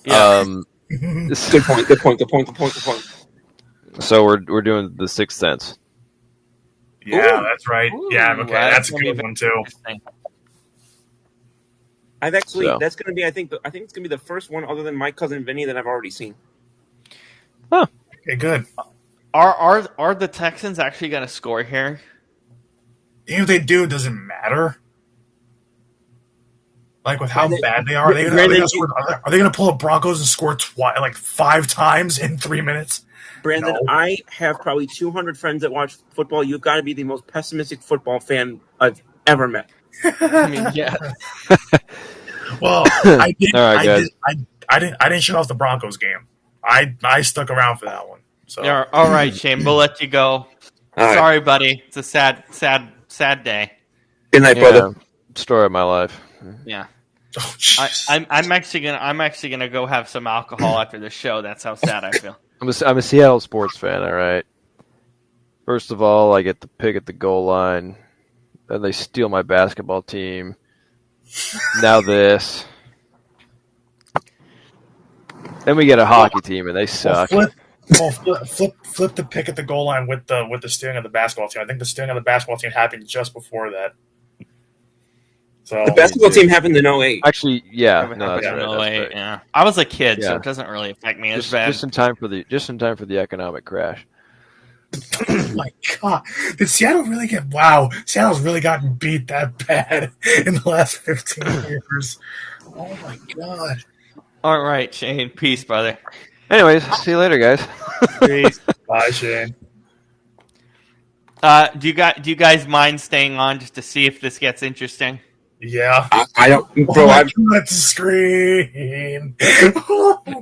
[SPEAKER 1] Yeah.
[SPEAKER 4] Good point.
[SPEAKER 2] So we're doing The Sixth Sense.
[SPEAKER 3] Yeah, that's right. Yeah, okay, that's a good one too.
[SPEAKER 4] That's gonna be I think it's gonna be the first one other than My Cousin Vinny that I've already seen.
[SPEAKER 2] Huh.
[SPEAKER 3] Okay, good.
[SPEAKER 1] Are the Texans actually gonna score here?
[SPEAKER 3] Even if they do, it doesn't matter. With how bad they are, are they going to pull up Broncos and score 5 times in 3 minutes?
[SPEAKER 4] Brandon,
[SPEAKER 3] No.
[SPEAKER 4] I have probably 200 friends that watch football. You've got to be the most pessimistic football fan I've ever met.
[SPEAKER 1] I mean, yeah.
[SPEAKER 3] Well, I didn't shut off the Broncos game. I stuck around for that one. So
[SPEAKER 1] Yeah, all right, Shane, we'll let you go.
[SPEAKER 4] Right.
[SPEAKER 1] Sorry, buddy. It's a sad day.
[SPEAKER 4] Good night, brother.
[SPEAKER 2] Story of my life.
[SPEAKER 1] Yeah.
[SPEAKER 3] Oh,
[SPEAKER 1] I'm actually gonna go have some alcohol after the show. That's how sad I feel.
[SPEAKER 2] I'm a Seattle sports fan. All right. First of all, I get the pick at the goal line. Then they steal my basketball team. Now this. Then we get a hockey team, and they suck.
[SPEAKER 3] Flip the pick at the goal line with the stealing of the basketball team. I think the stealing of the basketball team happened just before that. So
[SPEAKER 4] The basketball team happened in 08.
[SPEAKER 2] Actually, yeah,
[SPEAKER 1] No,
[SPEAKER 2] that's right.
[SPEAKER 1] yeah. I was a kid, so
[SPEAKER 2] Yeah.
[SPEAKER 1] it doesn't really affect me as
[SPEAKER 2] Just,
[SPEAKER 1] bad.
[SPEAKER 2] just in time for the economic crash.
[SPEAKER 3] Oh my God! Did Seattle really get? Wow, Seattle's really gotten beat that bad in the last 15 years. Oh my God!
[SPEAKER 1] All right, Shane. Peace, brother.
[SPEAKER 2] Anyways, see you later, guys.
[SPEAKER 1] Peace.
[SPEAKER 3] Bye, Shane.
[SPEAKER 1] Do you guys mind staying on just to see if this gets interesting?
[SPEAKER 3] Yeah.
[SPEAKER 4] I don't, bro.
[SPEAKER 3] I got the screen.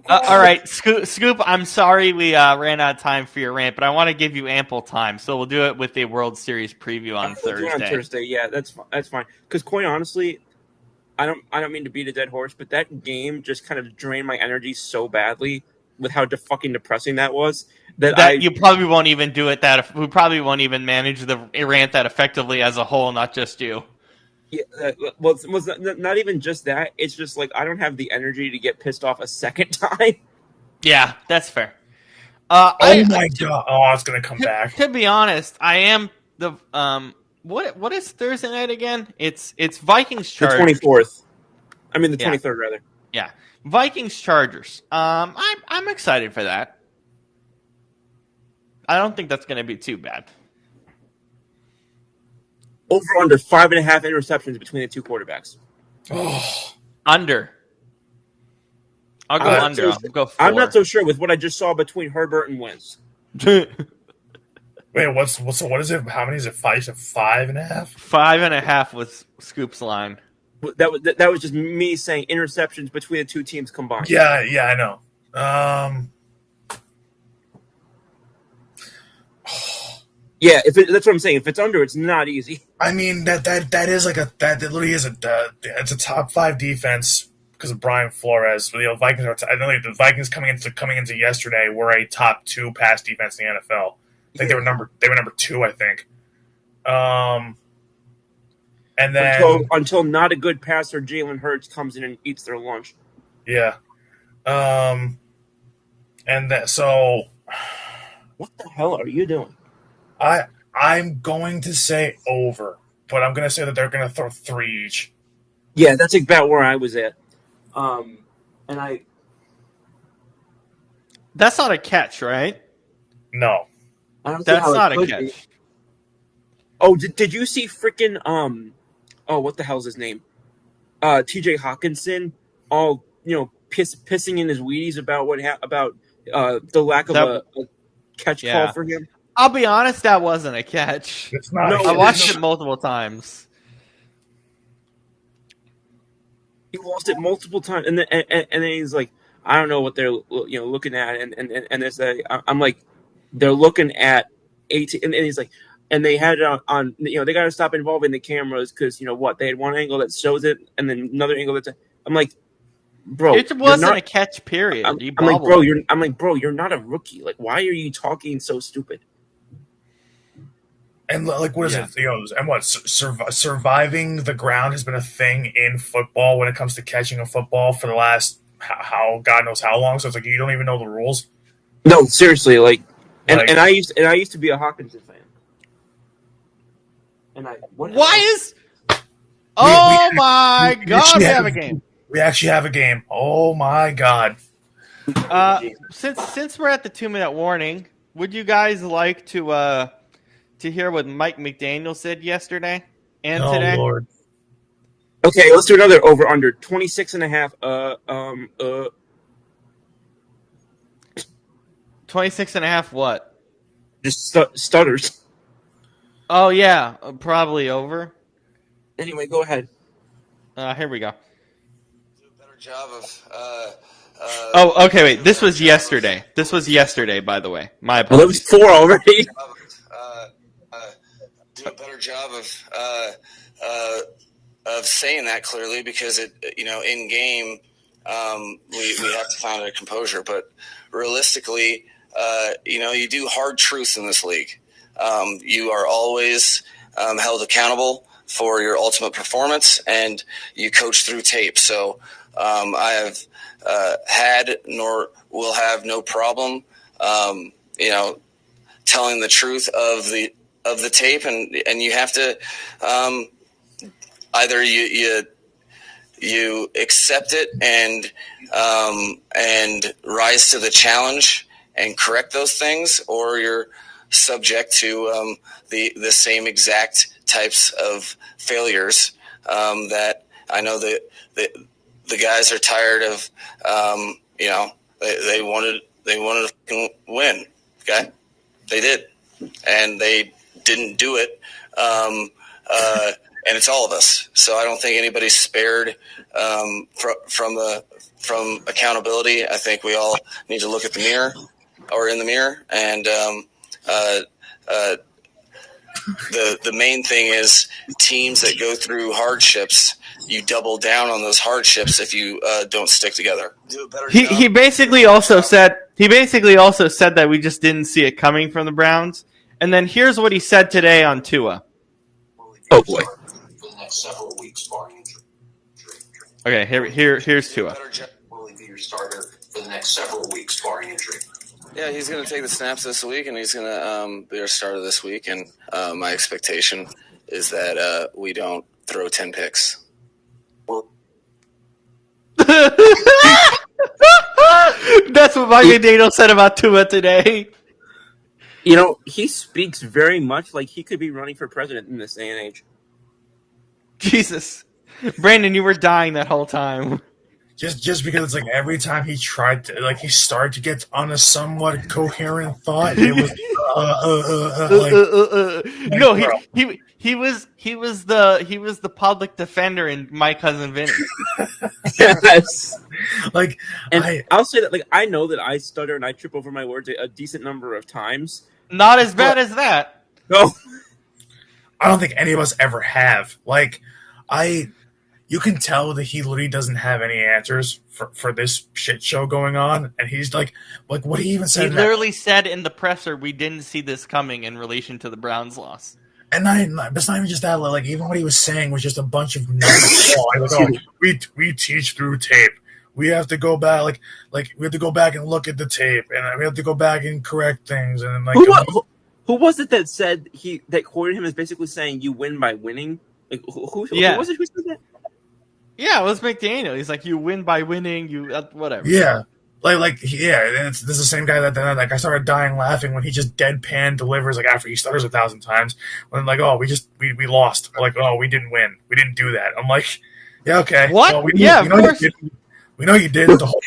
[SPEAKER 1] All right, Scoop. I'm sorry we ran out of time for your rant, but I want to give you ample time, so we'll do it with a World Series preview on
[SPEAKER 4] We'll do it on
[SPEAKER 1] Thursday.
[SPEAKER 4] Thursday. Yeah, that's fine. Because quite honestly, I don't mean to beat a dead horse, but that game just kind of drained my energy so badly with how fucking depressing that was
[SPEAKER 1] That you probably won't even do it. We probably won't even manage the rant that effectively as a whole, not just you.
[SPEAKER 4] Yeah, well, it's not even just that. It's just like I don't have the energy to get pissed off a second time.
[SPEAKER 1] Yeah, that's fair.
[SPEAKER 3] my god! Oh, I was gonna come back.
[SPEAKER 1] To be honest, I am the What is Thursday night again? It's Vikings
[SPEAKER 4] The
[SPEAKER 1] Chargers.
[SPEAKER 4] 24th. I mean the 23rd rather.
[SPEAKER 1] Yeah, Vikings Chargers. I'm excited for that. I don't think that's going to be too bad.
[SPEAKER 4] Over under 5.5 interceptions between the two quarterbacks.
[SPEAKER 3] Oh,
[SPEAKER 1] Under. I'll go under. I'll go 4.
[SPEAKER 4] I'm not so sure with what I just saw between Herbert and Wentz.
[SPEAKER 3] wait, what is it? How many is it? 5? Is it 5.5?
[SPEAKER 1] 5.5 was Scoop's line.
[SPEAKER 4] That was just me saying interceptions between the two teams combined.
[SPEAKER 3] Yeah, I know.
[SPEAKER 4] Yeah, that's what I'm saying. If it's under, it's not easy.
[SPEAKER 3] I mean that is like that literally is it's a top 5 defense because of Brian Flores. Vikings are. I know the Vikings coming into yesterday were a top 2 pass defense in the NFL. I think they were number 2. I think. And then
[SPEAKER 4] until not a good passer Jalen Hurts comes in and eats their lunch.
[SPEAKER 3] Yeah. And so.
[SPEAKER 4] What the hell are you doing?
[SPEAKER 3] I'm going to say over, but I'm going to say that they're going to throw 3 each.
[SPEAKER 4] Yeah, that's about where I was at.
[SPEAKER 1] That's not a catch, right?
[SPEAKER 3] No.
[SPEAKER 4] I don't
[SPEAKER 1] That's not a catch.
[SPEAKER 4] Be. Oh, did you see freaking what the hell's his name? TJ Hawkinson, all pissing in his Wheaties about the lack of a catch call for him.
[SPEAKER 1] I'll be honest, that wasn't a catch.
[SPEAKER 3] It's not.
[SPEAKER 1] I watched it multiple times.
[SPEAKER 4] He lost it multiple times, and then he's like, I don't know what they're looking at, and there's I'm like, they're looking at 18, and he's like, and they had it on they got to stop involving the cameras because they had one angle that shows it, and then another angle that's. I'm like, bro,
[SPEAKER 1] it wasn't a catch. Period.
[SPEAKER 4] I'm like, bro, you're not a rookie. Like, why are you talking so stupid?
[SPEAKER 3] And like, what is it? And what surviving the ground has been a thing in football when it comes to catching a football for the last how God knows how long. So it's like you don't even know the rules.
[SPEAKER 4] No, seriously, and I used to be a Hawkinson fan. And
[SPEAKER 1] my God, we have a game.
[SPEAKER 3] We actually have a game. Oh my God.
[SPEAKER 1] Since we're at the 2-minute warning, would you guys like to hear what Mike McDaniel said yesterday and today?
[SPEAKER 3] Lord.
[SPEAKER 4] Okay, let's do another over under 26.5.
[SPEAKER 1] 26.5 what?
[SPEAKER 4] Just stutters.
[SPEAKER 1] Oh yeah, probably over.
[SPEAKER 4] Anyway, go ahead.
[SPEAKER 1] Here we go.
[SPEAKER 5] Do a better job of.
[SPEAKER 1] Oh, okay. Wait, this was yesterday. This was yesterday, by the way. My apologies.
[SPEAKER 4] Well, it was 4 already.
[SPEAKER 5] Do a better job of saying that clearly because in game we have to find our composure, but realistically, you do hard truths in this league. You are always held accountable for your ultimate performance, and you coach through tape. So I have had nor will have no problem, telling the truth of the tape, and you have to either you accept it and rise to the challenge and correct those things, or you're subject to the same exact types of failures that I know that the guys are tired of. They wanted to win. Okay, they did, and they didn't do it and it's all of us. So I don't think anybody's spared from accountability. I think we all need to look at the mirror or in the mirror, and the main thing is teams that go through hardships. You double down on those hardships if you don't stick together. Do a better job.
[SPEAKER 1] He basically also said that we just didn't see it coming from the Browns. And then here's what he said today on Tua.
[SPEAKER 4] Oh boy.
[SPEAKER 6] For the next several weeks, barring injury.
[SPEAKER 1] Okay, here's Tua.
[SPEAKER 6] Will he be your starter for the next several weeks, barring injury?
[SPEAKER 5] Yeah, he's going to take the snaps this week, and he's going to be our starter this week. And my expectation is that we don't throw 10 picks.
[SPEAKER 1] That's what Mike McDaniel said about Tua today.
[SPEAKER 4] You know, he speaks very much like he could be running for president in this day and age.
[SPEAKER 1] Jesus. Brandon, you were dying that whole time.
[SPEAKER 3] Just because it's like every time he tried to, like, he started to get on a somewhat coherent thought, it was
[SPEAKER 1] no, he was the public defender in My Cousin Vinny.
[SPEAKER 4] Yes.
[SPEAKER 3] like,
[SPEAKER 4] And I'll say that, like, I know that I stutter and I trip over my words a decent number of times.
[SPEAKER 1] Not as bad as that.
[SPEAKER 4] No.
[SPEAKER 3] I don't think any of us ever have. Like, you can tell that he literally doesn't have any answers for this shit show going on, and he's like what he even said.
[SPEAKER 1] He literally said in the presser, "We didn't see this coming" in relation to the Browns' loss.
[SPEAKER 3] And it's not even just that. Like, even what he was saying was just a bunch of numbers. We teach through tape. We have to go back, like we have to go back and look at the tape, and we have to go back and correct things. And like,
[SPEAKER 4] who was it that said that quoted him as basically saying, "You win by winning"? Like, who was it who said that?
[SPEAKER 1] Yeah, it was McDaniel. He's like, you win by winning, you whatever.
[SPEAKER 3] Yeah. And this is the same guy that I started dying laughing when he just deadpan delivers, like, after he stutters 1,000 times, when, like, oh, we lost. Like, oh, we didn't win. We didn't do that. I'm like, yeah, okay.
[SPEAKER 1] What?
[SPEAKER 3] Well,
[SPEAKER 1] of course.
[SPEAKER 3] We know you did the whole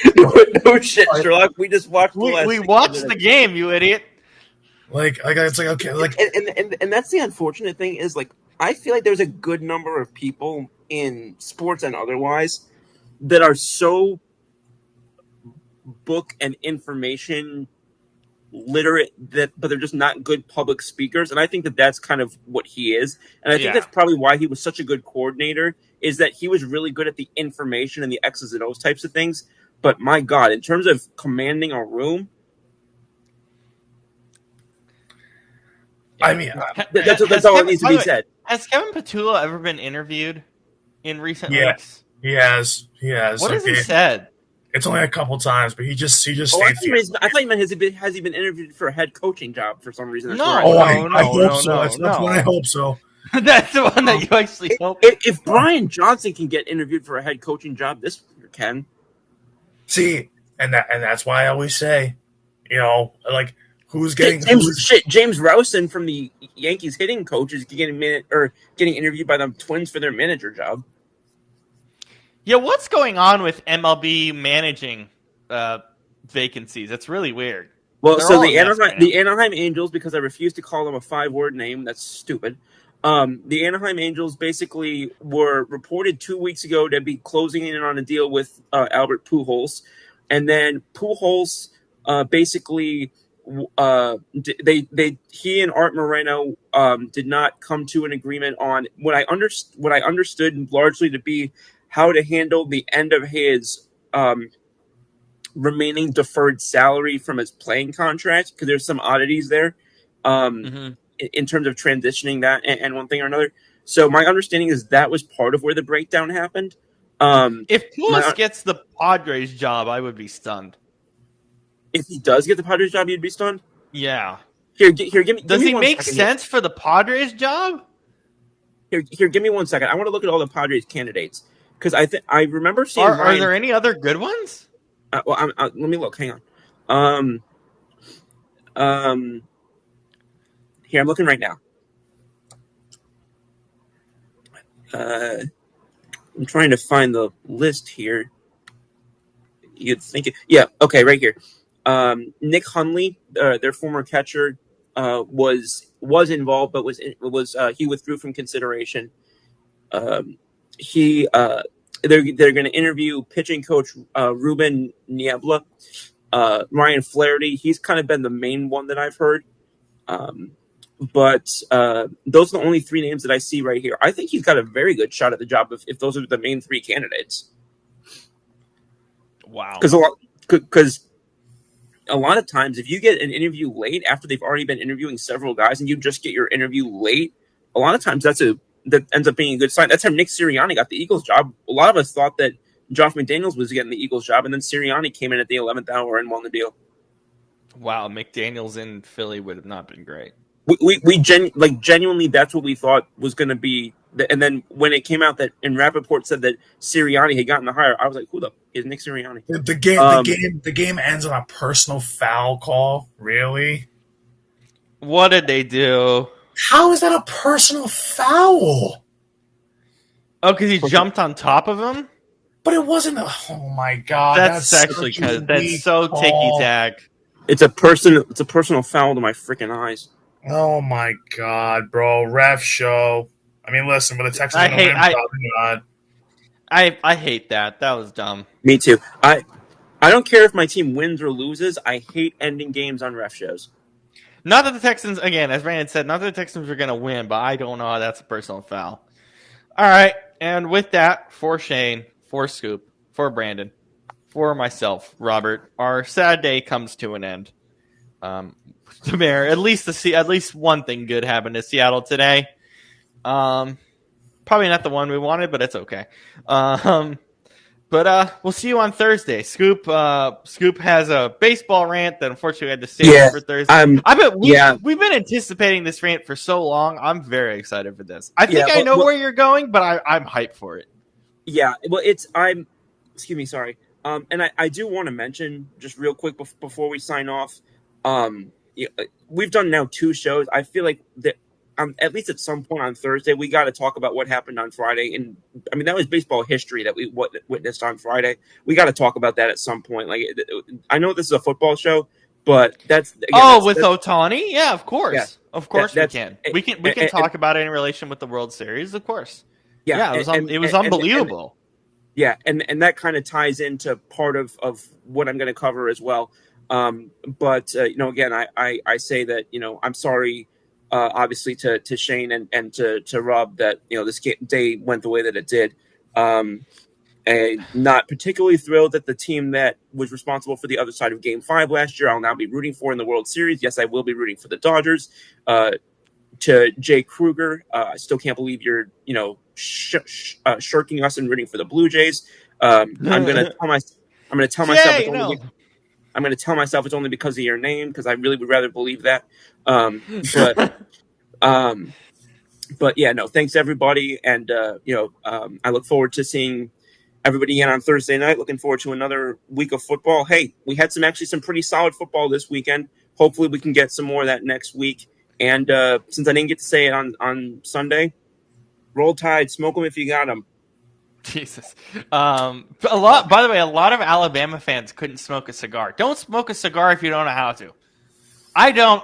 [SPEAKER 4] No shit, Sherlock. We just watched
[SPEAKER 1] we watched the game, you idiot.
[SPEAKER 3] Like it's like, okay, like,
[SPEAKER 4] and that's the unfortunate thing is, like, I feel like there's a good number of people in sports and otherwise that are so book and information literate but they're just not good public speakers, and I think that that's kind of what he is, and I think that's probably why he was such a good coordinator, is that he was really good at the information and the X's and O's types of things. But my God, in terms of commanding a room,
[SPEAKER 3] I mean,
[SPEAKER 4] that's all that needs to be said.
[SPEAKER 1] Has Kevin Petullo ever been interviewed in recent weeks?
[SPEAKER 3] He has.
[SPEAKER 1] What has he said?
[SPEAKER 3] It's only a couple times, but he just stayed.
[SPEAKER 4] I thought you meant has he been interviewed for a head coaching job for some reason?
[SPEAKER 1] No.
[SPEAKER 3] I hope so. That's what I hope so.
[SPEAKER 1] That's the one that you actually hope.
[SPEAKER 4] If Brian Johnson can get interviewed for a head coaching job, this can.
[SPEAKER 3] See, and that's why I always say, like, who's getting
[SPEAKER 4] James Rowson from the Yankees hitting coach is getting interviewed by the Twins for their manager job.
[SPEAKER 1] Yeah, what's going on with MLB managing vacancies? It's really weird.
[SPEAKER 4] Well, so the Anaheim Angels, because I refuse to call them a 5-word name, that's stupid. The Anaheim Angels basically were reported 2 weeks ago to be closing in on a deal with Albert Pujols, and then Pujols basically he and Art Moreno did not come to an agreement on what I understood largely to be how to handle the end of his remaining deferred salary from his playing contract, because there's some oddities there in terms of transitioning that and one thing or another. So my understanding is that was part of where the breakdown happened.
[SPEAKER 1] If Pujols gets the Padres job, I would be stunned.
[SPEAKER 4] If he does get the Padres job, you'd be stunned?
[SPEAKER 1] Yeah.
[SPEAKER 4] Here, give me.
[SPEAKER 1] Does he make sense for the Padres job?
[SPEAKER 4] Here, give me 1 second. I want to look at all the Padres candidates, because I remember seeing.
[SPEAKER 1] Are there any other good ones?
[SPEAKER 4] Let me look. Hang on. Here, I'm looking right now. I'm trying to find the list here. You'd think it. Yeah. Okay. Right here. Nick Hundley, their former catcher, was involved, but he withdrew from consideration. They're going to interview pitching coach Ruben Niebla, Ryan Flaherty. He's kind of been the main one that I've heard. But those are the only three names that I see right here. I think he's got a very good shot at the job if those are the main three candidates.
[SPEAKER 1] Wow.
[SPEAKER 4] Because a lot of times, if you get an interview late after they've already been interviewing several guys, and you just get your interview late, a lot of times that ends up being a good sign. That's how Nick Sirianni got the Eagles job. A lot of us thought that Josh McDaniels was getting the Eagles job, and then Sirianni came in at the 11th hour and won the deal.
[SPEAKER 1] Wow, McDaniels in Philly would have not been great.
[SPEAKER 4] Genuinely, that's what we thought was going to be. And then when it came out that, and Rappaport said that Sirianni had gotten the hire, I was like, who the is Nick Sirianni?
[SPEAKER 3] The game ends on a personal foul call. Really?
[SPEAKER 1] What did they do?
[SPEAKER 3] How is that a personal foul?
[SPEAKER 1] Oh, because he jumped on top of him?
[SPEAKER 3] But it wasn't. Oh my god!
[SPEAKER 1] That's actually that's so ticky tack.
[SPEAKER 4] It's a personal foul to my freaking eyes.
[SPEAKER 3] Oh my god, bro! Ref show. I mean, listen, but the Texans
[SPEAKER 1] I hate that. That was dumb.
[SPEAKER 4] Me too. I don't care if my team wins or loses. I hate ending games on ref shows.
[SPEAKER 1] Not that the Texans, again, as Brandon said, not that the Texans are going to win, but I don't know how that's a personal foul. All right, and with that, for Shane, for Scoop, for Brandon, for myself, Robert, our sad day comes to an end. At least one thing good happened to Seattle today. Probably not the one we wanted, but it's okay. But we'll see you on Thursday. Scoop has a baseball rant that unfortunately we had to save for Thursday. We've been anticipating this rant for so long. I'm very excited for this. I think I know where you're going, but I'm hyped for it.
[SPEAKER 4] Yeah, well, excuse me, sorry. And I do want to mention just real quick before we sign off. We've done now 2 shows. I feel like that. At least at some point on Thursday, we got to talk about what happened on Friday. And I mean, that was baseball history that we witnessed on Friday. We got to talk about that at some point. Like, I know this is a football show, but that's
[SPEAKER 1] Ohtani. Yeah, of course. Yeah, of course we can. We can talk about it in relation with the World Series, of course. Yeah, it was unbelievable.
[SPEAKER 4] And that kind of ties into part of what I'm going to cover as well. But again, I say that, I'm sorry, obviously to Shane and to Rob that, this day went the way that it did. And not particularly thrilled that the team that was responsible for the other side of Game 5 last year, I'll now be rooting for in the World Series. Yes, I will be rooting for the Dodgers. To Jay Kruger, I still can't believe you're, shirking us and rooting for the Blue Jays. I'm gonna tell myself it's only because of your name, because I really would rather believe that. But yeah, no, thanks everybody, and I look forward to seeing everybody again on Thursday night. Looking forward to another week of football. Hey, we had some pretty solid football this weekend. Hopefully, we can get some more of that next week. And since I didn't get to say it on Sunday, roll Tide, smoke them if you got them.
[SPEAKER 1] Jesus. By the way, a lot of Alabama fans couldn't smoke a cigar. Don't smoke a cigar if you don't know how to. I don't.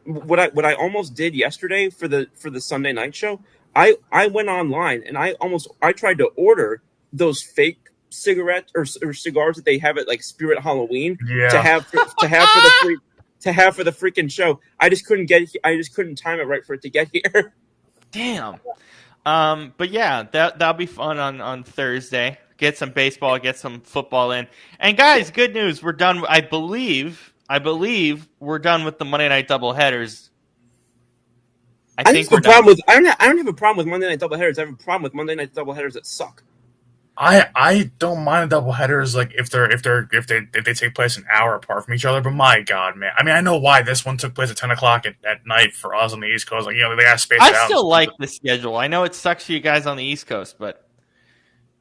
[SPEAKER 4] What I almost did yesterday for the Sunday night show, I went online and I tried to order those fake cigarettes or cigars that they have at like Spirit Halloween to have for the freaking show. I just couldn't time it right for it to get here.
[SPEAKER 1] Damn. But yeah, that'll be fun on Thursday. Get some baseball, get some football in. And guys, good news. We're done. I believe we're done with the Monday Night Doubleheaders. I don't
[SPEAKER 4] have a problem with Monday Night Doubleheaders. I have a problem with Monday Night Doubleheaders that suck.
[SPEAKER 3] I don't mind doubleheaders like if they take place an hour apart from each other, but my God, man! I mean, I know why this one took place at 10 o'clock at night for us on the East Coast. Like, they got space.
[SPEAKER 1] I still like the schedule. I know it sucks for you guys on the East Coast, but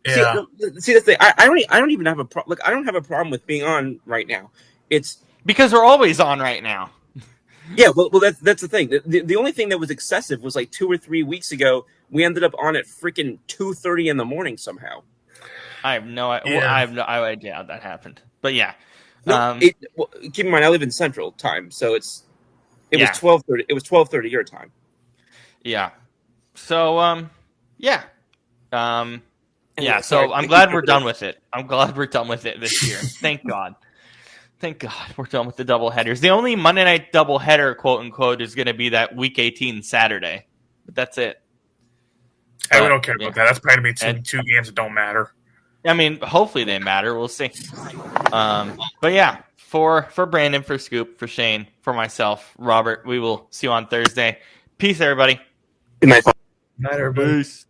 [SPEAKER 4] yeah. See the thing. I don't even have a problem. Like, I don't have a problem with being on right now. It's
[SPEAKER 1] because we're always on right now.
[SPEAKER 4] Yeah, well, that's the thing. The only thing that was excessive was like 2 or 3 weeks ago. We ended up on at freaking 2:30 in the morning somehow.
[SPEAKER 1] I have no idea how that happened. But yeah.
[SPEAKER 4] Keep in mind, I live in Central Time, so it was 12:30. It was 12:30 your time.
[SPEAKER 1] Yeah. Yeah. Yeah,
[SPEAKER 4] sorry.
[SPEAKER 1] so I'm glad we're done with it. I'm glad we're done with it this year. Thank God. Thank God we're done with the doubleheaders. The only Monday night doubleheader, quote unquote, is going to be that Week 18 Saturday. But that's it.
[SPEAKER 3] Hey, we
[SPEAKER 1] But,
[SPEAKER 3] don't care
[SPEAKER 1] yeah.
[SPEAKER 3] about that. That's probably going to
[SPEAKER 1] And-
[SPEAKER 3] be two games that don't matter.
[SPEAKER 1] I mean, hopefully they matter. We'll see. But yeah, for Brandon, for Scoop, for Shane, for myself, Robert, we will see you on Thursday. Peace, everybody.
[SPEAKER 4] Good night.
[SPEAKER 3] Not everybody.
[SPEAKER 1] Peace.